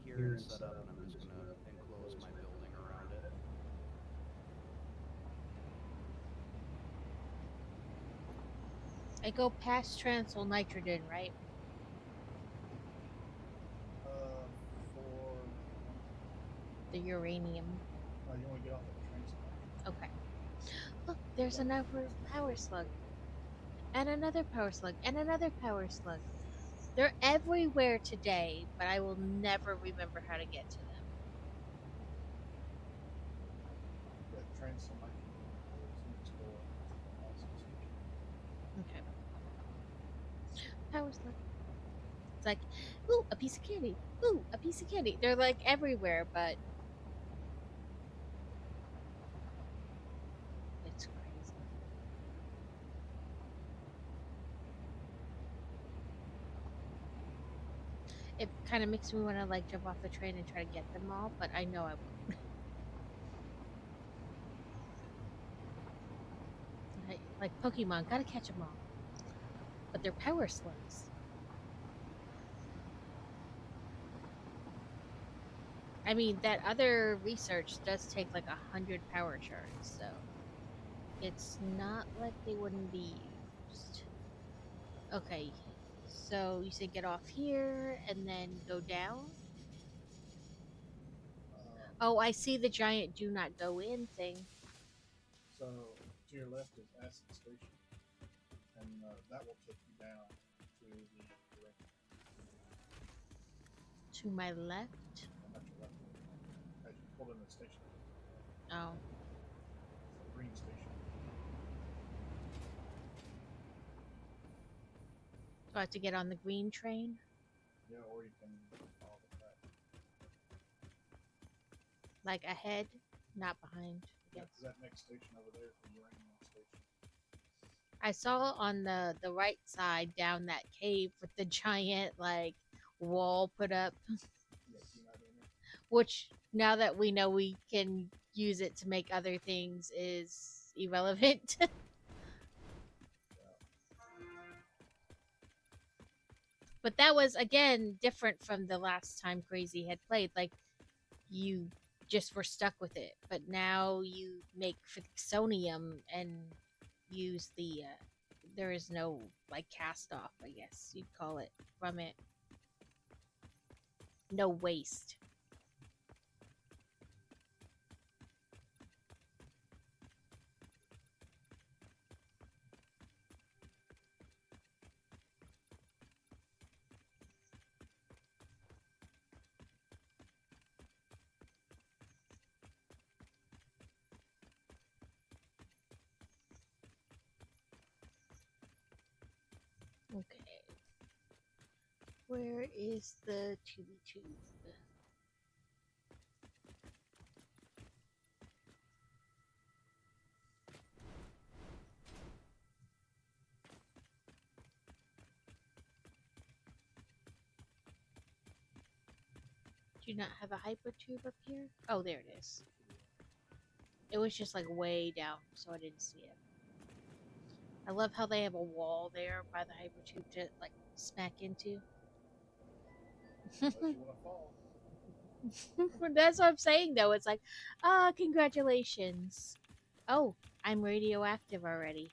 here and set up, and I'm just gonna enclose my building around it. I go past Transol Nitrogen, right? For The uranium. you want to get off at the train station. Okay. Look, there's another power slug. And another power slug. And another power slug. They're everywhere today, but I will never remember how to get to them. Yeah, train so much next door. Okay. Power slug. It's like, ooh, a piece of candy. Ooh, a piece of candy. They're like everywhere, but it's crazy. It kind of makes me want to like jump off the train and try to get them all, but I know I won't. Like Pokemon, gotta catch them all. But they're power slugs. I mean, that other research does take like 100 power shards, so it's not like they wouldn't be used. Okay, so you said get off here and then go down? Oh, I see the giant do not go in thing. So to your left is Acid Station, and that will take you down to the uranium. To my left? And not your left. As you pull in the station. Oh. The green station. Do I have to get on the green train? Yeah, or you can follow the track. Like ahead, not behind. Yeah, Yes. that next station over there is the uranium station. I saw on the right side down that cave with the giant like wall put up, which now that we know we can use it to make other things is irrelevant. But that was again different from the last time Crazy had played. Like you just were stuck with it, but now you make Fixonium and use the there is no like cast off, I guess you'd call it, from it. No waste. Okay. Where is the tubey tube? Do you not have a hyper tube up here? Oh, there it is. It was just like way down, so I didn't see it. I love how they have a wall there by the hyper tube to like smack into. Unless you want to fall. That's what I'm saying though. It's like, congratulations. Oh, I'm radioactive already.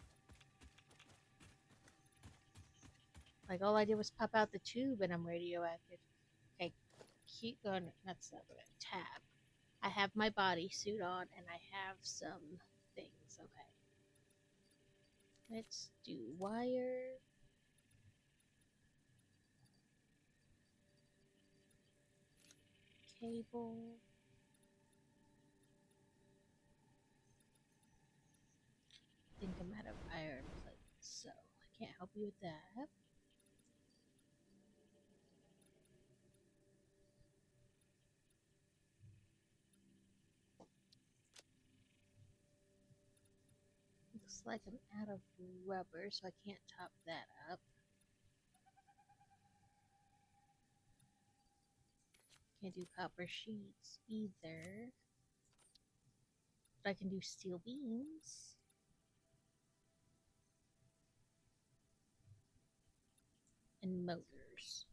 Like all I did was pop out the tube and I'm radioactive. Okay, keep going. That's not what tab. I have my bodysuit on and I have some things. Okay. Let's do wire. Cable. I think I'm out of iron plates, so I can't help you with that. Looks like I'm out of rubber, so I can't top that up. Can't do copper sheets either. But I can do steel beams. And motors.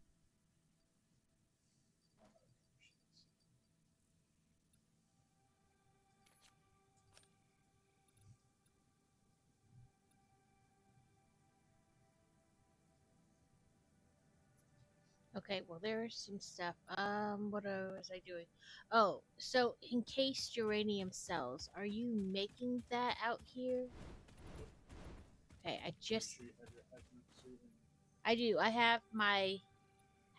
Okay, well there's some stuff. What was I doing? Oh, so encased uranium cells. Are you making that out here? Okay, I just Make sure you have your hazmat suit and I do. I have my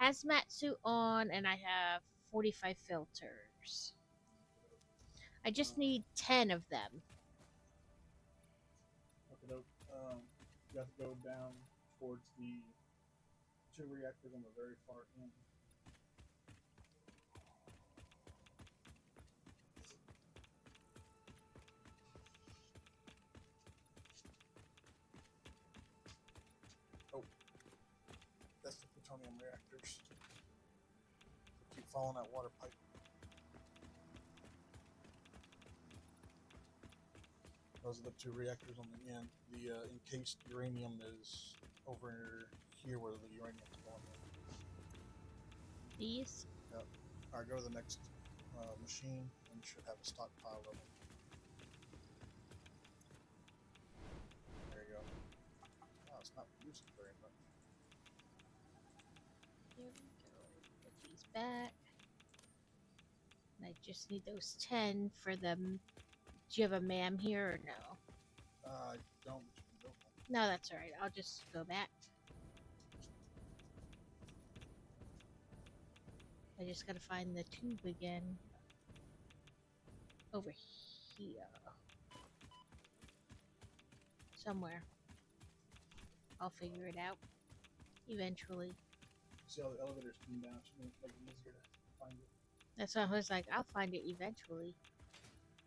hazmat suit on and I have 45 filters. I just need 10 of them. okay, you have to go down towards the 2 reactors on the very far end. Oh, that's the plutonium reactors. Keep following that water pipe. Those are the 2 reactors on the end. The encased uranium is over here where the uranium is going in. These? Alright, go to the next machine and you should have a stockpile of them. There you go. Oh, it's not producing very much. There we go. Put these back. And I just need those 10 for them. Do you have a ma'am here or no? I don't, but you can build one. No, that's alright. I'll just go back. I just gotta find the tube again. Over here. Somewhere. I'll figure it out. Eventually. See how the elevators come down, it should make it easier to find it. That's why I was like, I'll find it eventually.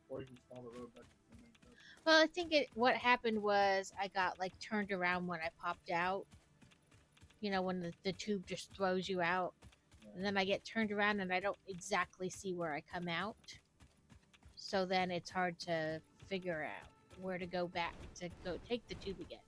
Or you can follow the road back to the main road. Well, I think what happened was I got like turned around when I popped out. You know, when the tube just throws you out. And then I get turned around and I don't exactly see where I come out. So then it's hard to figure out where to go back to go take the tube again.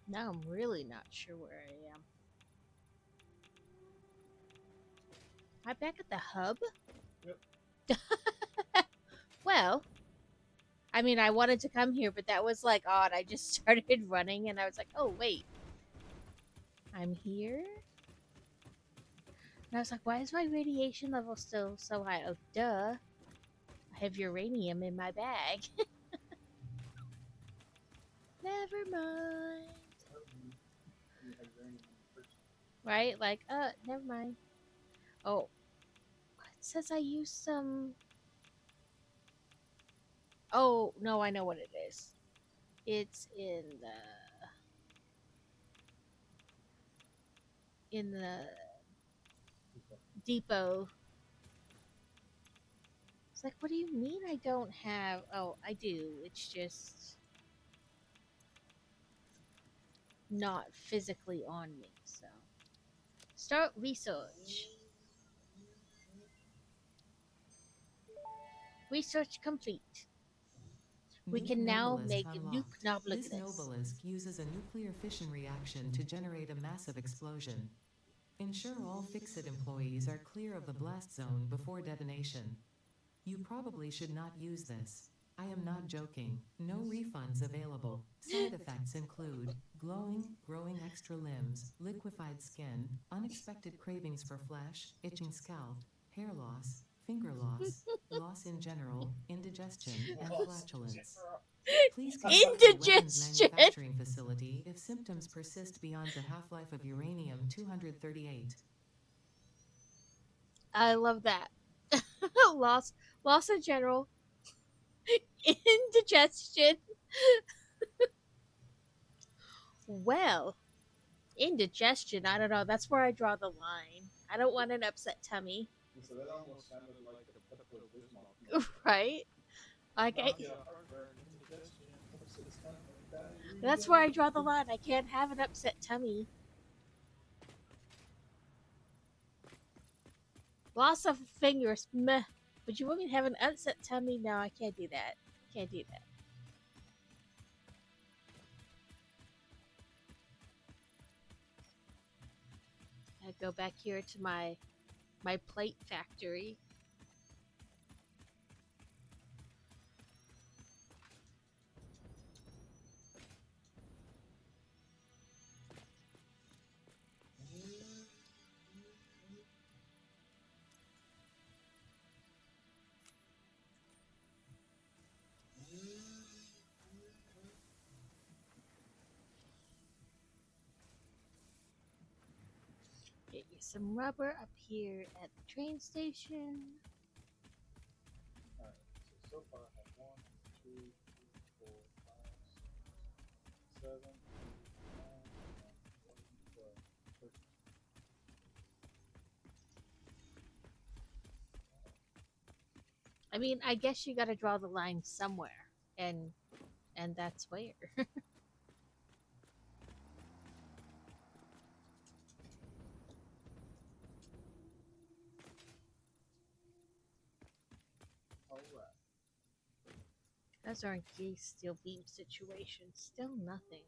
Now I'm really not sure where I am. Am I back at the hub? Yep. Well, I mean, I wanted to come here, but that was like odd. I just started running and I was like, oh, wait. I'm here? And I was like, why is my radiation level still so high? Oh, duh. I have uranium in my bag. Never mind. You have uranium in the first. Right? Like, never mind. Oh, it says I used some. Oh, no, I know what it is. It's in the depot. It's like, what do you mean I don't have? Oh, I do. It's just not physically on me. So, start research. Research complete. We Nuke can now Nobilisk make unlocked. Nuke This Nobilisk. Nobelisk uses a nuclear fission reaction to generate a massive explosion. Ensure all Fixit employees are clear of the blast zone before detonation. You probably should not use this. I am not joking. No refunds available. Side effects include glowing, growing extra limbs, liquefied skin, unexpected cravings for flesh, itching scalp, hair loss, finger loss, loss in general, indigestion, and flatulence. Please consult your weapons Indigestion. manufacturing facility if symptoms persist beyond the half-life of uranium-238. I love that. Loss in general. Indigestion. Well, indigestion. I don't know. That's where I draw the line. I don't want an upset tummy, And so that almost sounded like a Pepto Bismol. right? Like I, Nausea, heartburn, indigestion, upset stomach, diarrhea. that's where I draw the line. I can't have an upset tummy. Loss of fingers. Meh. Would you want me to have an upset tummy? No, I can't do that. Can't do that. I go back here to my plate factory. Get you some rubber up here at the train station. Alright, so far I have 1, 2, 3, 4, 5, 6, 7, 8, 9, 10, 11, 12, 13. I mean, I guess you got to draw the line somewhere, and that's where. Alright. Those are engaged steel beam situations. Still nothing.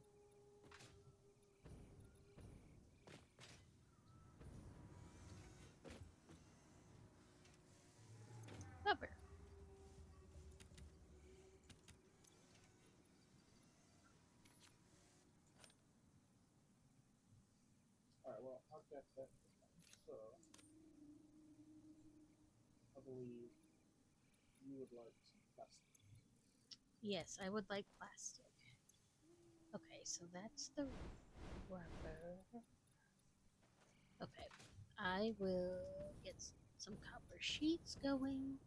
Rubber. Alright, well, I've got that. So, I believe you would like some plastic. Yes, I would like plastic. Okay, so that's the rubber. Okay, I will get some copper sheets going.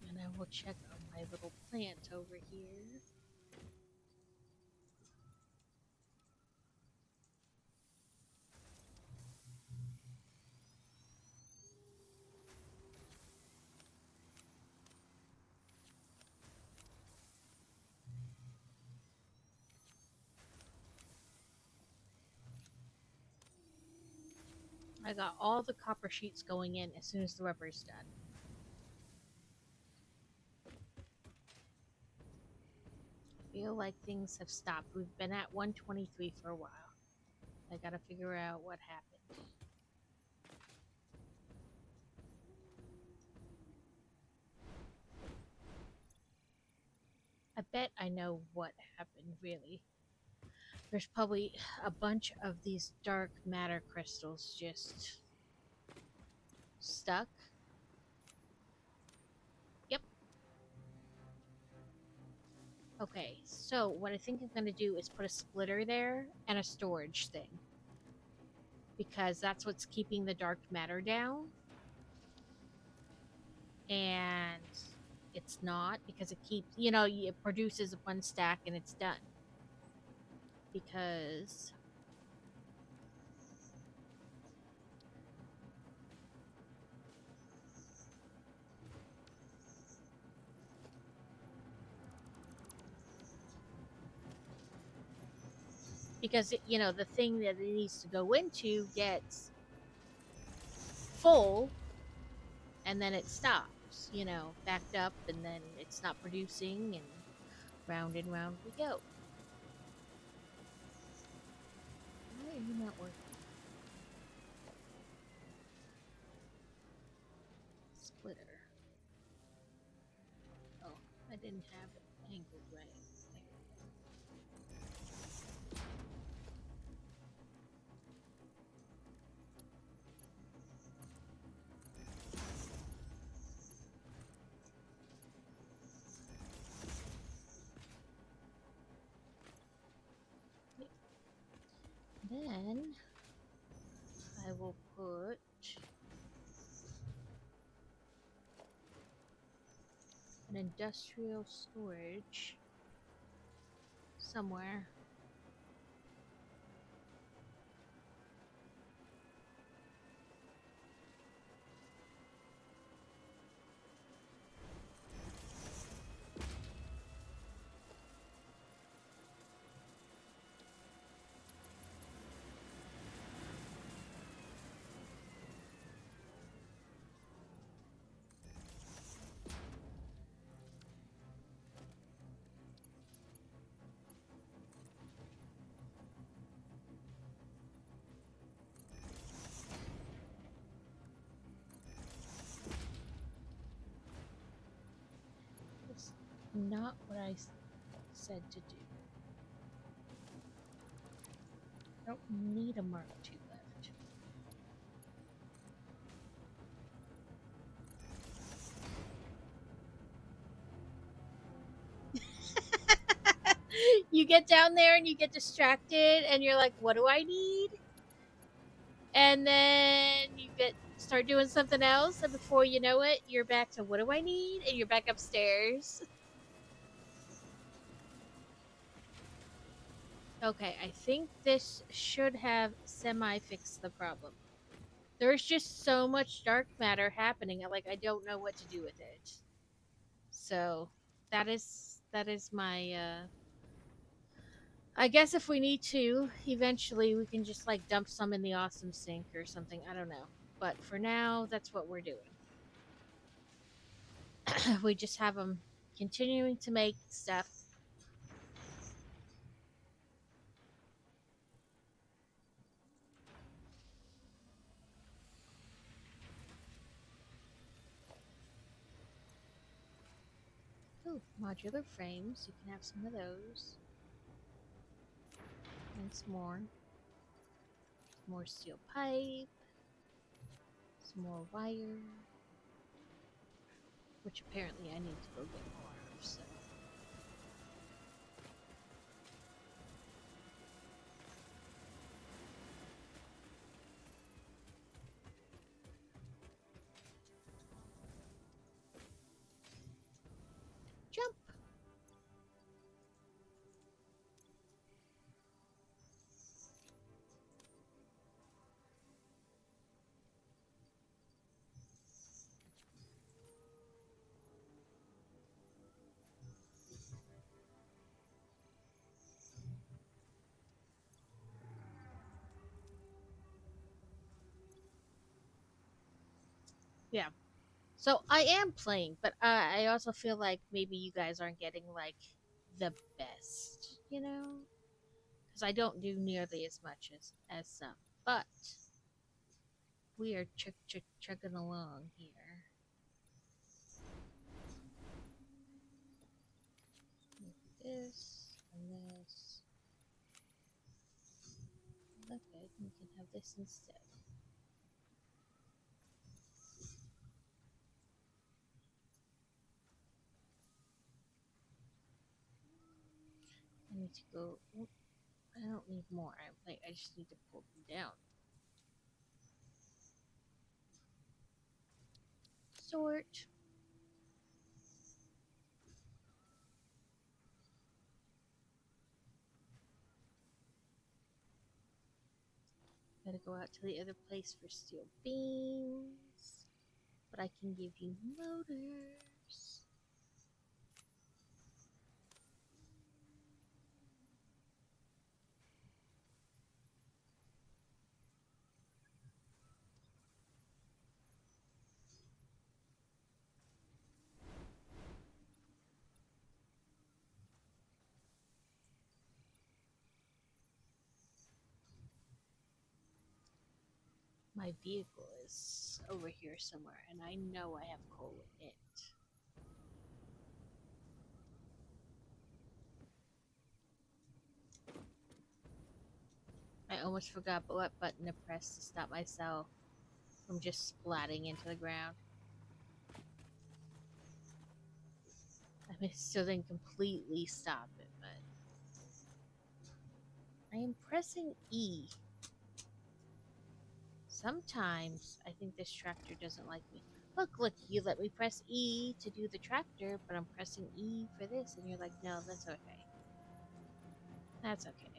And I will check on my little plant over here. I got all the copper sheets going in as soon as the rubber is done. Feel like things have stopped. We've been at 123 for a while. I gotta figure out what happened. I bet I know what happened, really. There's probably a bunch of these dark matter crystals just stuck. Yep. Okay, so what I think I'm going to do is put a splitter there and a storage thing. Because that's what's keeping the dark matter down. And it's not, because it keeps, it produces one stack and it's done. Because the thing that it needs to go into gets full and then it stops, backed up, and then it's not producing, and round and round we go. Why are you not working? Splitter. Oh, I didn't have it angled right. Then I will put an industrial storage somewhere. It's not what I said to do. I don't need a Mark II left. You get down there and you get distracted and you're like, what do I need? And then you start doing something else, and before you know it, you're back to what do I need? And you're back upstairs. Okay, I think this should have semi-fixed the problem. There's just so much dark matter happening, I don't know what to do with it. So that is my I guess if we need to, eventually we can just dump some in the awesome sink or something. I don't know. But for now, that's what we're doing. We just have them continuing to make stuff. Ooh, modular frames. You can have some of those. And some more. Some more steel pipe. Some more wire. Which apparently I need to go get more of, so. Jump! Yeah. So I am playing, but I also feel like maybe you guys aren't getting the best, because I don't do nearly as much as some. But we are chugging along here. This and this. We can have this instead. I need to go. Oop, I don't need more. I just need to pull them down. Sort. Gotta go out to the other place for steel beams. But I can give you motors. My vehicle is over here somewhere, and I know I have coal in it. I almost forgot what button to press to stop myself from just splatting into the ground. I mean, still didn't completely stop it, but I am pressing E. Sometimes I think this tractor doesn't like me. Look, you let me press E to do the tractor, but I'm pressing E for this, and you're like, no, that's okay. That's okay.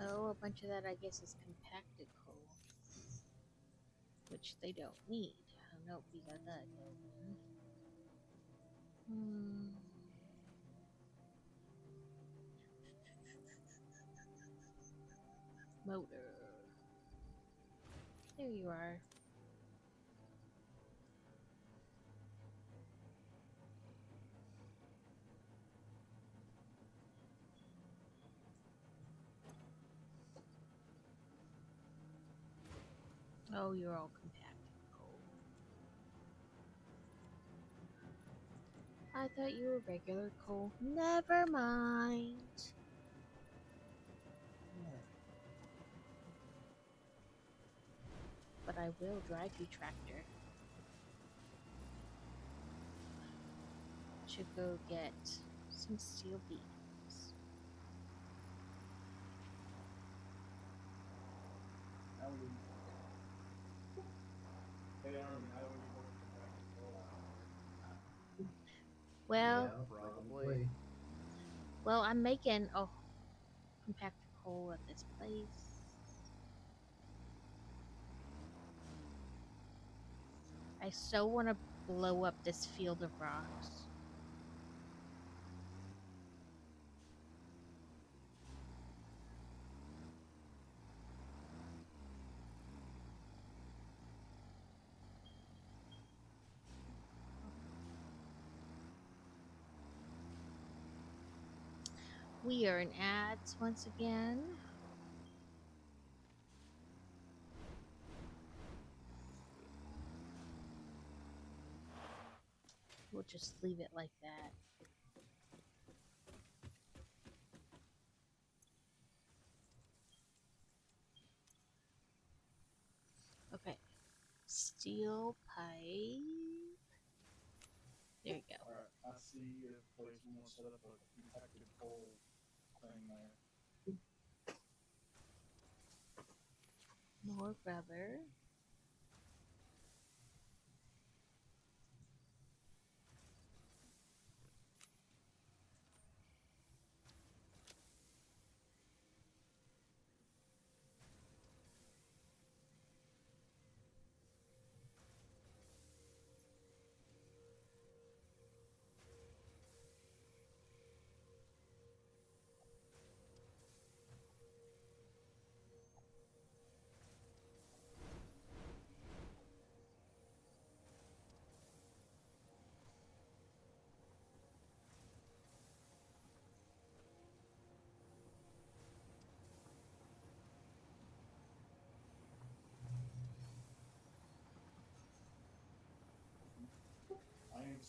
Oh, a bunch of that, I guess, is compacted coal, which they don't need. Oh, nope, we got that. Motor. There you are. Oh, you're all compacted coal. I thought you were regular coal. Never mind. But I will drive you, tractor. Should go get some steel beams. Well, Yeah, probably. well, I'm making compacted coal at this place. I so want to blow up this field of rocks. We are in ads once again. We'll just leave it like that. Okay. Steel pipe. There you go. Alright, I see if place we want to set up a compacted coal thing there. More rubber.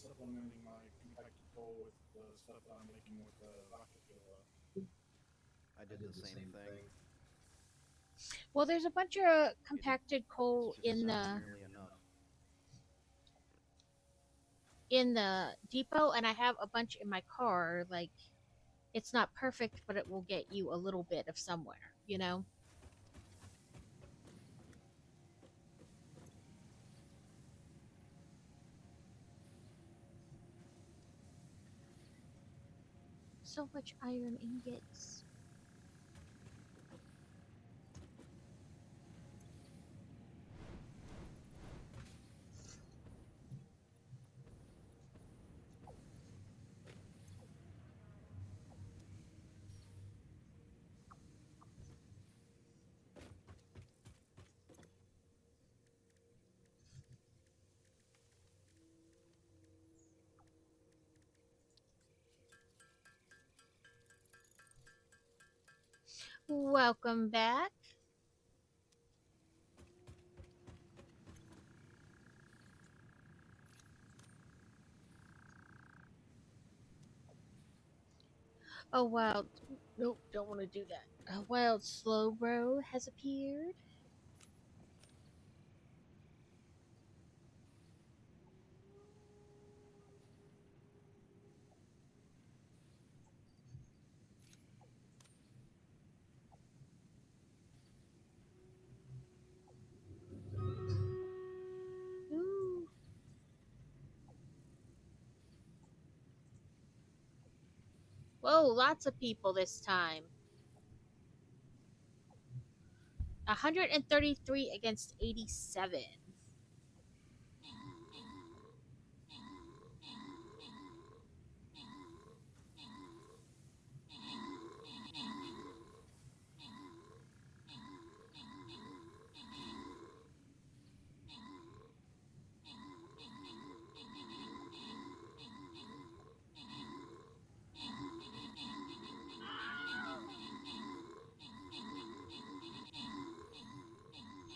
supplementing my compacted coal with the stuff that I'm making with the rocket fuel. I did the same thing. Well, there's a bunch of compacted coal It's just not nearly enough. in the depot, and I have a bunch in my car. Like, it's not perfect, but it will get you a little bit of somewhere, you know? So much iron ingots. Welcome back. A wild. Nope, don't want to do that. A wild Slowbro has appeared. Ooh. Whoa, lots of people this time. 133 against 87.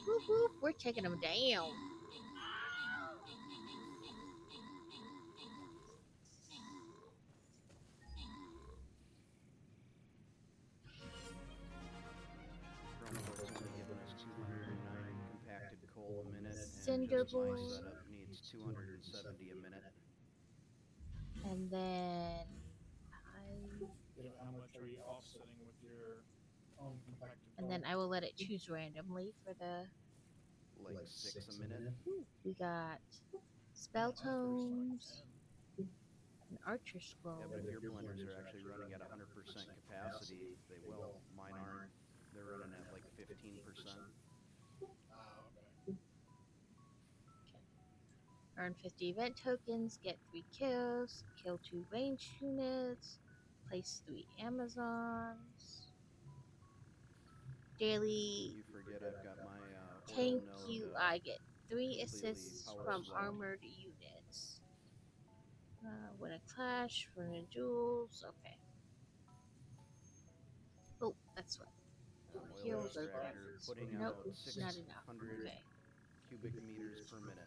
Whoop, whoop, we're taking them down. Chromebook's only giving us 209 compacted coal a minute, Cinder and just my Boy. setup needs 270 a minute. And then How much are you offsetting with your own compacted coal? and then I will let it choose randomly for the. Like 6 a minute. Ooh, we got spell tones, an archer scroll. Yeah, but if your blenders are actually running at 100% capacity, they will. Mine aren't. They're running at like 15%. Okay. Earn 50 event tokens, get 3 kills, kill 2 ranged units, place 3 Amazons. Daily You forget I've got my tank oil node UI, get 3 completely assists power from slowed. armored units. Win a clash, win a duels, okay. Oh, that's what. Oil Heroes are extractor putting Nope, out not enough. 600 Okay. cubic meters per minute.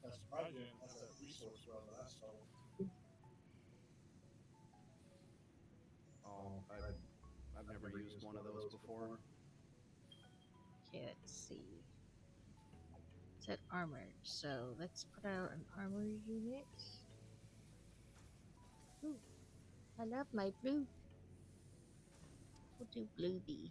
That's surprising you didn't have that resource well last time. Oh, I've never used one of those before. Okay, let's see. It said armored, so let's put out an armored unit. Ooh, I love my blue. We'll do blue B.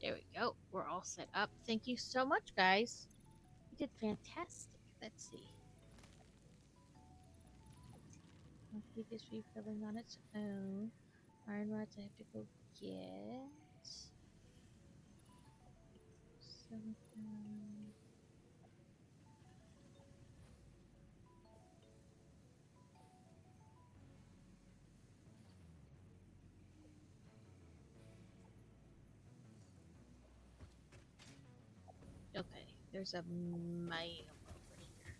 There we go. We're all set up. Thank you so much, guys. You did fantastic. Let's see. Keep this refilling on its own. Iron rods I have to go get. Silicon. Okay, there's a mine over here.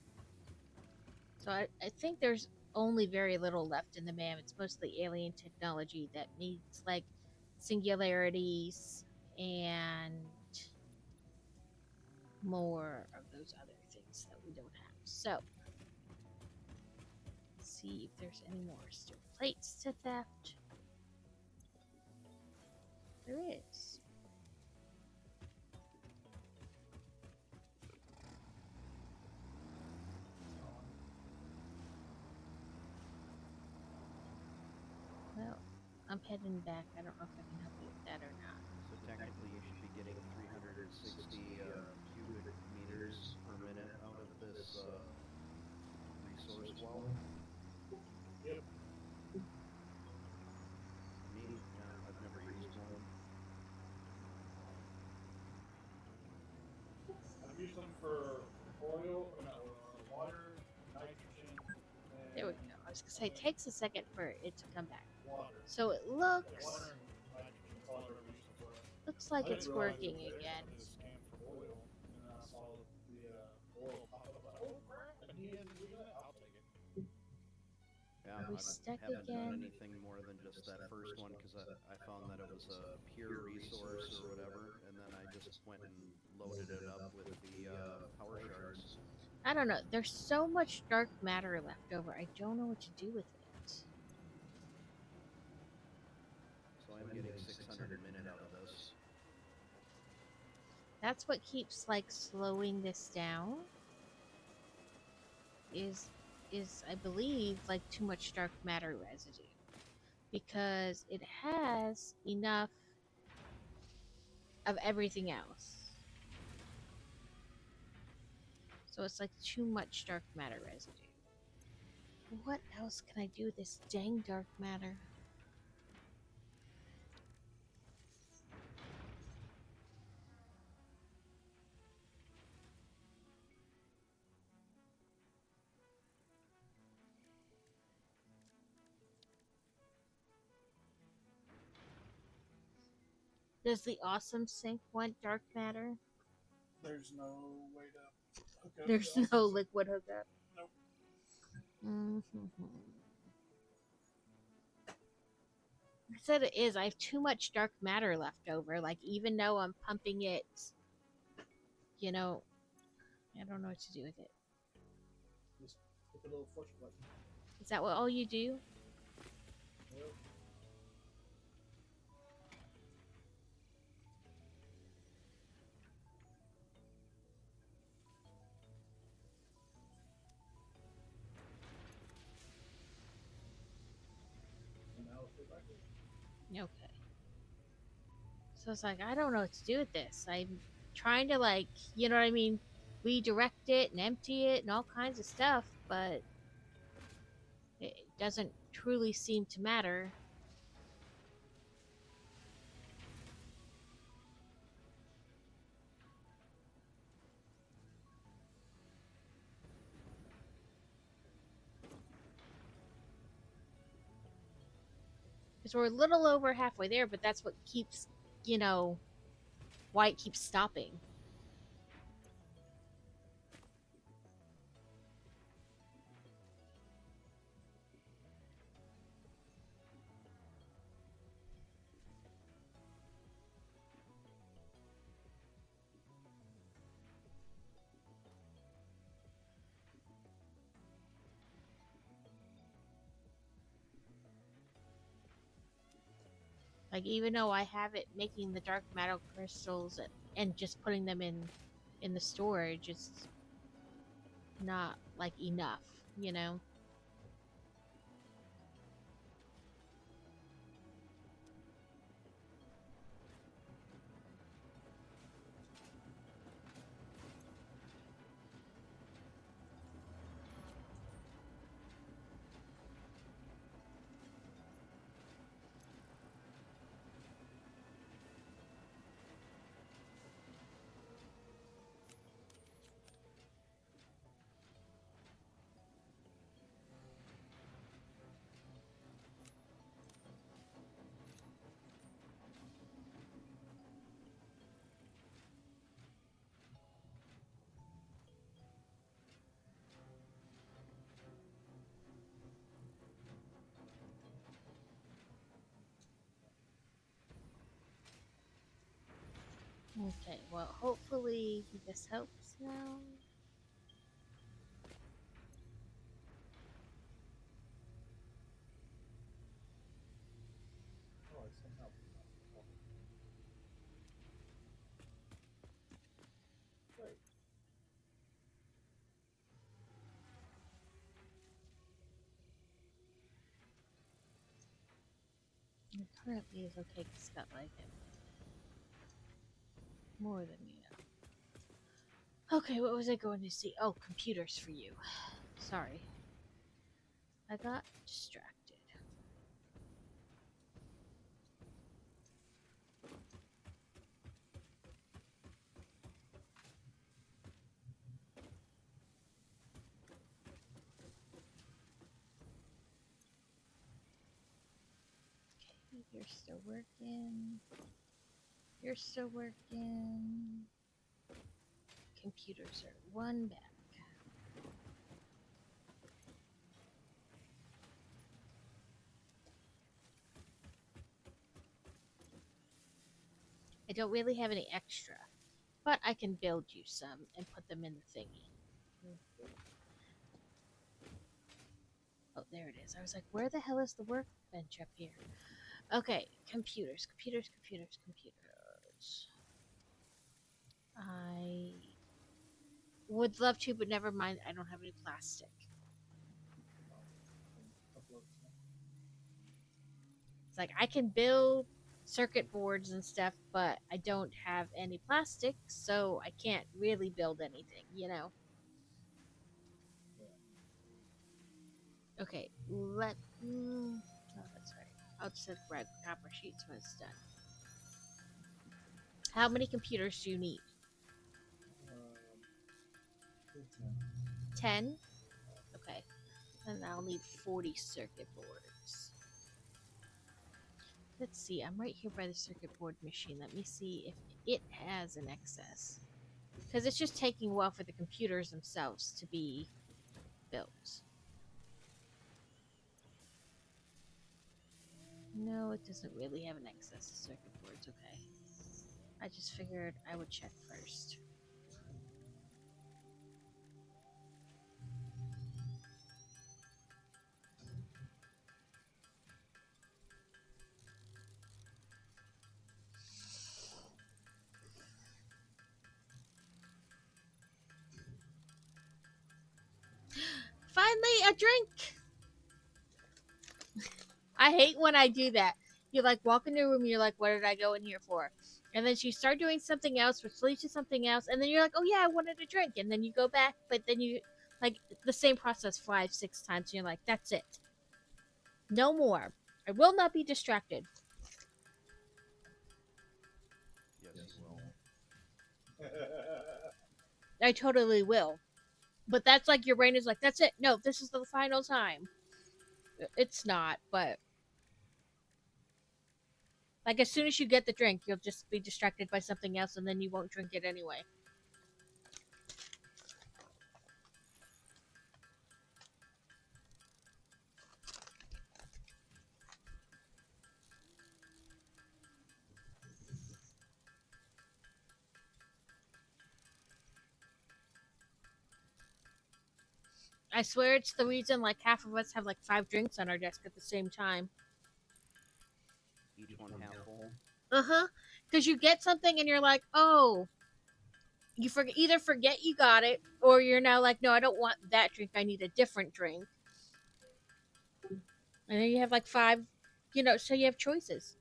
So I think there's only very little left in the MAM. It's mostly alien technology that needs like singularities and more of those other things that we don't have. So let's see if there's any more steel plates to theft. There is. Well, I'm heading back. I don't know if I can help you with that or not. So technically, you should be getting 360 cubic meters per minute out of this resource well. Yep. Neat. Yeah, I've never used one. I've used them for oil, no, water, nitrogen, and There we go. I was gonna say it takes a second for it to come back. water. So it Yeah, looks water and nitrogen. That's all I've ever used them for. looks like I it's didn't realize it working was there. again. I did a scan for oil, and I saw the oil pop up. Like, oh crap! And he hasn't used that. I'll take it. Yeah, Are we I stuck haven't again? done anything more than just that first one because I found that it was a pure resource or whatever, and then I just went and loaded it up with the power shards. I don't know. There's so much dark matter left over. I don't know what to do with it. So I'm getting 600 a minute out of this. That's what keeps like slowing this down. Is I believe like too much dark matter residue because it has enough of everything else. So it's like too much dark matter residue. What else can I do with this dang dark matter? Does the awesome sink want dark matter? There's no way to hook up. There's the no awesome- liquid hookup. Nope. Mm-hmm. I said it is. I have too much dark matter left over. Like, even though I'm pumping it, you know, I don't know what to do with it. Just hit the little flush button. Is that what all you do? Yep. And now it's back in. Okay. So it's like, I don't know what to do with this. I'm trying to, like, you know what I mean? Redirect it and empty it and all kinds of stuff, but it doesn't truly seem to matter. Because we're a little over halfway there, but that's what keeps, you know, why it keeps stopping. Like, even though I have it making the dark matter crystals and just putting them in the storage, it's not like enough, you know. Okay, well, hopefully this helps now. Oh, I somehow. Wait. It currently is okay because it's got like more than you know. Okay, what was I going to see? Oh, computers for you. Sorry. I got distracted. Okay, you're still working. You're still working. Computers are one back. I don't really have any extra, but I can build you some and put them in the thingy. Oh, there it is. I was like, where the hell is the workbench up here? Okay, computers. I would love to, but never mind. I don't have any plastic. It's like I can build circuit boards and stuff, but I don't have any plastic, so I can't really build anything, you know? Okay, oh, that's right. I'll just have to grab copper sheets when it's done. How many computers do you need? 10? Okay. And I'll need 40 circuit boards. Let's see, I'm right here by the circuit board machine. Let me see if it has an excess. Because it's just taking a while for the computers themselves to be built. No, it doesn't really have an excess of circuit boards, okay. I just figured I would check first. Finally, a drink! I hate when I do that. You like walk into a room, you're like, what did I go in here for? And then you start doing something else, which leads to something else, and then you're like, oh yeah, I wanted a drink. And then you go back, but then you, like, the same process 5, 6 times, and you're like, that's it. No more. I will not be distracted. Yes, you will. I totally will. But that's like your brain is like, that's it. No, this is the final time. It's not, but like as soon as you get the drink, you'll just be distracted by something else and then you won't drink it anyway. I swear it's the reason like half of us have like 5 drinks on our desk at the same time. Each one half full. Uh-huh. Because you get something and you're like, oh, you either forget you got it, or you're now like, no, I don't want that drink. I need a different drink. And then you have like 5, so you have choices.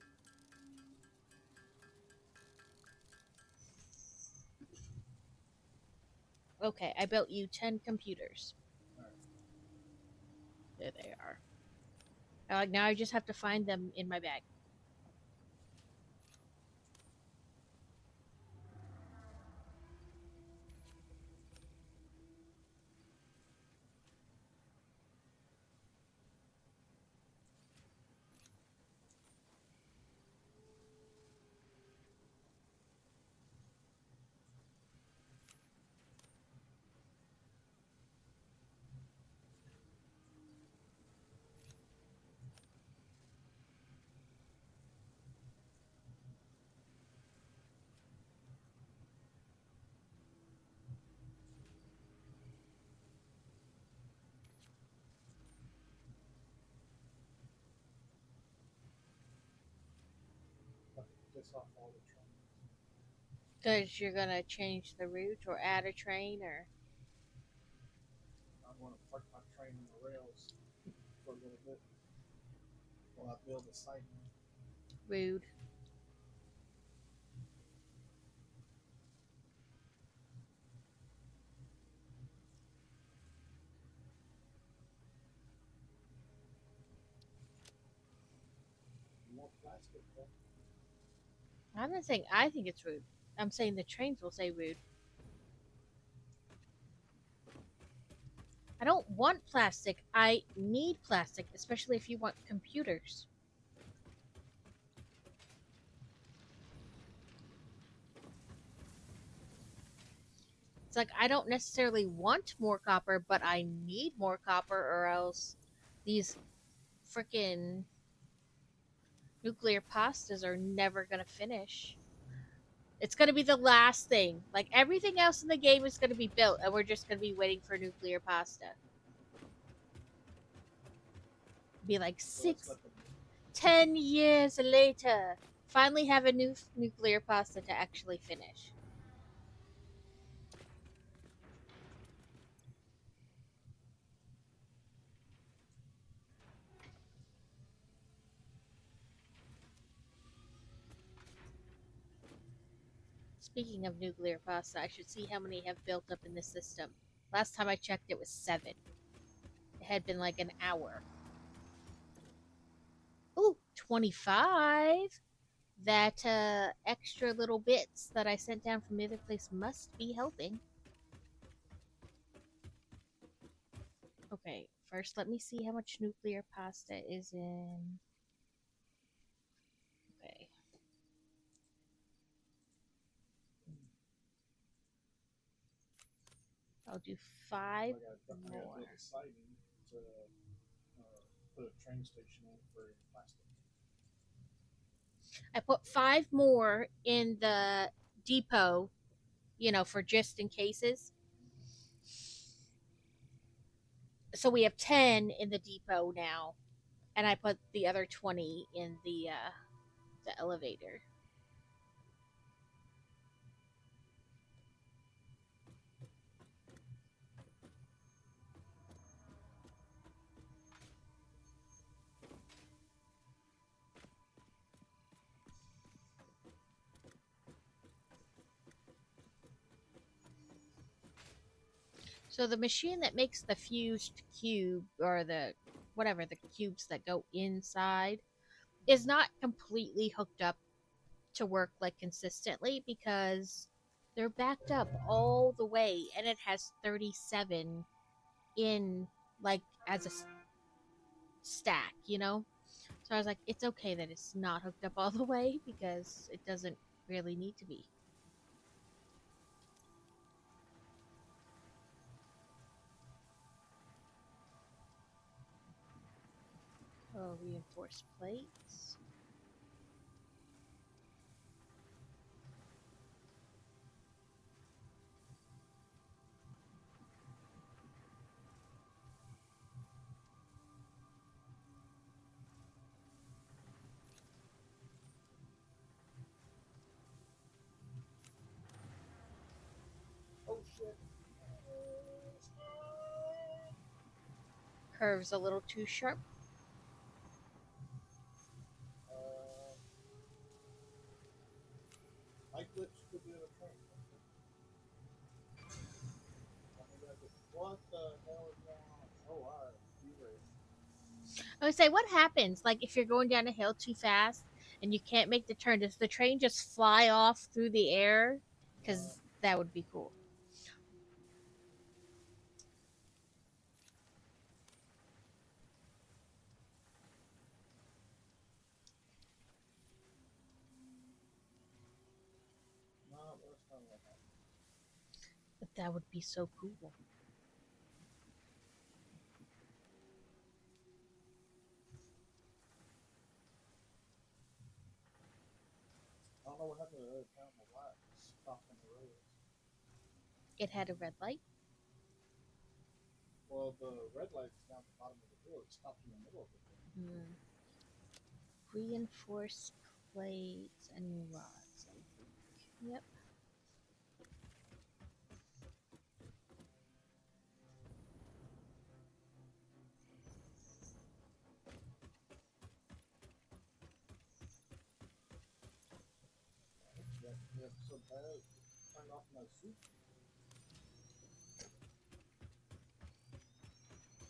Okay, I built you 10 computers. There they are. Like now I just have to find them in my bag. piss off all the trains. Because you're gonna change the route or add a train or I'm going to park my train on the rails for a little bit while I build a site. rude. More plastic, though. I'm not saying I think it's rude. I'm saying the trains will say rude. I don't want plastic. I need plastic, especially if you want computers. It's like I don't necessarily want more copper, but I need more copper, or else these freaking nuclear pastas are never gonna finish. It's gonna be the last thing. Like everything else in the game is gonna be built, and we're just gonna be waiting for nuclear pasta. Be like So let's 6, let them 10 years later, finally have a new nuclear pasta to actually finish. Speaking of nuclear pasta, I should see how many have built up in the system. Last time I checked, it was 7. It had been like an hour. Ooh, 25. That extra little bits that I sent down from the other place must be helping. Okay, first let me see how much nuclear pasta is in. Okay. I'll do 5 I gotta more. build a siding to put a train station in for plastic. I put 5 more in the depot, for just in cases. So we have 10 in the depot now, and I put the other 20 in the elevator. So the machine that makes the fused cube, or the cubes that go inside, is not completely hooked up to work like consistently because they're backed up all the way, and it has 37 in, like, as a stack. So I was like, it's okay that it's not hooked up all the way because it doesn't really need to be. Oh, reinforced plates. Oh shit! Curves a little too sharp. My glitch could be in a train. What the hell is going on? Oh, wow. I would say, what happens, like, if you're going down a hill too fast and you can't make the turn? Does the train just fly off through the air? Because that would be cool. No, that's not what happened. But that would be so cool. I don't know what happened to the other town. The light stopped on the road. It had a red light. Well, the red light's down at the bottom of the hill. It stopped in the middle of the hill. Reinforced plates and rods, I think. Yep. Yeah, so bad. Turn off my soup.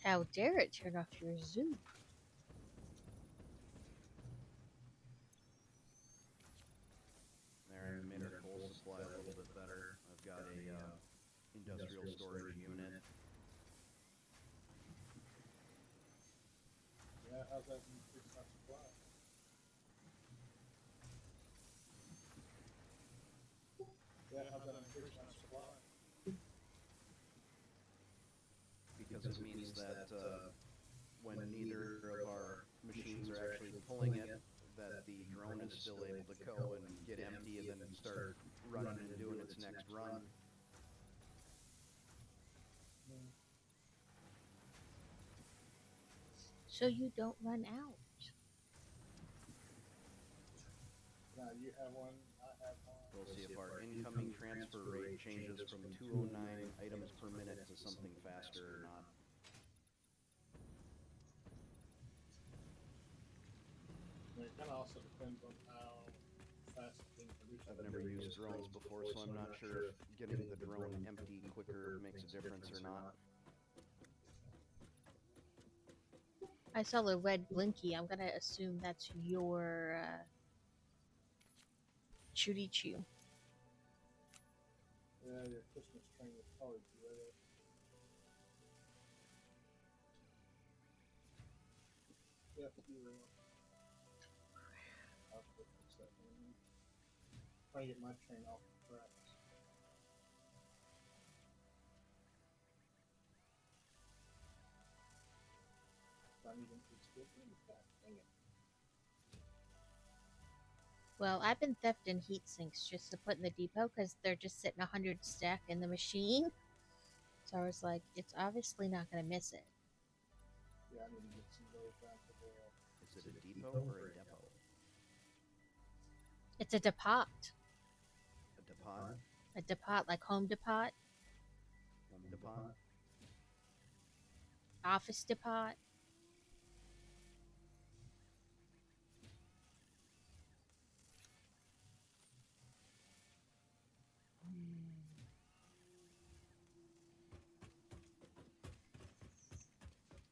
How dare it turn off your Zoom? There, I made our coal supply a little bit better. I've got a industrial storage unit. Yeah, how's that increase my supply? Yeah, how's that increase my supply? Because it means that when neither of our machines are actually pulling it, that the drone is still able to go and get empty and then start running and doing its next run. So you don't run out. Now you have one, I have one. We'll see if our incoming transfer rate changes from 209 items per minute to something faster or not. It kind of also depends on how fast it's being produced. I've never used drones before, so I'm not sure if getting the drone empty quicker makes a difference or not. I saw the red blinky. I'm gonna assume that's your Chudy Chew. Yeah, your Christmas train is probably red. Yep, you're right. I'll fix that one. Trying to get my train off the tracks. I need them to skip in the back. Dang it. Well, I've been thefting heat sinks just to put in the depot because they're just sitting 100 stack in the machine. So I was like, it's obviously not gonna miss it. Yeah, I need to get some of those down to the. Is it a depot or a depot? It's a depot. A depot? A depot, like home depot, Home depot? office depot.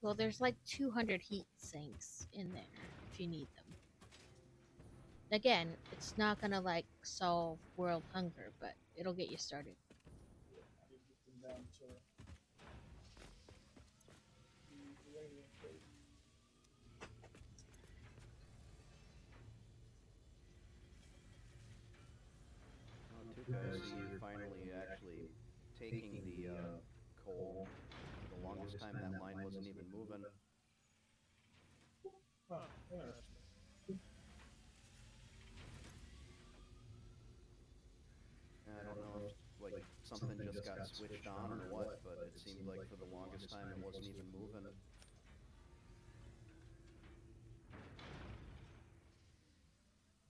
Well, there's like 200 heat sinks in there if you need them. Again, it's not gonna like solve world hunger, but it'll get you started. I need to get them down to. The uranium plate. Well, Tuka, I see you're finally actually taking the coal. For the longest time, that line wasn't even moving. Huh, interesting. I don't know if like something just got switched on or what, but it seemed like for the longest time it wasn't even moving.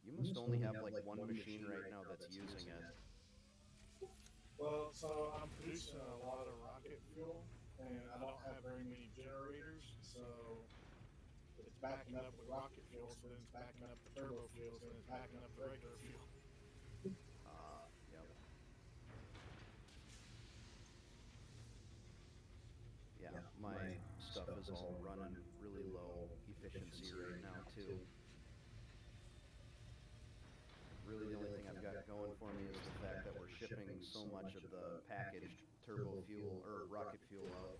You must only have like one machine right now that's using it. Well, so I'm producing a lot of rocket fuel, and I don't have very many generators, so it's backing up with rocket fuel, so then it's backing up the turbo fuel, so then it's backing up the regular fuel. Yep. Yeah, my stuff is all running really low efficiency right now too. Really the only thing I've got going for me is the fact that we're shipping so much of the packaged turbo fuel or rocket fuel out.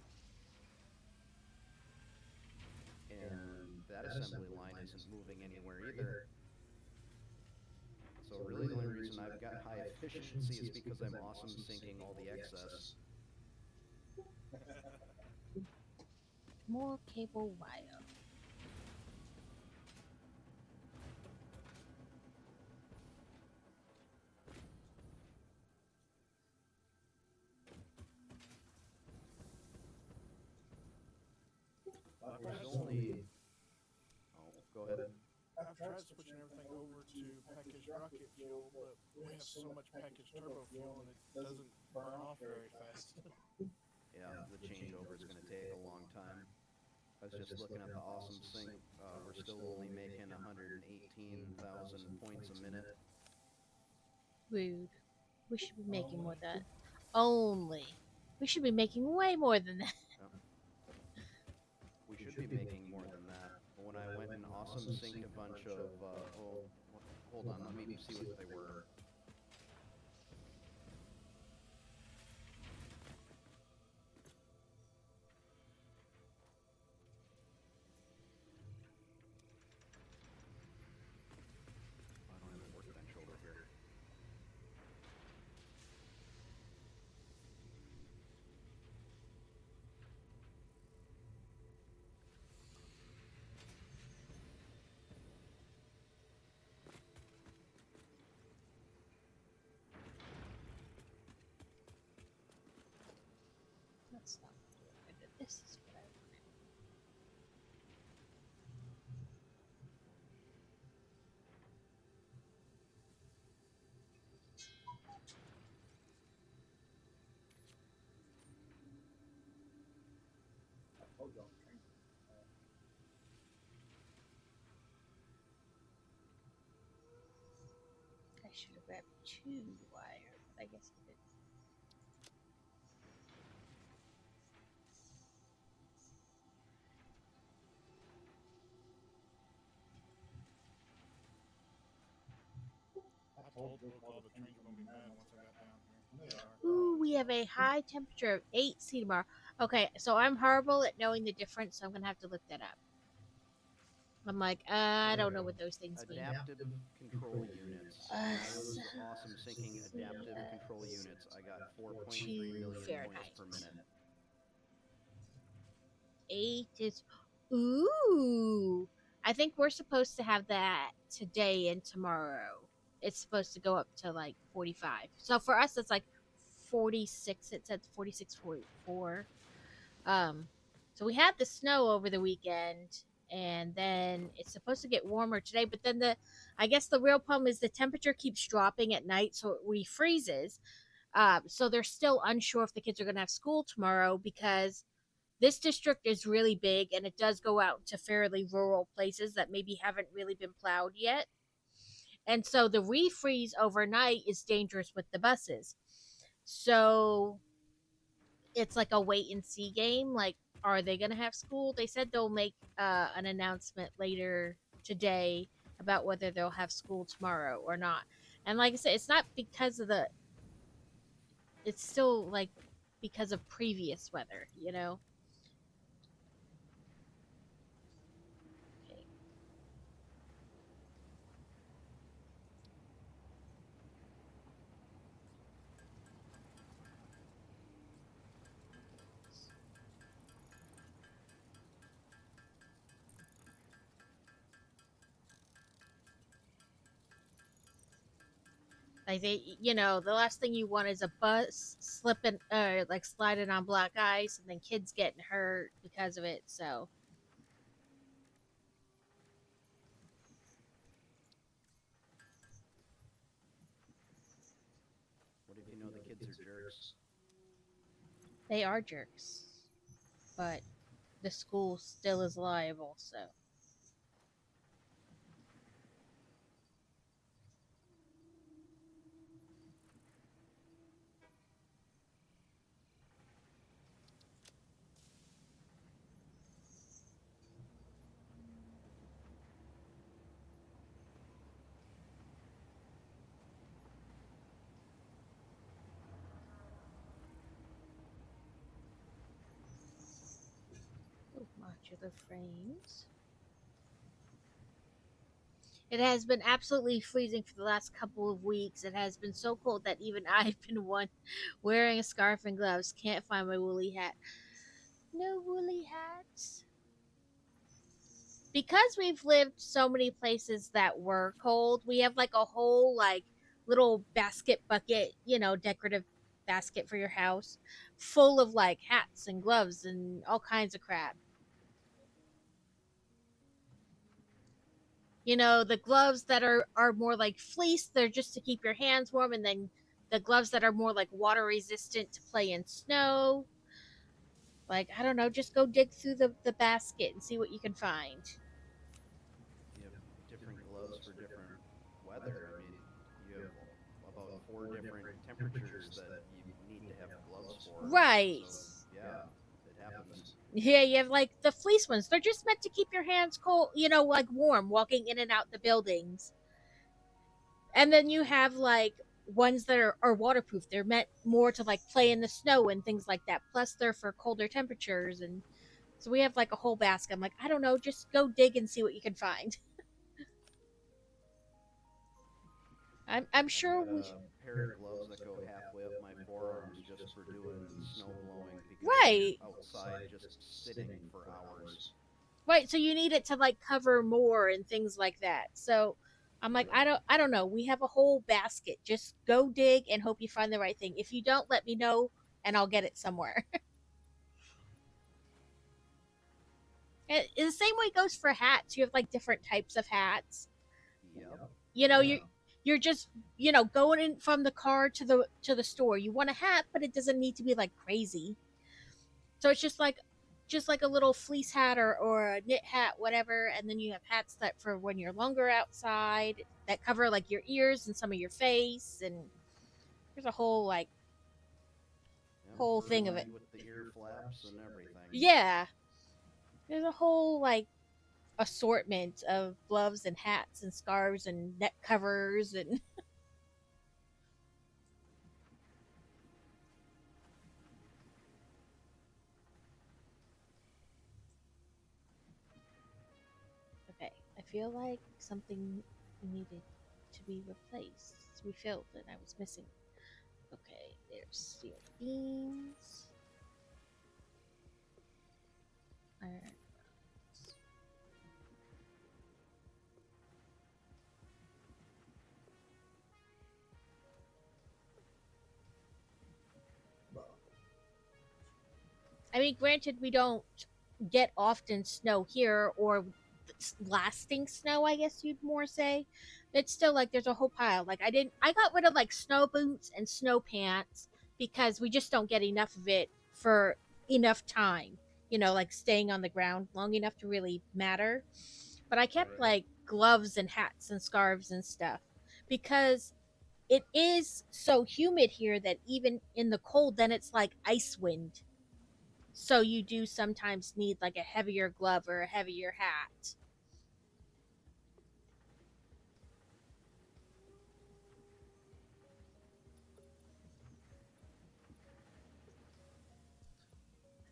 And that assembly line isn't moving anywhere either. So really the only reason I've got high efficiency is because I'm awesome sinking all the excess. More cable wire. There's only... Oh, go ahead. I've tried switching everything over to packaged rocket fuel, but we have so much packaged turbo fuel and it doesn't burn off very fast. Yeah, the changeover is going to take a long time. I was just looking at the Awesome Sync. We're still only making 118,000 points a minute. Rude. We should be making more than that. Only. We should be making way more than that. We should be making more than that. But when I went and Awesome Synced a bunch of, hold on, let me see what they were. I don't have a workbench over here. That's not what I wanted. This is what I wanted. I should have grabbed 2 wire, but I guess I didn't. I told Book all the trains were gonna be mad once I got down here. And they are. Ooh, we have a high temperature of 8 C tomorrow. Okay, so I'm horrible at knowing the difference, so I'm gonna have to look that up. I'm like, I don't know what those things mean. Adaptive control units. When I was Awesome Syncing adaptive control units, I got 4.3 million points per minute. 8 is. Ooh. I think we're supposed to have that today and tomorrow. It's supposed to go up to like 45. So for us, it's like 46. It says 46, 44. So we had the snow over the weekend, and then it's supposed to get warmer today. But then I guess the real problem is the temperature keeps dropping at night, so it refreezes. So they're still unsure if the kids are going to have school tomorrow because this district is really big and it does go out to fairly rural places that maybe haven't really been plowed yet. And so the refreeze overnight is dangerous with the buses. So it's like a wait and see game. Like, are they going to have school? They said they'll make an announcement later today about whether they'll have school tomorrow or not. And like I said, it's not because of it's still like because of previous weather, you know? Okay. Like the last thing you want is a bus slipping, like sliding on black ice, and then kids getting hurt because of it. So What if you know the kids are jerks? they are jerks, but the school still is liable. So modular frames. It has been absolutely freezing for the last couple of weeks. It has been so cold that even I've been wearing a scarf and gloves. Can't find my woolly hat. No woolly hats. Because we've lived so many places that were cold, we have like a whole like little basket bucket, decorative basket for your house full of like hats and gloves and all kinds of crap. You know, the gloves that are more like fleece, they're just to keep your hands warm, and then the gloves that are more like water resistant to play in snow. Like, I don't know, just go dig through the basket and see what you can find. You have different gloves for different weather. I mean, you have about four different temperatures that you need to have gloves for. Right. So yeah, it happens. Yeah, you have like the fleece ones. They're just meant to keep your hands cold, you know, like warm walking in and out the buildings. And then you have like ones that are waterproof. They're meant more to like play in the snow and things like that. Plus they're for colder temperatures, and so we have like a whole basket. I'm like, I don't know, just go dig and see what you can find. I'm I've sure got we a pair of gloves that go halfway up my forearms just for doing snow blowing because I'm right. outside just sitting for hours. Right, so you need it to like cover more and things like that. So I'm like, I don't know. We have a whole basket. Just go dig and hope you find the right thing. If you don't, let me know and I'll get it somewhere. And the same way goes for hats. You have like different types of hats. Yep. You know, you're just, you know, going in from the car to the store. You want a hat, but it doesn't need to be like crazy. So it's just like a little fleece hat or a knit hat, whatever, and then you have hats that for when you're longer outside that cover like your ears and some of your face, and there's a whole like Yep. whole thing of it. Furlined with the ear flaps and everything. Yeah. There's a whole like assortment of gloves and hats and scarves and neck covers and okay. I feel like something needed to be replaced, refilled, and I was missing. Okay, there's steel beams. Iron. I mean, granted, we don't get often snow here or lasting snow, I guess you'd more say. It's still like there's a whole pile. Like, I got rid of like snow boots and snow pants because we just don't get enough of it for enough time, you know, like staying on the ground long enough to really matter. But I kept Right. like gloves and hats and scarves and stuff because it is so humid here that even in the cold, then it's like ice wind, so you do sometimes need like a heavier glove or a heavier hat.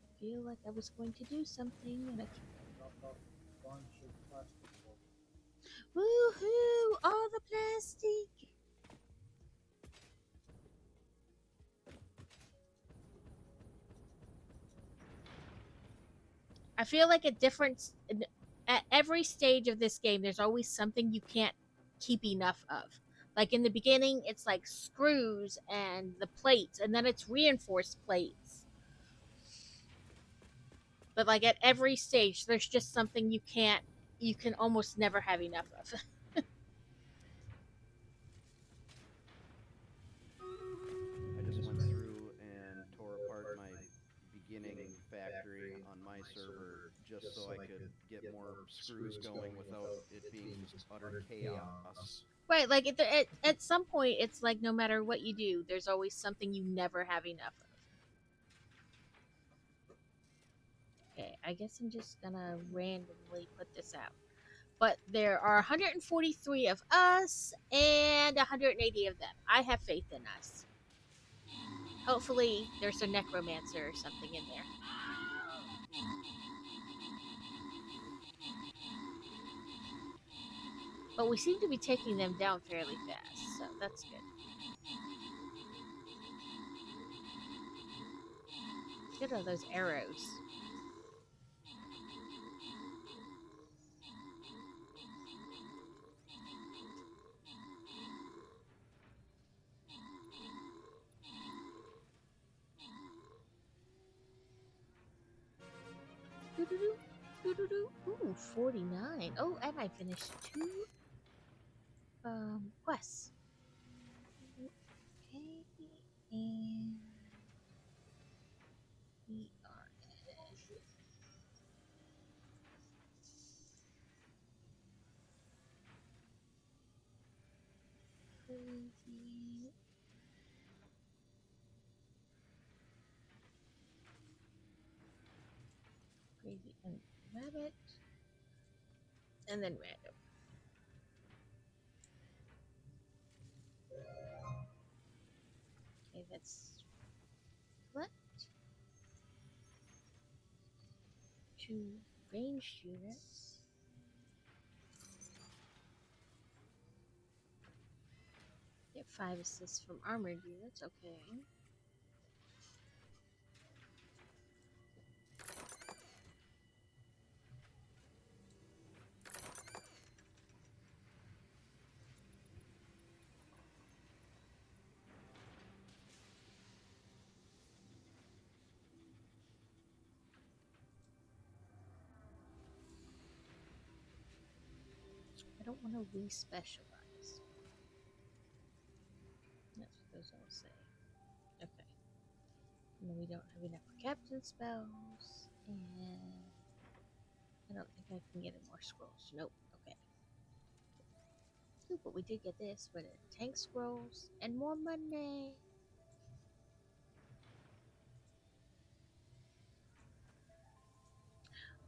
I feel like I was going to do something and I Dropped off a bunch of plastic for me. woohoo! All the plastic. I feel like at every stage of this game, there's always something you can't keep enough of. Like in the beginning, it's like screws and the plates, and then it's reinforced plates. But like at every stage, there's just something you can almost never have enough of. I just went through and tore apart my beginning factory on my server just so I could get more screws going without it being just utter chaos. Right, like at some point, it's like no matter what you do, there's always something you never have enough of. Okay, I guess I'm just gonna randomly put this out. But there are 143 of us and 180 of them. I have faith in us. Hopefully, there's a necromancer or something in there. But we seem to be taking them down fairly fast, so that's good. Good are those arrows. Doo-doo-doo. Ooh, 49. Oh, and I finished 2 quests. Okay, and we are at crazy. Crazy and rabbit. And then random. Okay, that's what? 2 ranged units. Get 5 assists from armored units, okay. I don't want to re-specialize. That's what those all say. Okay. And then we don't have enough for captain spells, and I don't think I can get any more scrolls. Nope. Okay. Ooh, but we did get this with it. Tank scrolls and more money.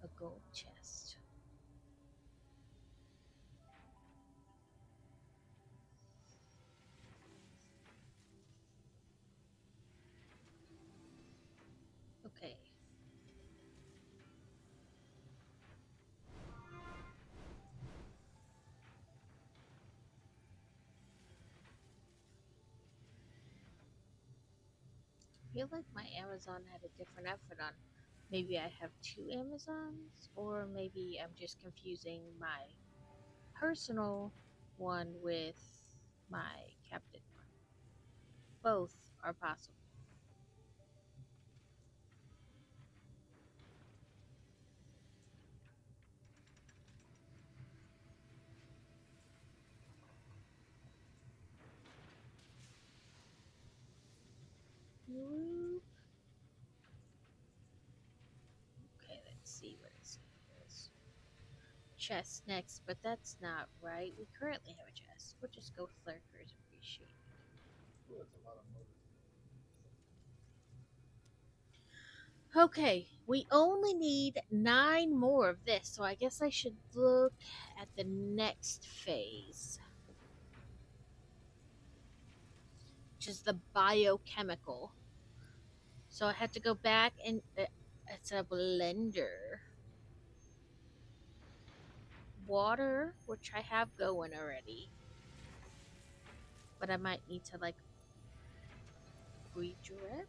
A gold chest. Okay. I feel like my Amazon had a different outfit on. Maybe I have 2 Amazons, or maybe I'm just confusing my personal one with my captain one. Both are possible. Whoop. Okay, let's see what it says. Chest next, but that's not right. We currently have a chest. We'll just go with Lurkers Appreciated. Ooh, that's a lot of motor. Okay, we only need 9 more of this, so I guess I should look at the next phase, which is the biochemical. So I have to go back and it's a blender. Water, which I have going already, but I might need to like redrip.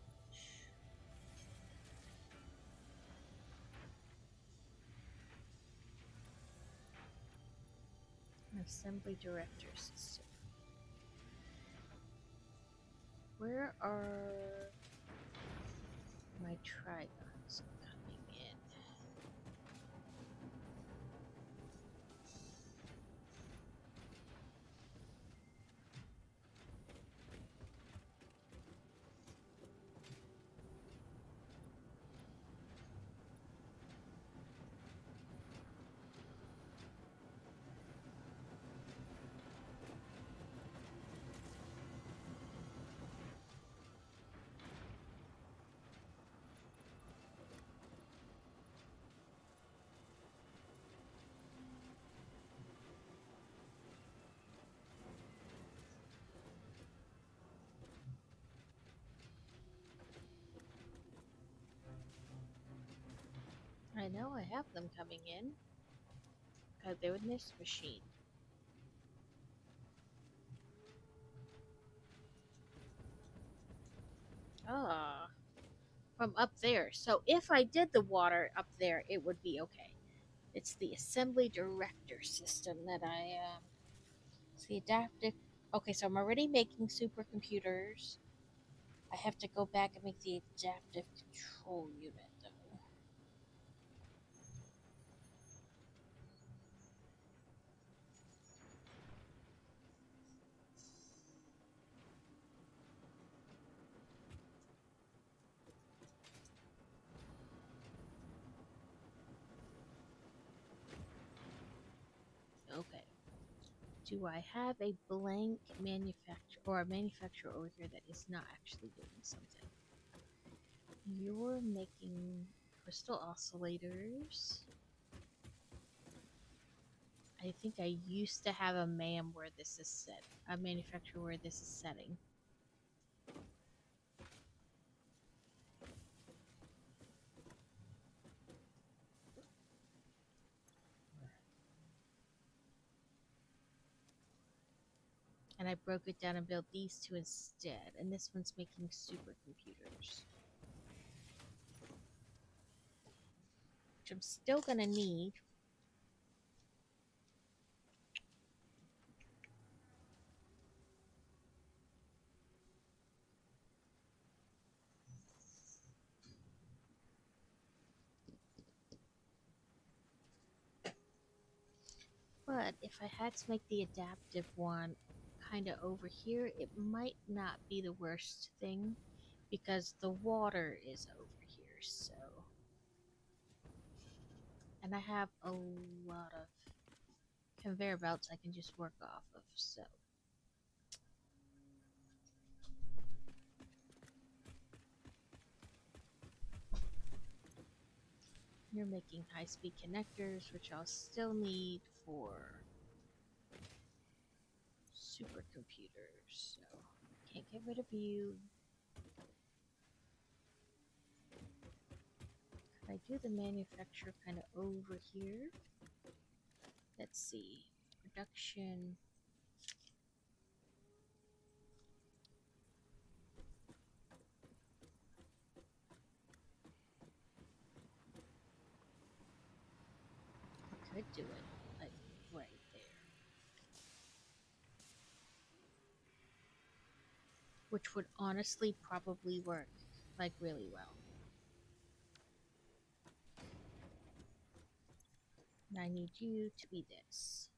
An assembly director system. Where are my trigons coming in? I know I have them coming in because they're in this machine. Ah, from up there. So if I did the water up there, it would be okay. It's the assembly director system that it's the adaptive. Okay, so I'm already making supercomputers. I have to go back and make the adaptive control unit though. do I have a blank manufacturer or a manufacturer over here that is not actually doing something? You're making crystal oscillators. I think I used to have a where this is set, a manufacturer where this is setting. And I broke it down and built these two instead. And this one's making supercomputers, which I'm still gonna need. But if I had to make the adaptive one kind of over here, it might not be the worst thing because the water is over here. So, and I have a lot of conveyor belts I can just work off of. So, you're making high-speed connectors, which I'll still need for supercomputers. So, can't get rid of you. Could I do the manufacturer kind of over here? Let's see. Production. I could do it like right there. Which would honestly probably work like really well. And I need you to be this.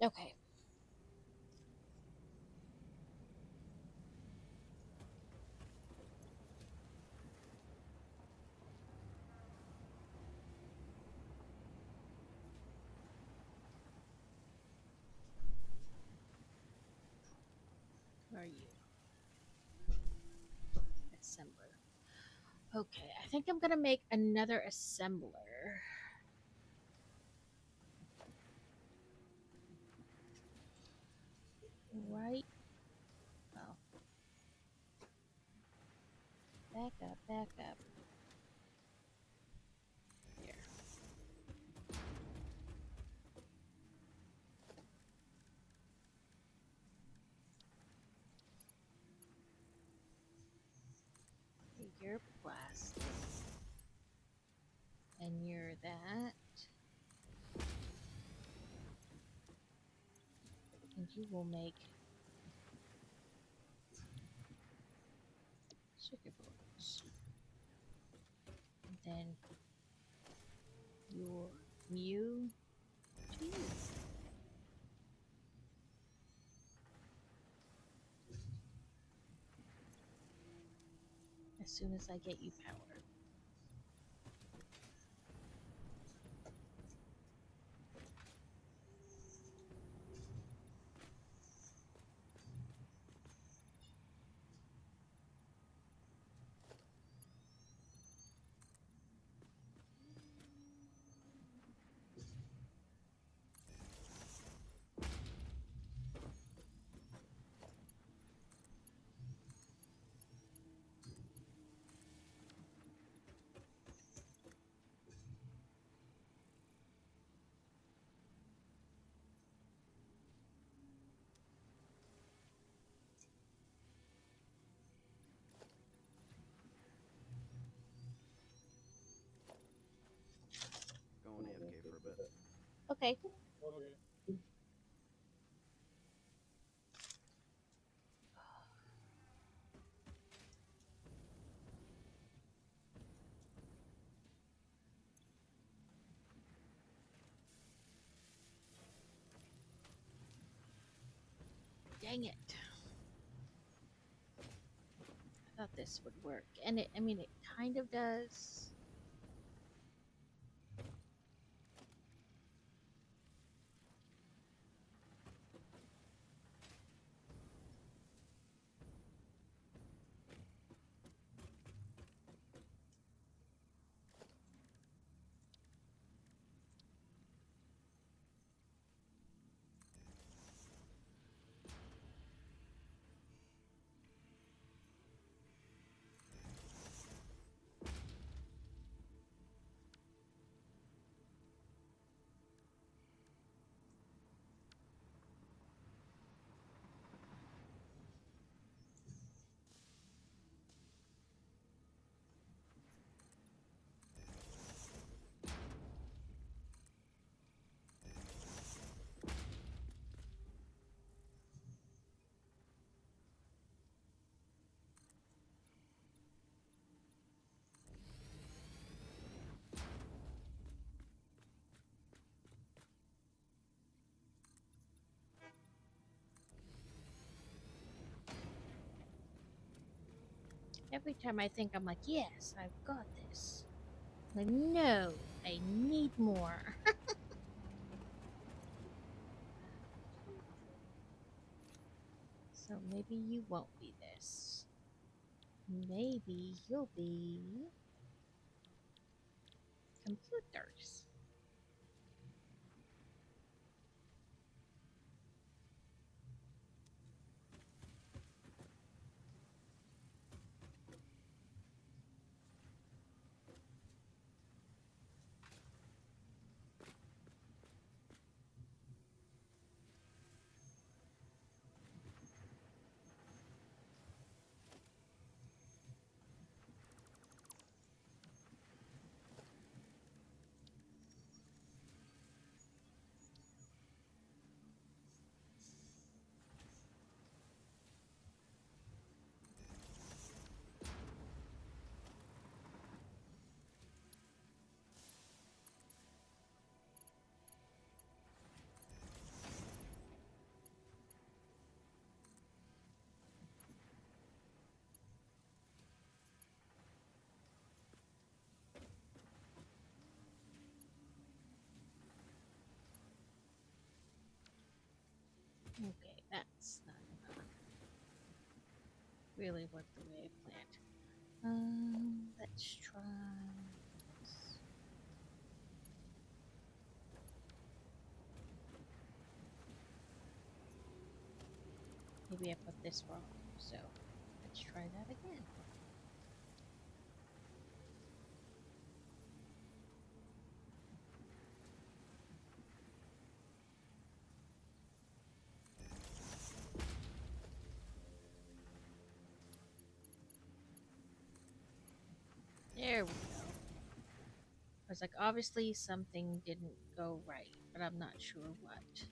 Okay. Where are you? Assembler. Okay, I think I'm gonna make another assembler. Right? Oh. Back up, back up. Here. You're plastic. And you're that. And you will make circuit boards. And then your Mew. Jeez. As soon as I get you power. Going AFK for a bit. Okay. Okay. Dang it. Thought this would work, and I mean, it kind of does. Every time I think I'm like, yes, I've got this. Like, no, I need more. So maybe you won't be this. Maybe you'll be computers. Okay, that's not gonna really work the way I planned. Let's try this. Maybe I put this wrong, so let's try that again. There we go. I was like, obviously something didn't go right, but I'm not sure what.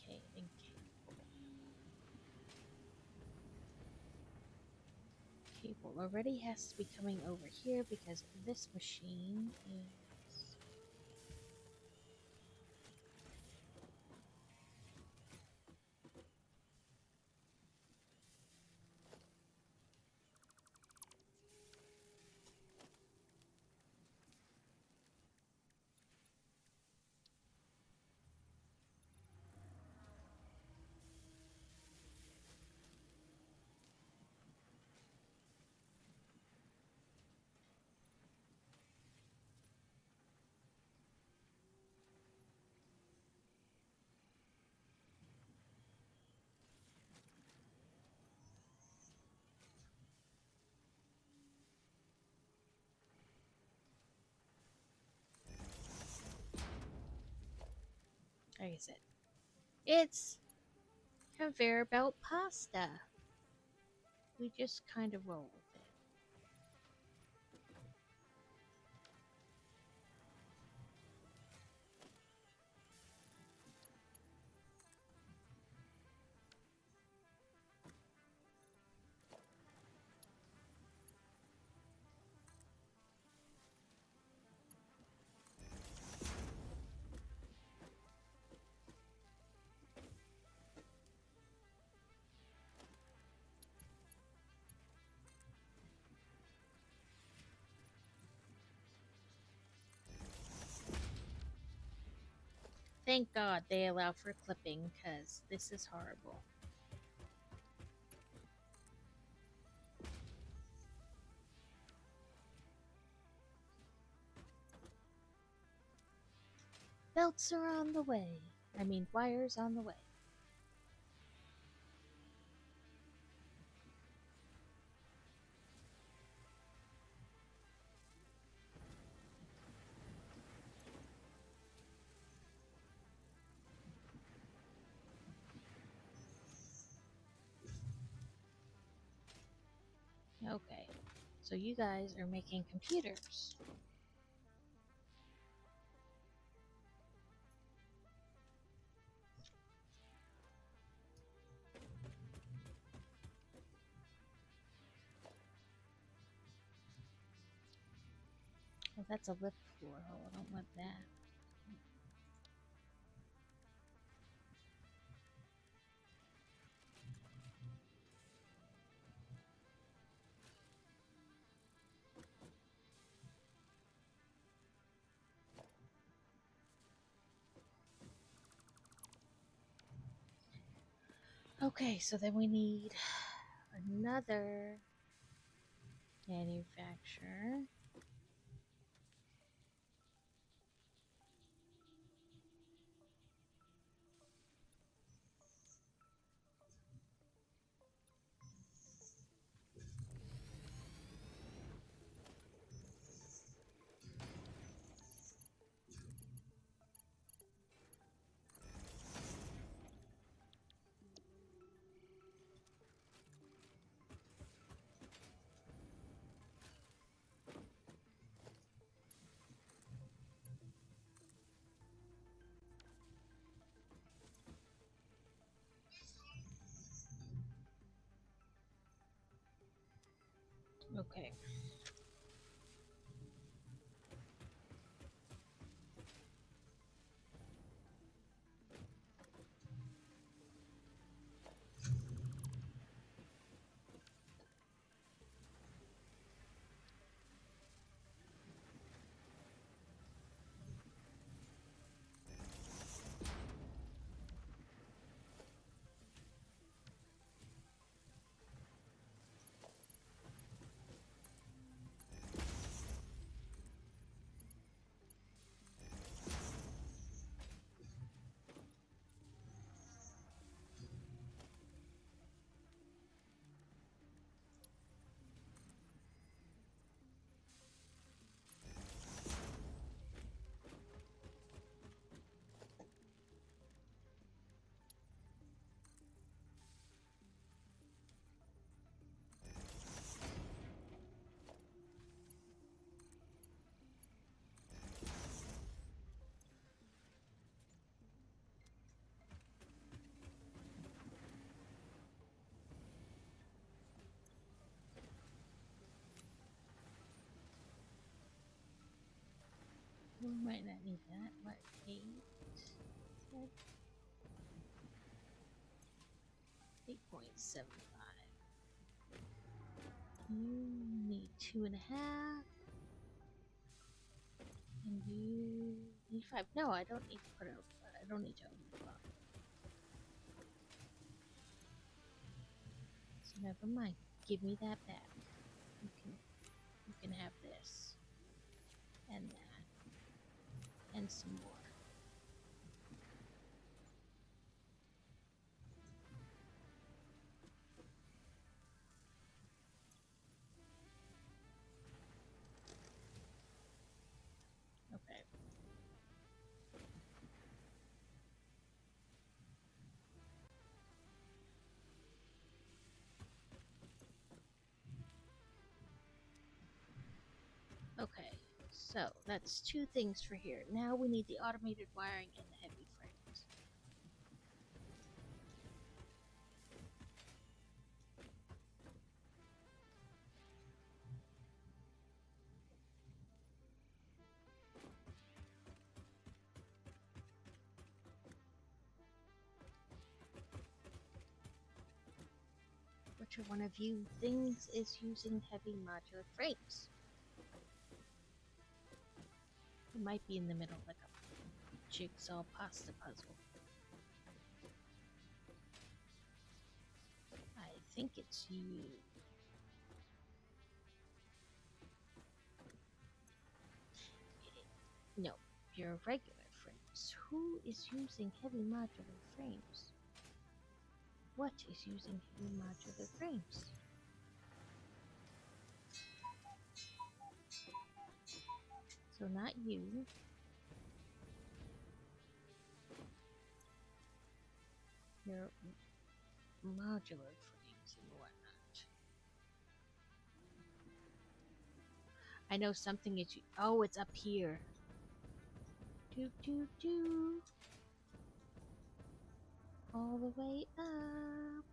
Okay, and cable already has to be coming over here because this machine is. Like I said, it's conveyor belt pasta. We just kind of roll with it. Thank God they allow for clipping, because this is horrible. Belts are on the way. I mean, wires on the way. Okay, so you guys are making computers. Oh, that's a lift floor hole. I don't want that. Okay, so then we need another manufacturer. Okay. We might not need that. What, 8? 8.75. You need 2.5. And you need 5. No, I don't need to put it. I don't need to open the box. So never mind. Give me that back. You can have this. And that. And some more. Okay. Okay, so that's 2 things for here. Now we need the automated wiring and the heavy frames. Which one of you things is using heavy modular frames? It might be in the middle, like a jigsaw pasta puzzle. I think it's you. No, your regular frames. Who is using heavy modular frames? What is using heavy modular frames? So not you. Your modular frames and whatnot. I know something is. Oh, it's up here. Do do do. All the way up.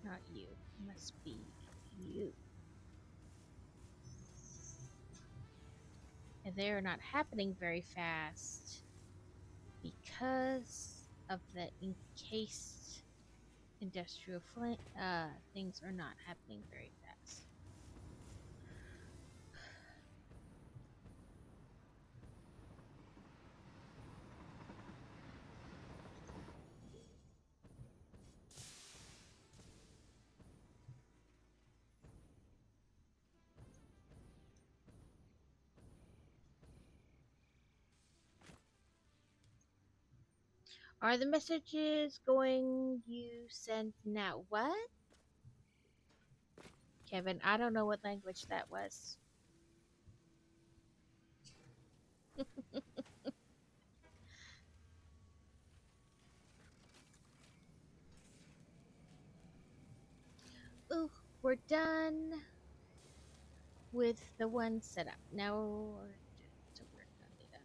Not you. Must be you. And they are not happening very fast because of the encased industrial things are not happening very fast. Are the messages going you sent now? What? Kevin, I don't know what language that was. Ooh, we're done with the one setup. Now we're to work on the other.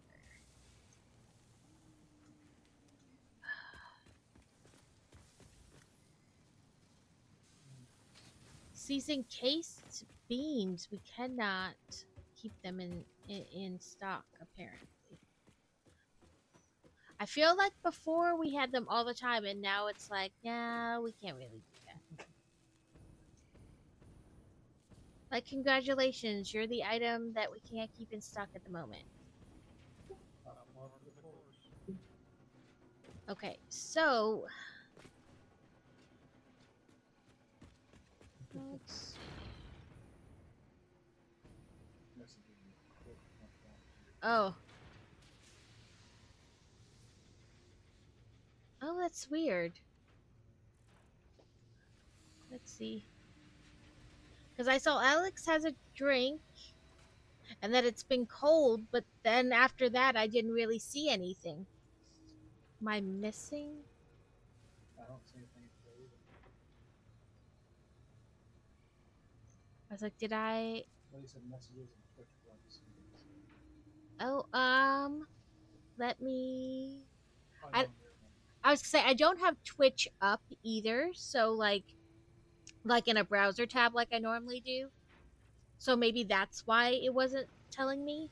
These encased beams, we cannot keep them in stock, apparently. I feel like before we had them all the time, and now it's like, nah, we can't really do that. Like, congratulations, you're the item that we can't keep in stock at the moment. Okay, so let's. Oh. Oh, that's weird. Let's see. Because I saw Alex has a drink, and that it's been cold, but then after that, I didn't really see anything. Am I missing? I don't see anything either. I was like, did I? But he said messages and Twitch links. Oh, let me. I know. I was gonna say I don't have Twitch up either, so like in a browser tab like I normally do. So maybe that's why it wasn't telling me.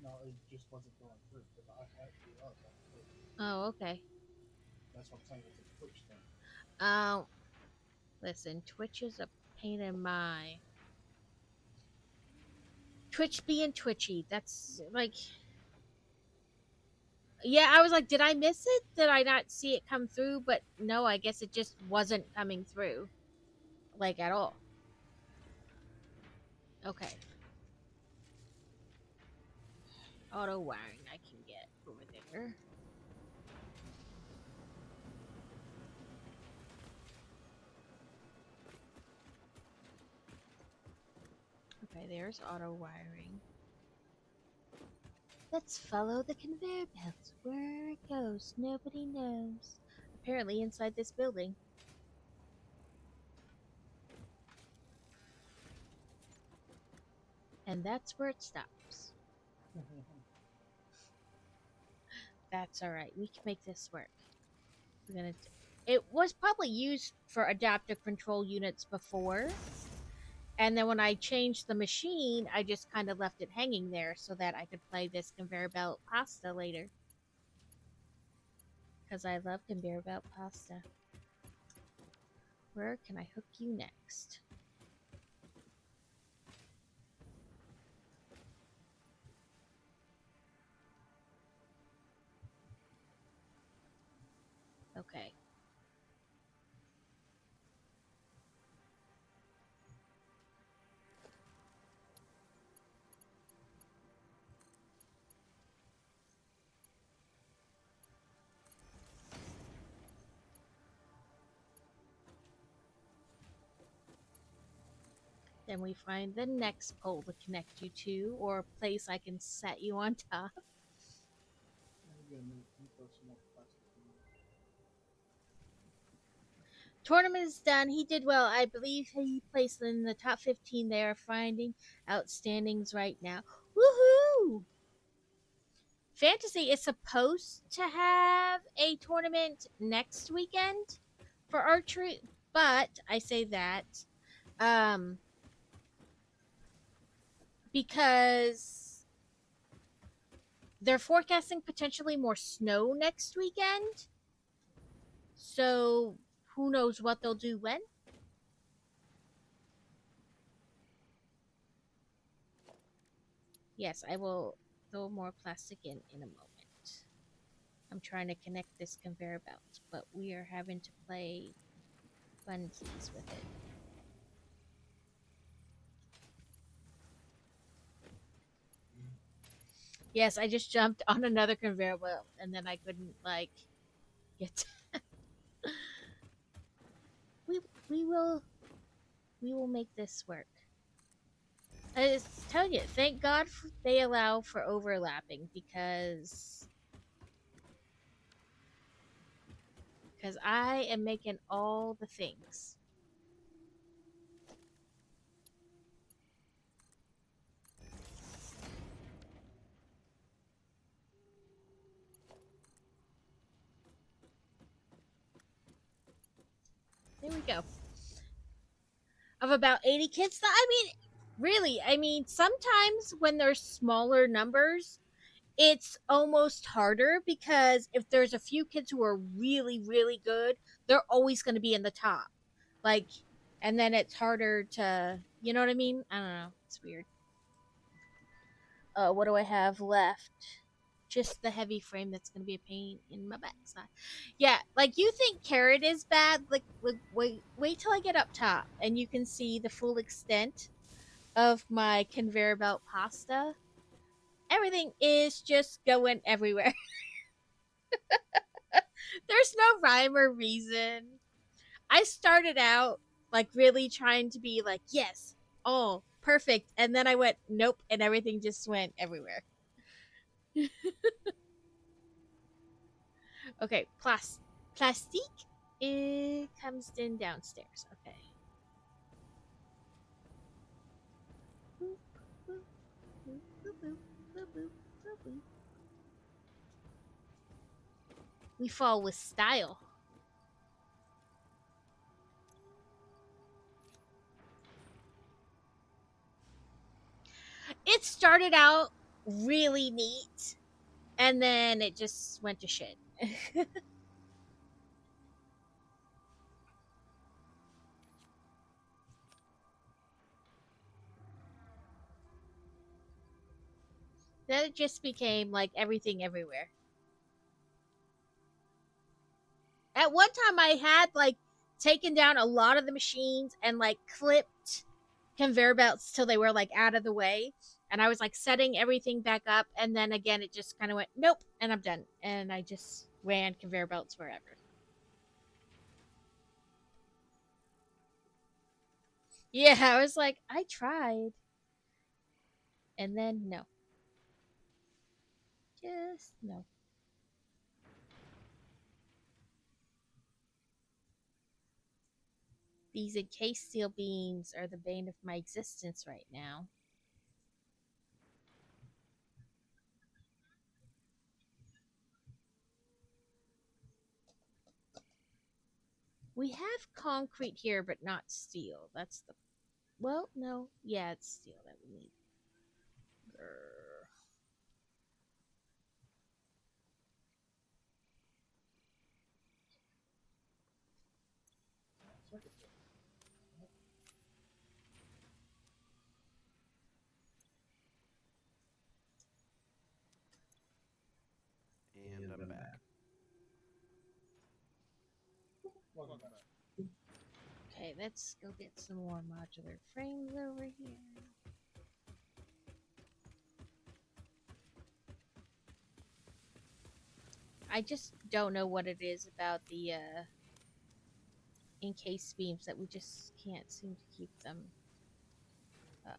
No, it just wasn't going through because I had the up on Twitch. Oh, okay. That's what I'm saying. It's a Twitch thing. Listen, Twitch is a pain in my. Twitch being twitchy. That's like. Yeah, I was like, did I miss it? Did I not see it come through? But no, I guess it just wasn't coming through. Like, at all. Okay. Auto wiring I can get over there. Okay, there's auto wiring. Let's follow the conveyor belt. Where it goes, nobody knows. Apparently inside this building. And that's where it stops. That's alright. We can make this work. We're gonna. It was probably used for adaptive control units before. And then when I changed the machine, I just kind of left it hanging there so that I could play this conveyor belt pasta later. Because I love conveyor belt pasta. Where can I hook you next? Okay. Then we find the next pole to connect you to, or a place I can set you on top. Maybe a minute. Let me throw some more plastic in there. Tournament is done. He did well. I believe he placed in the top 15. They are finding outstandings right now. Woohoo! Fantasy is supposed to have a tournament next weekend for archery, but I say that um, because they're forecasting potentially more snow next weekend. So who knows what they'll do when? Yes, I will throw more plastic in a moment. I'm trying to connect this conveyor belt, but we are having to play funsies with it. Yes, I just jumped on another conveyor belt and then I couldn't like get. we we will we will make this work. I just tell you, thank God they allow for overlapping because I am making all the things. There we go. Of about 80 kids. I mean, really, I mean, sometimes when there's smaller numbers, it's almost harder because if there's a few kids who are really, really good, they're always going to be in the top. Like, and then it's harder to, you know what I mean? I don't know. It's weird. What do I have left? Just the heavy frame that's going to be a pain in my backside. Yeah, like you think carrot is bad? Like, wait till I get up top and you can see the full extent of my conveyor belt pasta. Everything is just going everywhere. There's no rhyme or reason. I started out like really trying to be like, yes, oh, perfect. And then I went, nope, and everything just went everywhere. Okay, plastique. It comes in downstairs. Okay. We fall with style. It started out really neat, and then it just went to shit. Then it just became like everything everywhere. At one time, I had like taken down a lot of the machines and like clipped conveyor belts till they were like out of the way. And I was like setting everything back up. And then again, it just kind of went, nope, and I'm done. And I just ran conveyor belts forever. Yeah, I was like, I tried. And then no. Just no. These encased steel beams are the bane of my existence right now. We have concrete here, but not steel. That's the. Well, no. Yeah, it's steel that we need. Grr. Welcome back. Okay, let's go get some more modular frames over here. I just don't know what it is about the encased beams that we just can't seem to keep them up.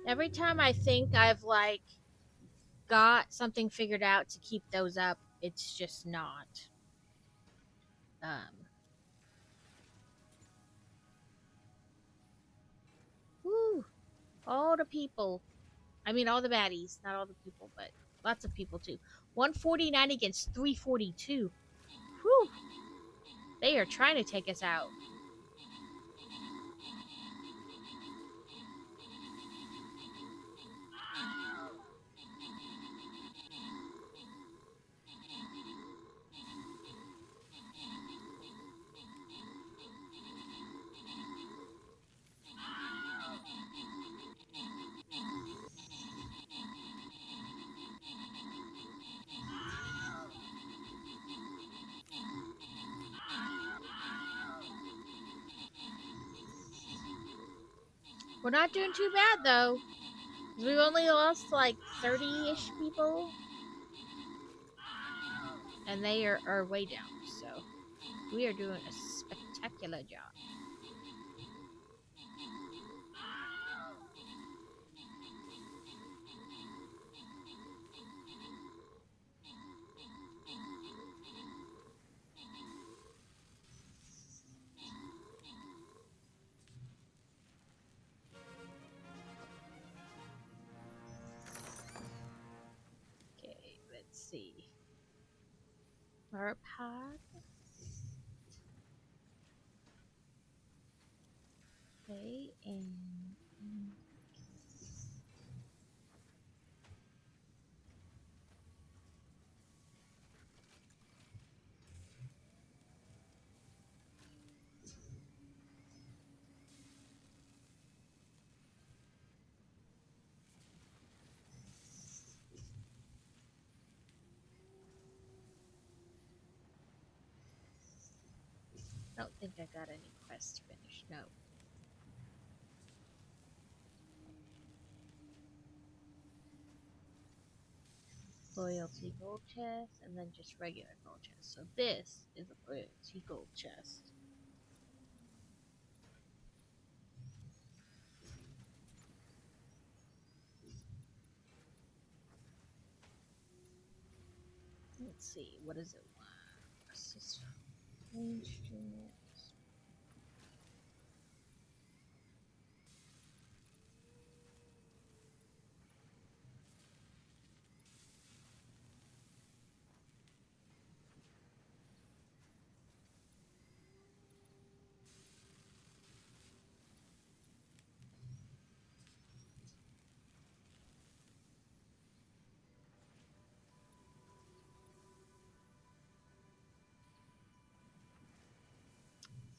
Every time I think I've like got something figured out to keep those up, it's just not. Woo! All the people. I mean, all the baddies. Not all the people, but lots of people too. 149 against 342. Whew! They are trying to take us out. We're not doing too bad though. We've only lost like 30-ish people. And they are way down, so we are doing a spectacular job. Okay, let's see. Marpod. Okay, and I don't think I got any quests finished. No. Loyalty gold chest, and then just regular gold chest. So this is a loyalty gold chest. Let's see, what does it want? Assist instruments.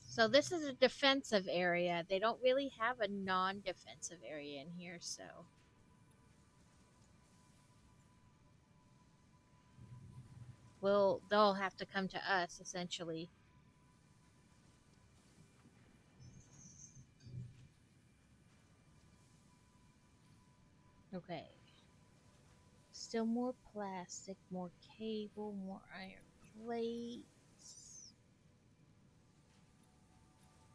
So this is a defensive area. They don't really have a non-defensive area in here, so they'll have to come to us essentially. Okay. Still more plastic, more cable, more iron plates.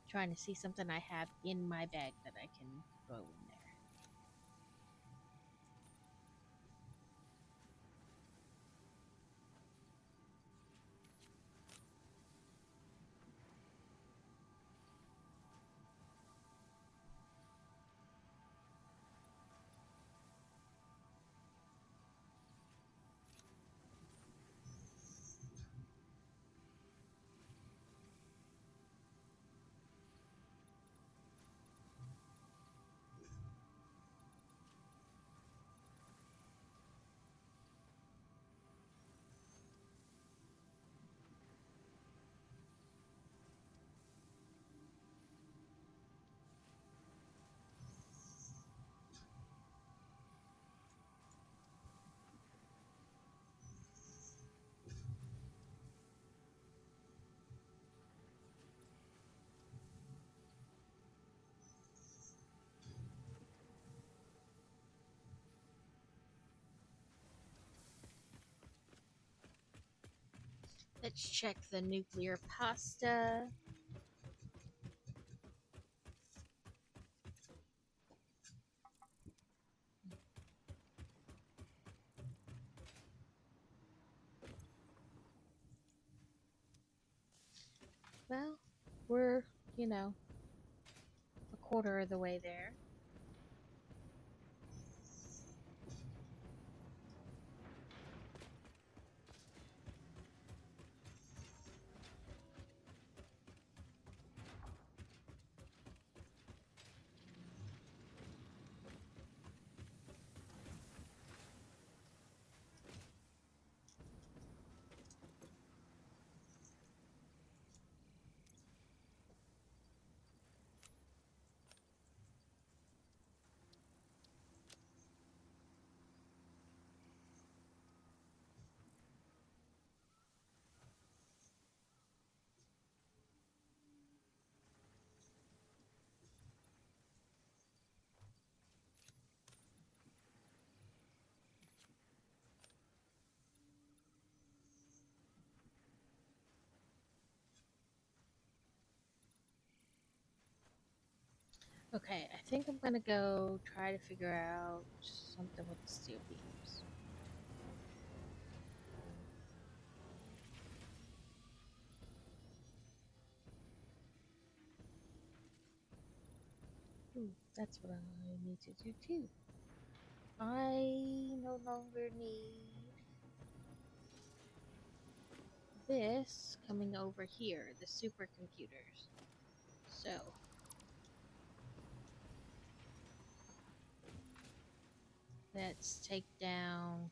Trying to see something I have in my bag that I can throw in there. Let's check the nuclear pasta. Well, we're, a quarter of the way there. Okay, I think I'm gonna go try to figure out something with the steel beams. That's what I need to do too. I no longer need this coming over here, the supercomputers. So let's take down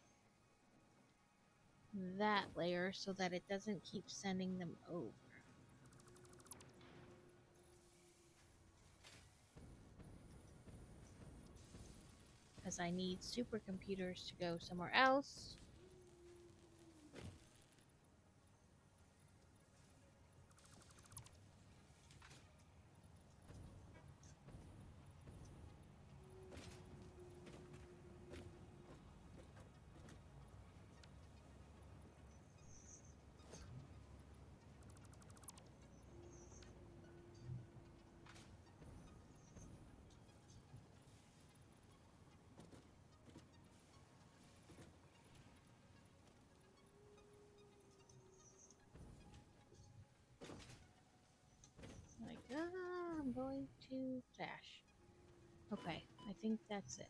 that layer so that it doesn't keep sending them over. Because I need supercomputers to go somewhere else. I'm going to flash. Okay, I think that's it.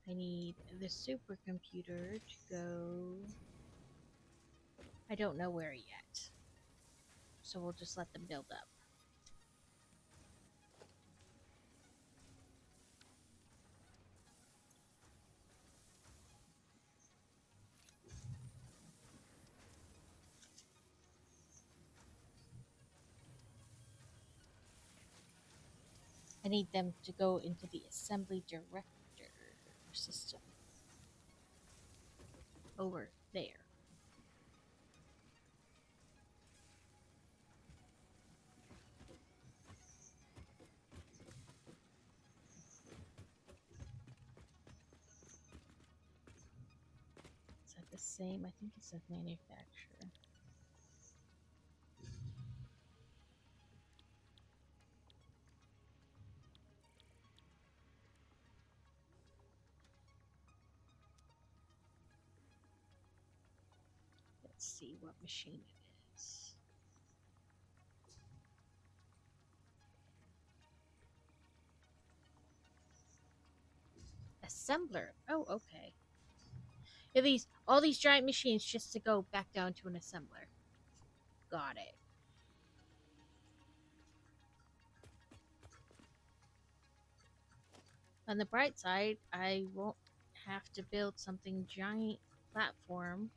I need the supercomputer to go. I don't know where yet. So we'll just let them build up. I need them to go into the assembly director system. Over there. Is that the same? I think it says manufacturer. Let's see what machine it is. Assembler. Oh, okay. Yeah, all these giant machines just to go back down to an assembler. Got it. On the bright side, I won't have to build something giant platform.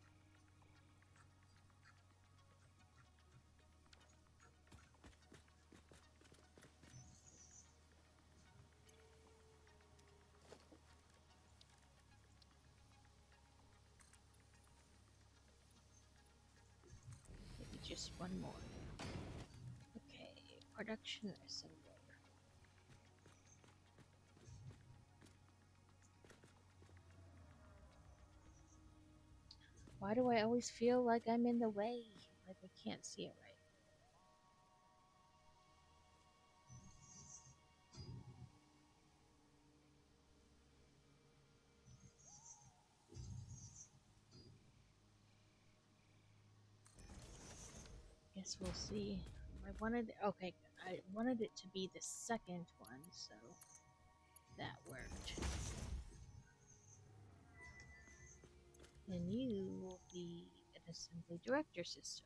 Maybe just one more. Okay, production assembler. Why do I always feel like I'm in the way? Like I can't see it right. Guess we'll see. I wanted okay, I wanted it to be the second one, so that worked. And you will be an assembly director system.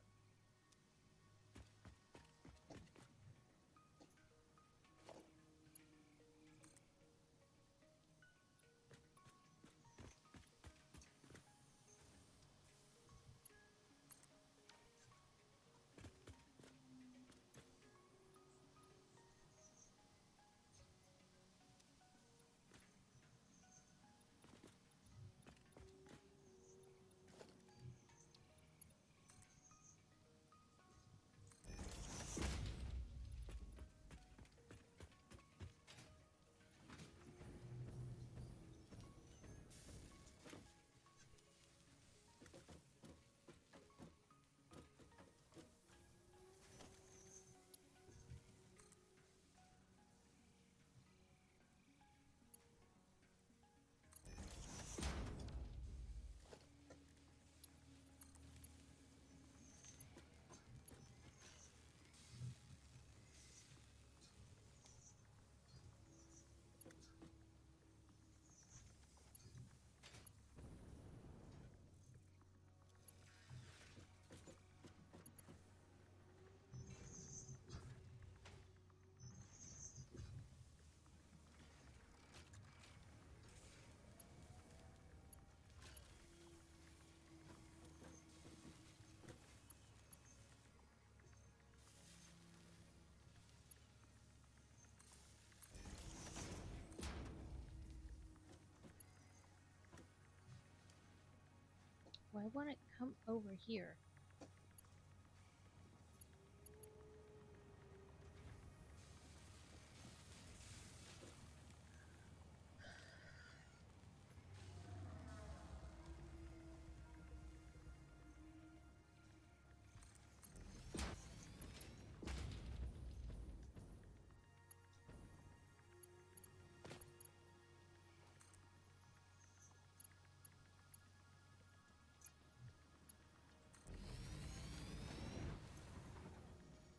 Why won't it come over here?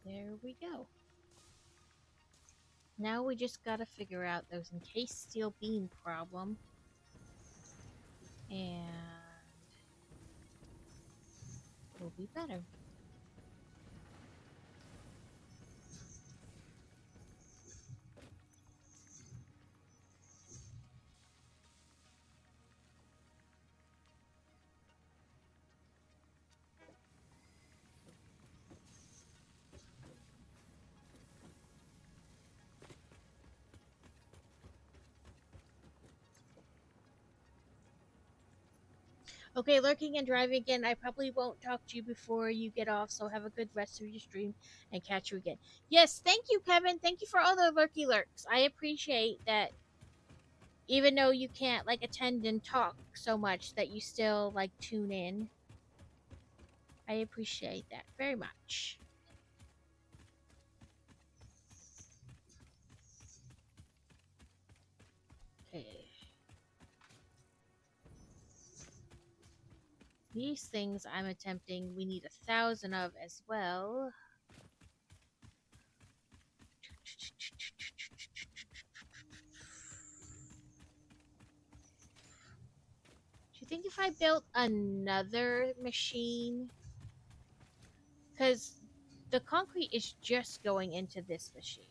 There we go. Now we just gotta figure out those encased steel beam problem. And we'll be better. Okay, lurking and driving again. I probably won't talk to you before you get off, so have a good rest of your stream and catch you again. Yes, thank you, Kevin. Thank you for all the lurky lurks. I appreciate that even though you can't like attend and talk so much that you still like tune in. I appreciate that very much. Okay. These things I'm attempting, we need 1,000 of as well. Do you think if I built another machine? Because the concrete is just going into this machine.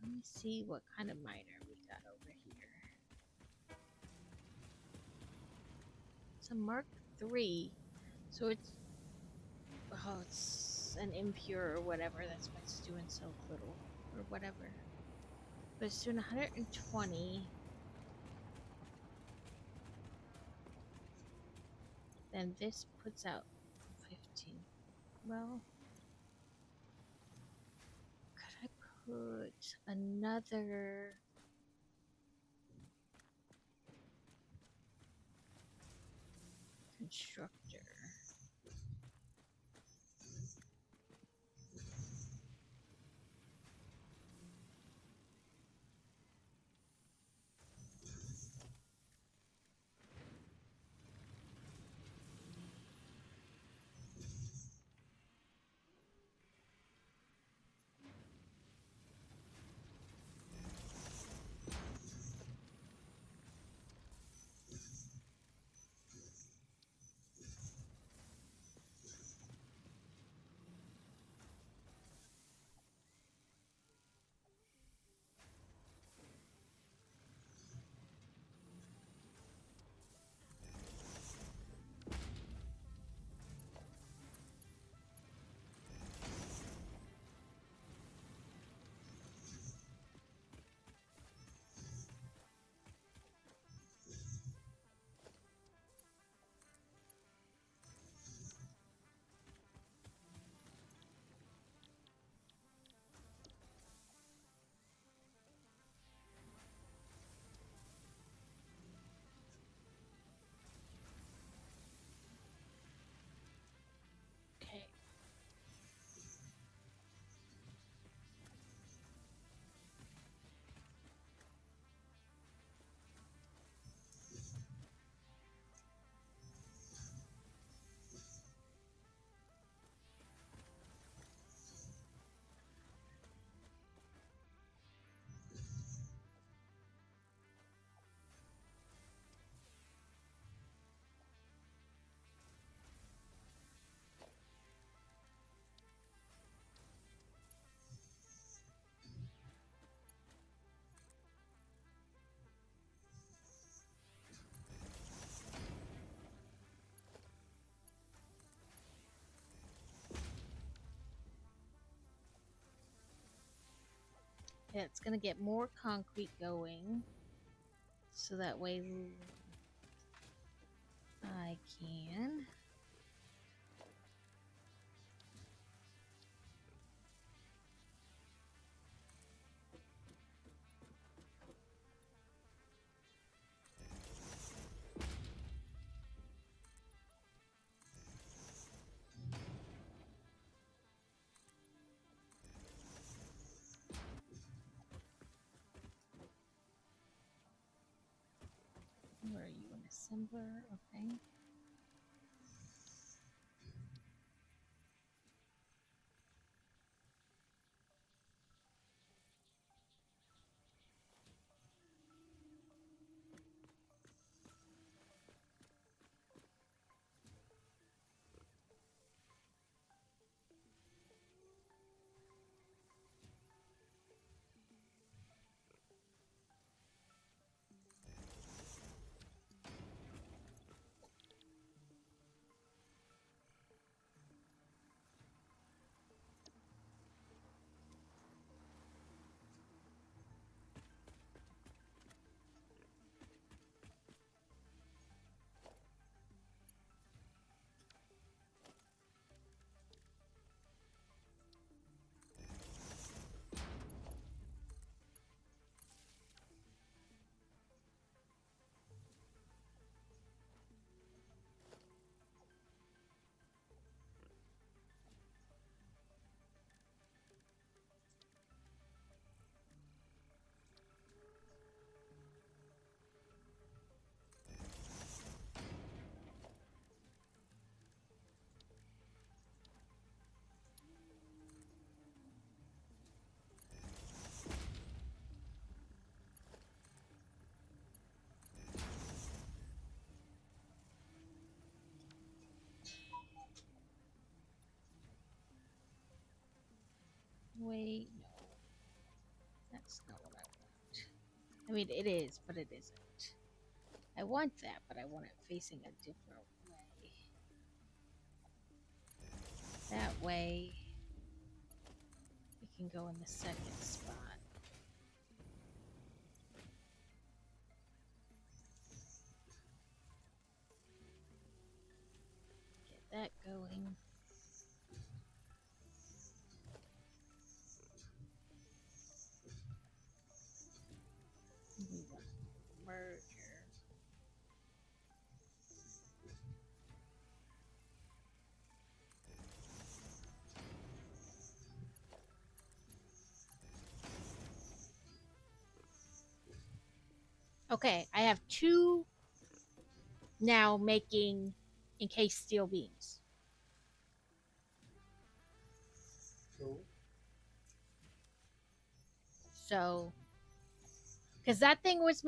Let me see what kind of miner we got over here. It's a Mark III. So it's an impure or whatever. That's why it's doing so little or whatever. But it's doing 120. Then this puts out 15. Well, could I put another instructor. Okay. Yeah, it's gonna get more concrete going, so that way I can. Where are you, an assembler? Okay. Wait, no. That's not what I want. I mean, it is, but it isn't. I want that, but I want it facing a different way. That way, it can go in the second spot. Get that going. We want merger. Okay, I have 2 now making encased steel beams. Cool. So, because that thing was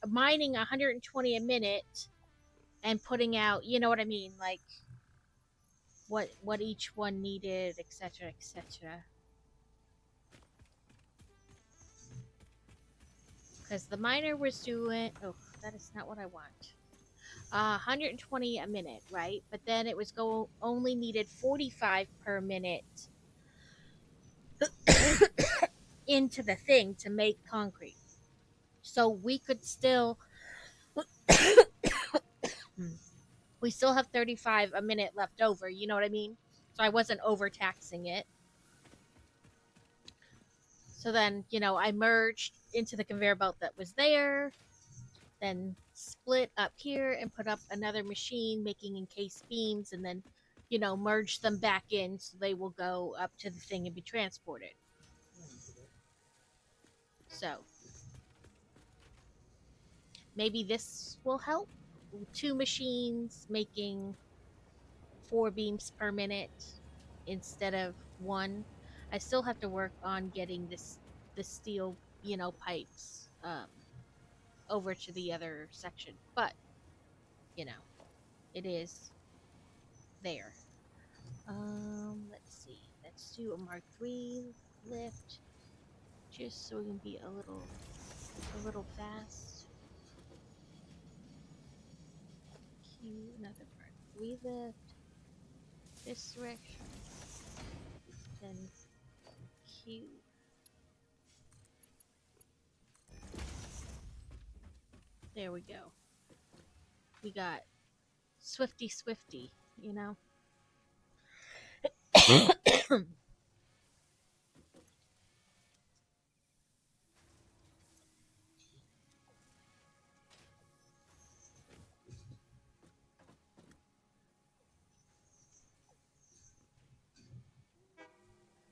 mining 120 a minute and putting out, you know what I mean, like what each one needed, etc., etc. Because the miner was doing, oh, that is not what I want. 120 a minute, right? But then it was only needed 45 per minute into the thing to make concrete. So we could still we still have 35 a minute left over, you know what I mean? So I wasn't overtaxing it. So then, I merged into the conveyor belt that was there, then split up here and put up another machine making encased beams, and then, merge them back in so they will go up to the thing and be transported. So maybe this will help. 2 machines making 4 beams per minute instead of 1. I still have to work on getting the steel, pipes over to the other section, but you know, it is there. Let's see. Let's do a Mark III lift, just so we can be a little fast. Q, another Mark III lift. This direction, then Q. There we go. We got Swifty, you know.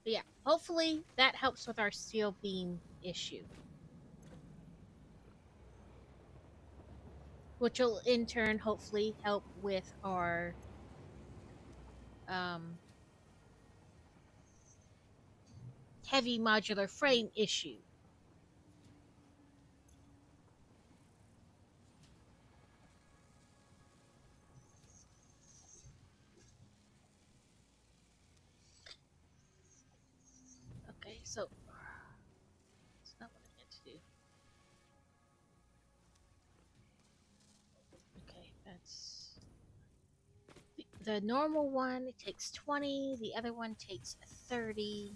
But yeah, hopefully that helps with our steel beam issue, which will in turn hopefully help with our um, heavy modular frame issue. Okay, so it's not what I meant to do. Okay, that's the normal one. It takes 20. The other one takes 30.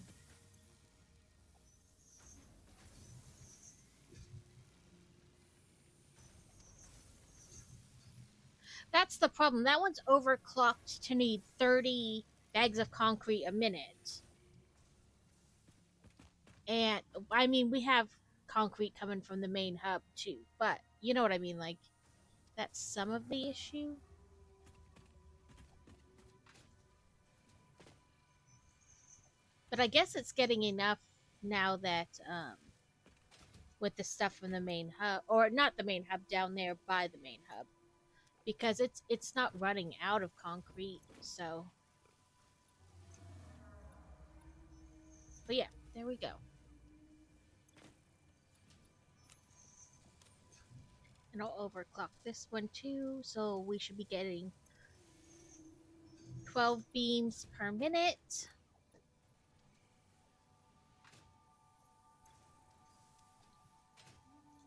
That's the problem. That one's overclocked to need 30 bags of concrete a minute. And I mean, we have concrete coming from the main hub too, but you know what I mean, like that's some of the issue. But I guess it's getting enough now that with the stuff from the main hub, or not the main hub, down there by the main hub, because it's not running out of concrete. So, but yeah, there we go. And I'll overclock this one too, so we should be getting 12 beams per minute.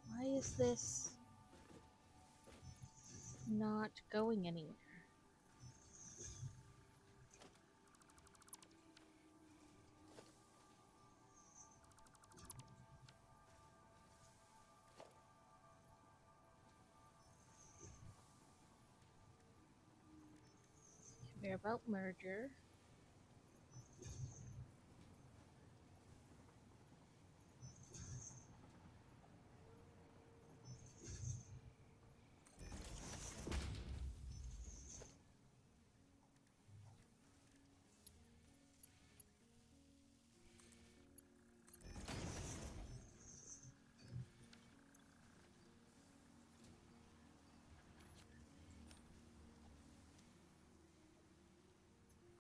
Why is this not going anywhere? Conveyor belt merger.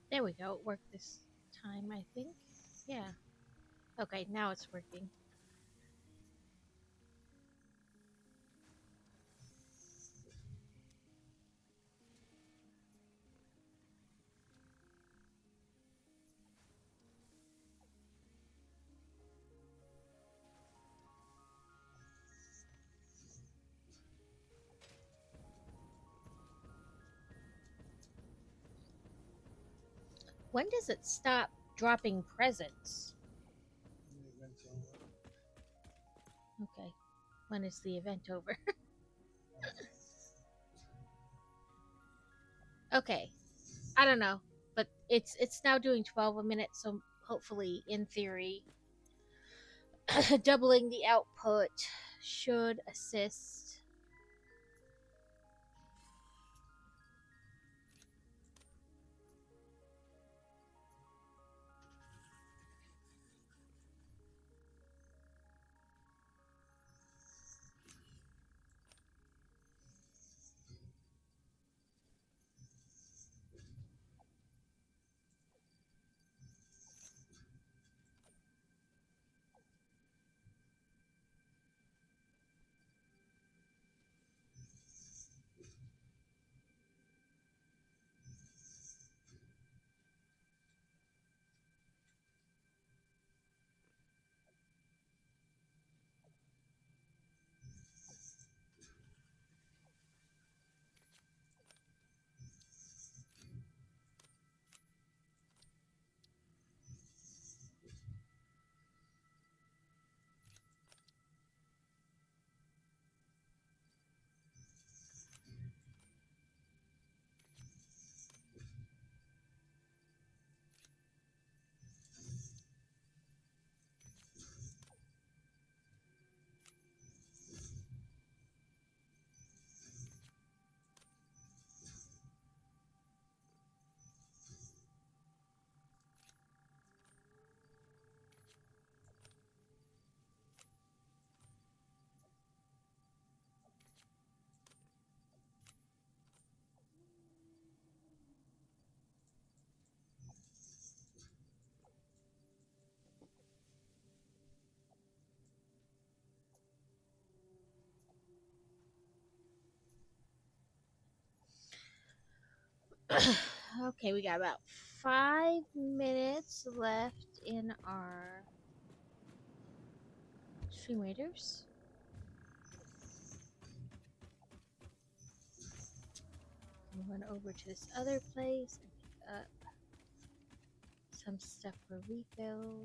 There we go. It worked this time, I think. Yeah. Okay, now it's working. When does it stop dropping presents? And the event's over. Okay. When is the event over? Okay. I don't know, but it's now doing 12 a minute, so hopefully, in theory, doubling the output should assist. Okay, we got about 5 minutes left in our stream readers. We'll run over to this other place and pick up some stuff for refill.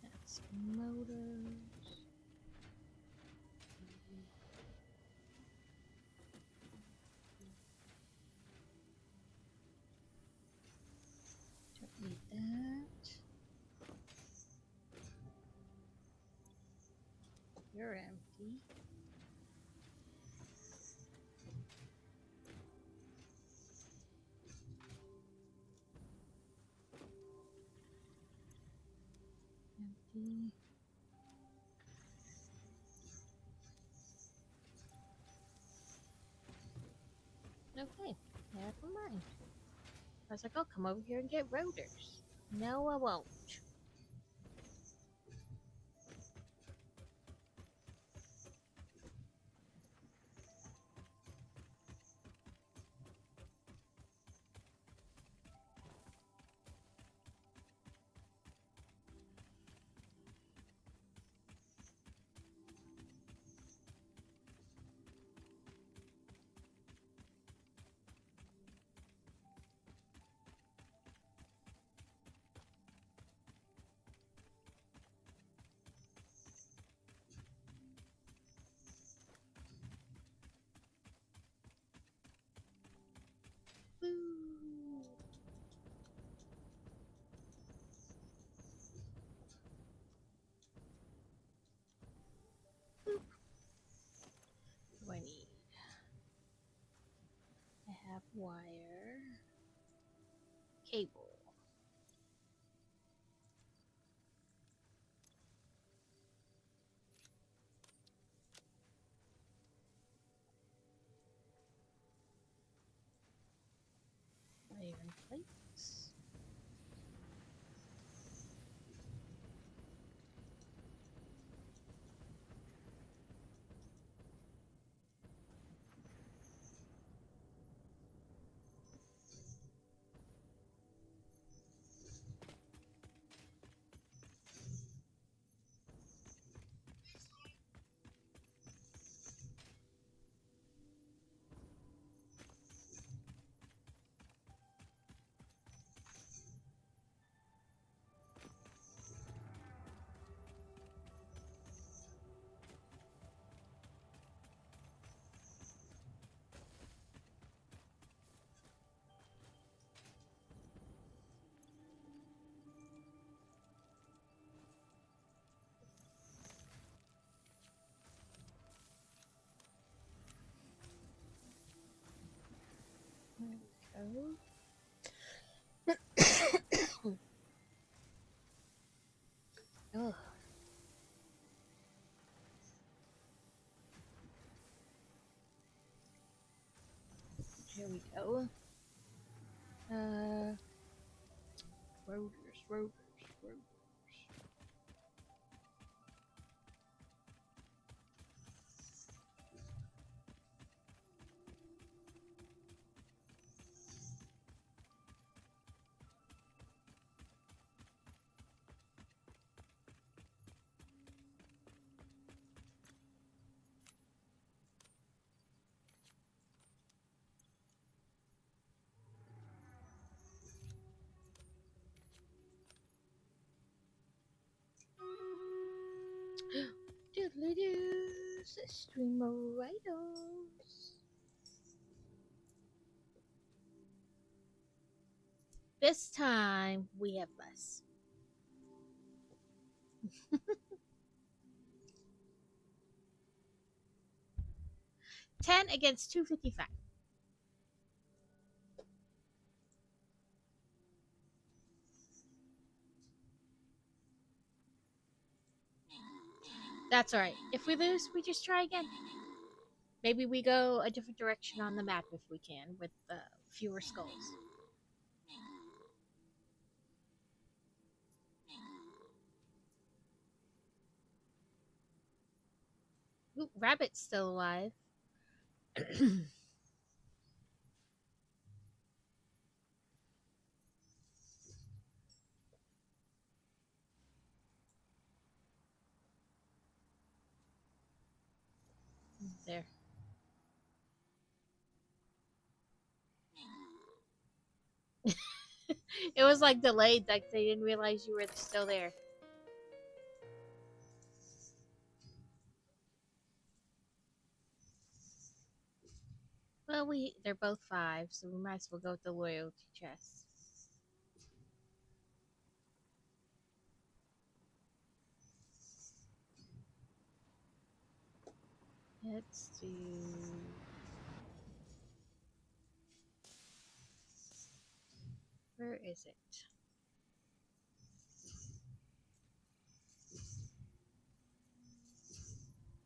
That's motors. Don't need that. You're empty. Empty. Okay, never mind. I was like, I'll come over here and get rotors. No, I won't. wire, cable. Iron plates. There we go. Ugh. Here we go. Rotors. Doodly-doos, streameritos. This time we have less. $10 against $255. That's alright. If we lose, we just try again. Maybe we go a different direction on the map if we can, with fewer skulls. Ooh, Rabbit's still alive. There. It was like delayed, like they didn't realize you were still there. Well, they're both 5, so we might as well go with the loyalty chest. Let's do... Where is it?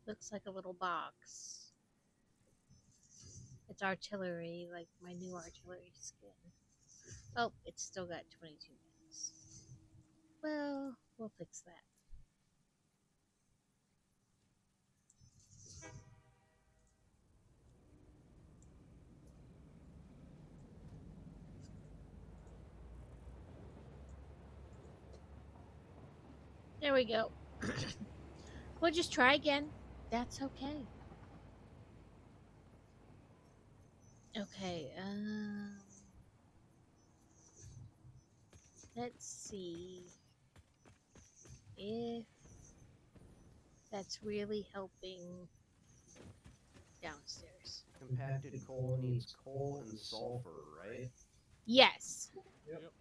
Looks like a little box. It's artillery, like my new artillery skin. Oh, it's still got 22 minutes. Well, we'll fix that. There we go. We'll just try again. That's okay. Okay, let's see if that's really helping downstairs. Compacted coal needs coal and sulfur, right? Yes. Yep.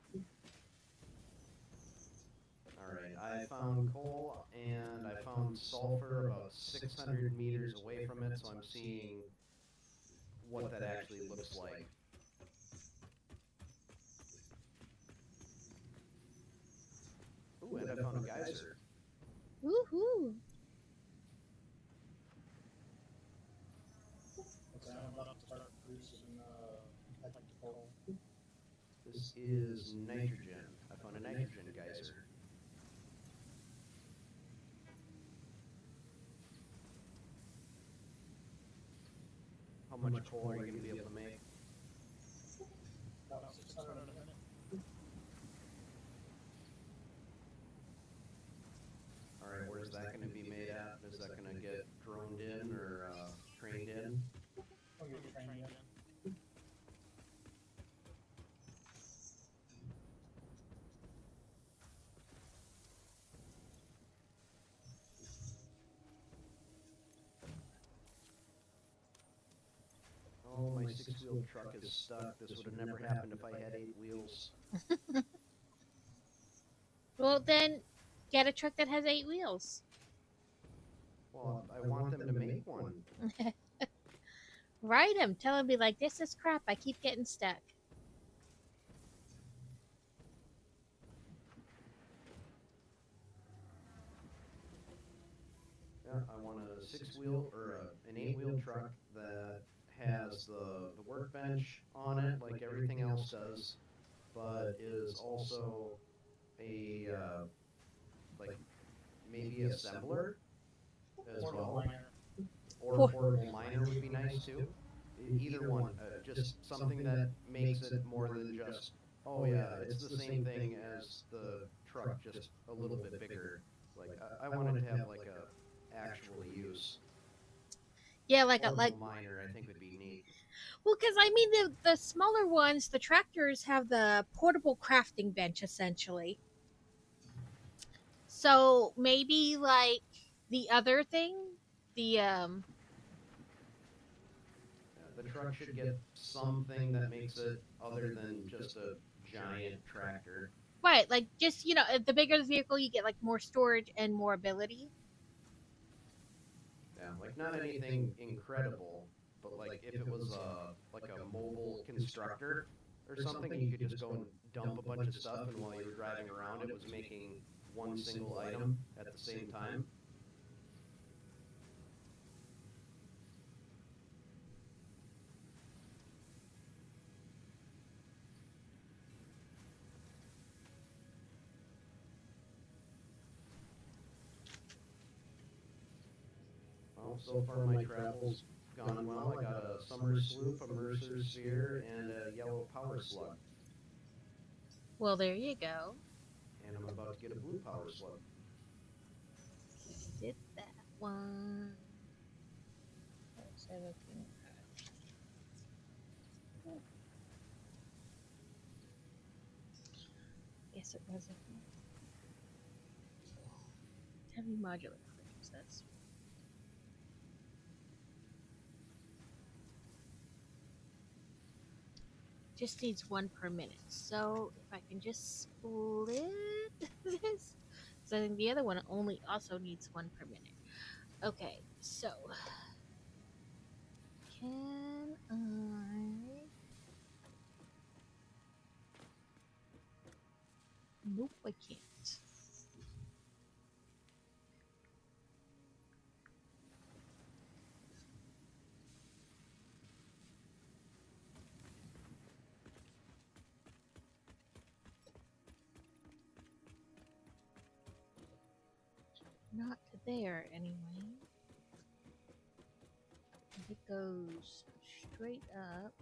Alright, I found coal and I found sulfur about 600 meters away from it, so I'm seeing what that actually looks like. Ooh, and I found a geyser. Woohoo! Okay, I'm about to start producing like the coal. This is nitrogen. I found a nitrogen geyser. How much coal are you going to be able to make? About 600 a minute. All right, where's that going to be made at? Is that going to get droned in or trained in? I'll get trained in. Oh, my six-wheeled truck is stuck. This would have never happened if I had 8 wheels. Well, then get a truck that has 8 wheels. Well, I want them to make one. Write him. Tell him, be like, this is crap. I keep getting stuck. Yeah, I want a 6-wheel or an 8-wheel truck that has the workbench on it like everything else does, but is also a like maybe assembler as Portable well, miner. or a portable miner would be nice too. Either one, just something that makes it more than just, oh yeah, it's the same thing as the truck, just a little bit bigger. Like I wanted to have like a actual use. Yeah, like Portable miner, I think would be neat. well, because I mean the smaller ones, the tractors have the portable crafting bench essentially. So maybe like the other thing, the The truck should get something that makes it other than just a giant tractor. right, like just the bigger the vehicle, you get like more storage and more ability. Yeah, like not anything incredible, but like if it was like a mobile constructor or something, and you could just go and dump a bunch of stuff, and while you were driving around, it was making one single item at the same time. Well, so far my travel's gone well. I got a summer sloop, a Mercer sphere, and a yellow power slug. Well, there you go. And I'm about to get a blue power slug. Did that one. What was I looking at? Yes, it wasn't. Heavy modular frames. That's just needs 1 per minute. So if I can just split this, so I think the other one only also needs 1 per minute. Okay, so can I? Nope, I can't. Not there anyway. It goes straight up.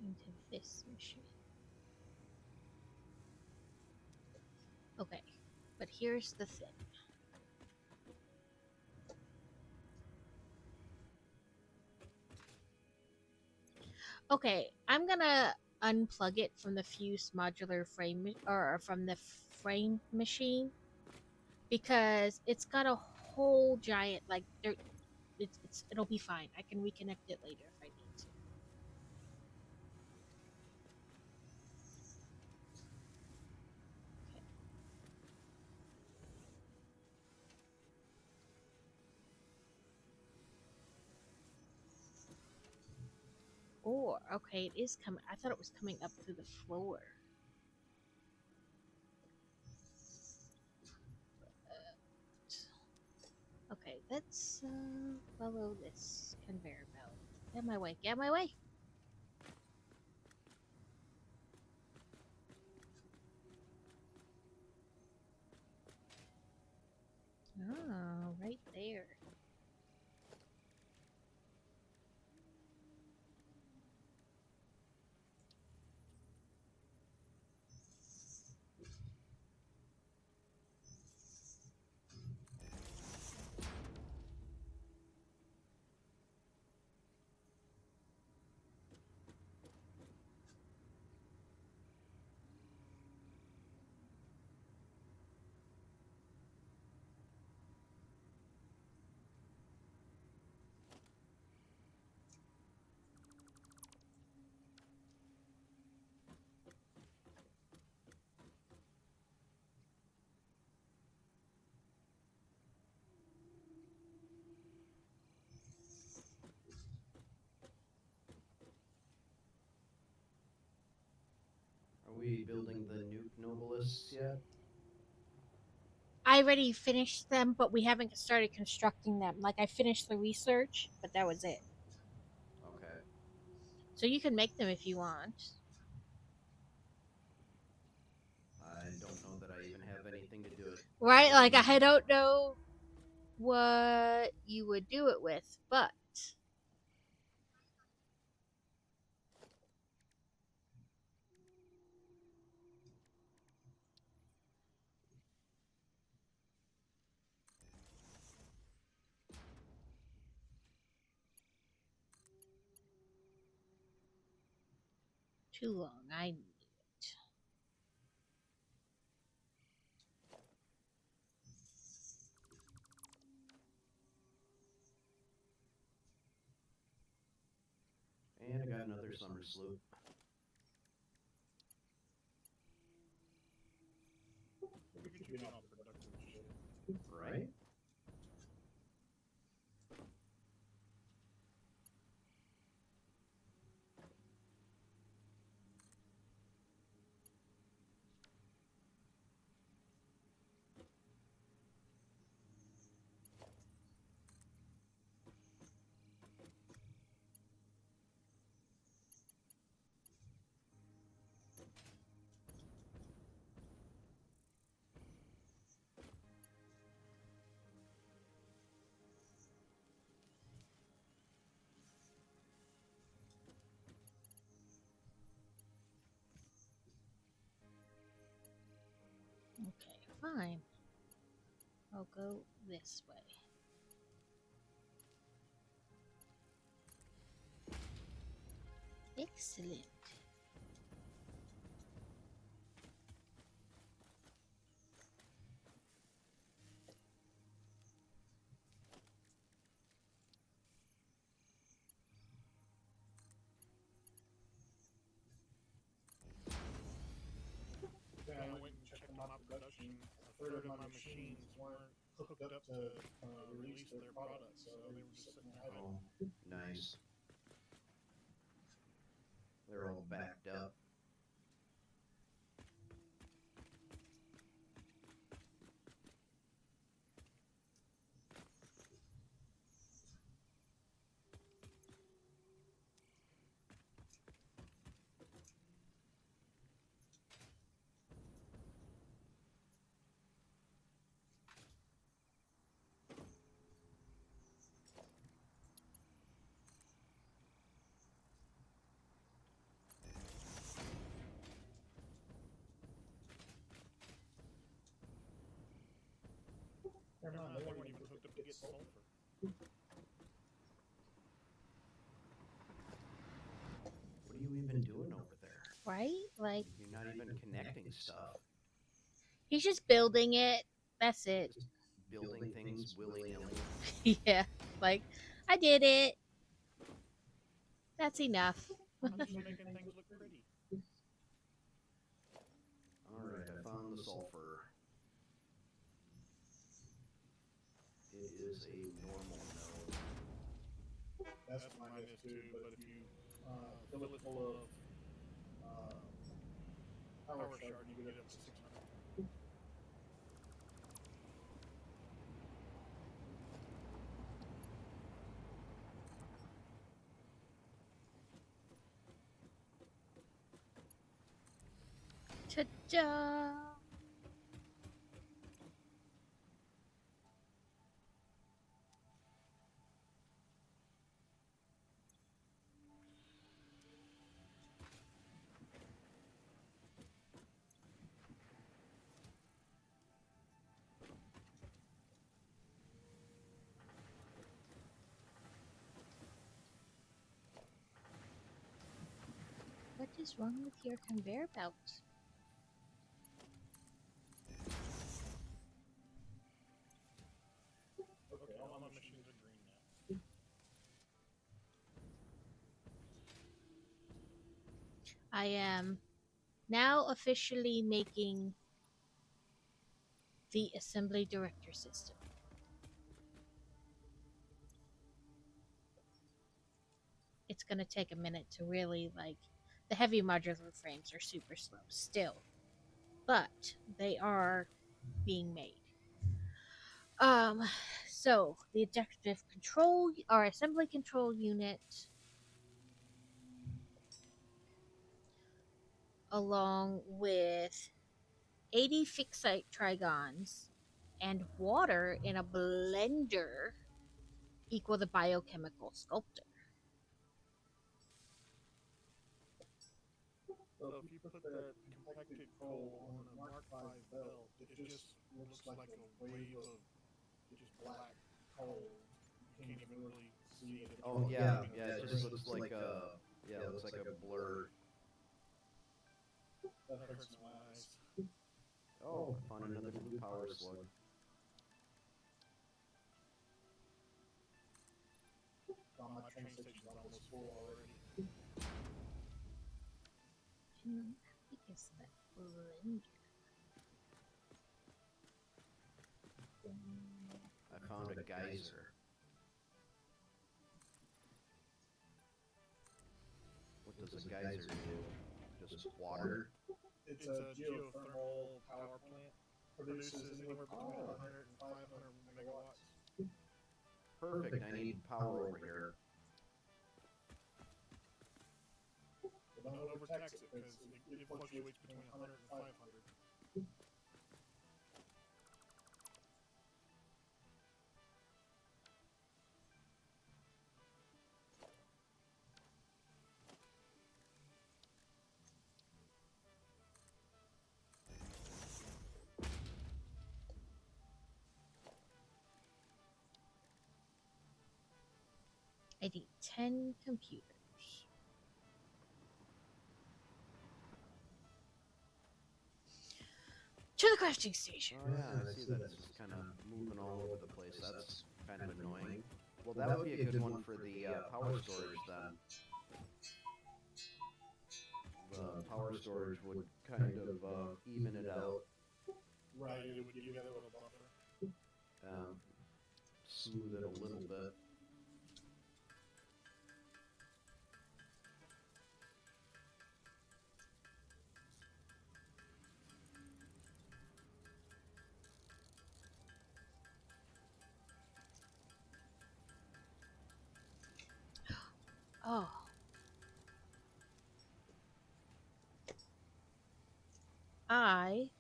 Into this machine. Okay, but here's the thing. Okay, I'm gonna unplug it from the Fuse modular frame or from the frame machine because it's got a whole giant like there. It'll be fine. I can reconnect it later if I need to. floor. Okay, it is coming. I thought it was coming up through the floor. Okay, let's follow this conveyor belt. Get my way. Get my way. Oh, right there. Are we building the nuke nobilists yet? I already finished them, but we haven't started constructing them. Like, I finished the research, but that was it. Okay. So you can make them if you want. I don't know that I even have anything to do it. Right? Like, I don't know what you would do it with, but too long. I need it. And I got another summer sloop. Look at you being all productive and shit. Right? Okay, fine. I'll go this way. Excellent. Then I went and checked my production. A third of my machines weren't hooked up to release their products, so they were just sitting there idle. Oh, nice. They're all backed up. Never mind, they weren't even hooked up to get sulfur. What are you even doing over there? Right? Like, You're not even connecting stuff. he's just building it. That's it. Just building things willy-nilly. Yeah. Like, I did it. That's enough. I'm just making things look pretty. Alright, I found the sulfur. It is a normal node. That's mine is too, but if you Fill it full of power shard, you can get up to 600. Ta-da! What is wrong with your conveyor belt? Okay, all my machines are green now. I am now officially making the assembly director system. It's gonna take a minute to really the heavy modular frames are super slow still, but they are being made. So the adaptive control, our assembly control unit, along with 80 fixite trigons and water in a blender, equal the biochemical sculptor. So if you put that compacted coal on a Mark V belt, it just looks like a wave of just black coal. You can't even really see it. Oh yeah, yeah. It just looks like a it looks like a blur. That hurts my eyes. Oh, I found another blue power slug. My train station's almost full already. And I guess that blender. I found a geyser. What does a geyser do? Just water? It's a geothermal power plant. Produces anywhere between 100 and 500 megawatts. Perfect. I need power over here. But don't overtax it because it fluctuates between 100 and 500. I need 10 computers. To the crafting station. Oh yeah, I see that it's just kind of moving all over the place. That's kind of annoying. Well, that would be a good one for the power storage then. The power storage would kind of even it out. Right, it would give you that little buffer. Smooth it a little bit. Oh. I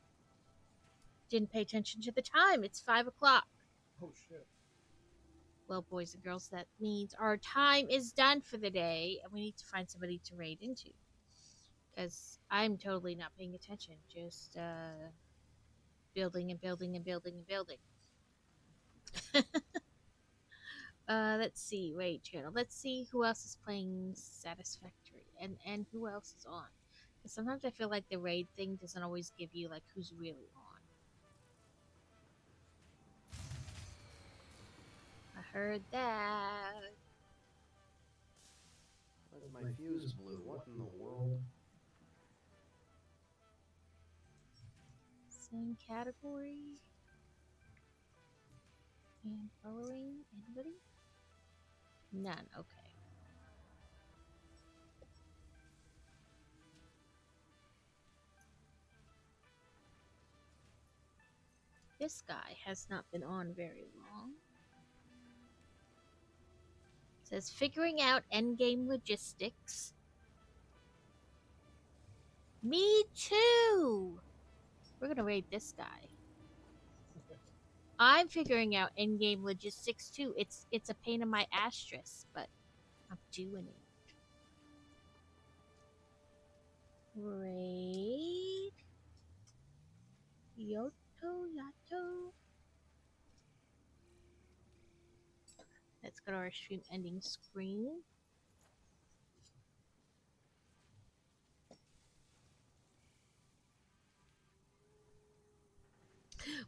didn't pay attention to the time. It's 5 o'clock. Oh shit. Well, boys and girls, that means our time is done for the day, and we need to find somebody to raid into. Because I'm totally not paying attention. Just building and building and building and building. Let's see. Raid channel. Let's see who else is playing Satisfactory and who else is on. Because sometimes I feel like the raid thing doesn't always give you like who's really on. I heard that. My fuse blew. What in the world? Same category. And following anybody? None. Okay. This guy has not been on very long. It says figuring out endgame logistics. Me too. We're gonna raid this guy. I'm figuring out endgame logistics too. It's a pain in my asterisk, but I'm doing it. Raid Yoto Yato. Let's go to our stream ending screen.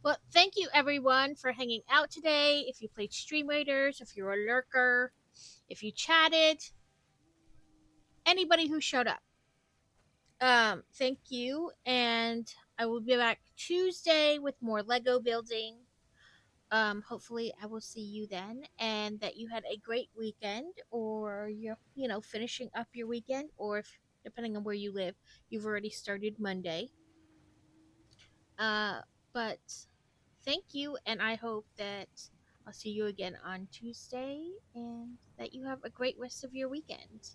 Well, thank you everyone for hanging out today. If you played Stream Raiders, if you're a lurker, if you chatted, anybody who showed up. Thank you, and I will be back Tuesday with more Lego building. Hopefully I will see you then, and that you had a great weekend, or you're, finishing up your weekend, or if, depending on where you live, you've already started Monday. But thank you, and I hope that I'll see you again on Tuesday, and that you have a great rest of your weekend.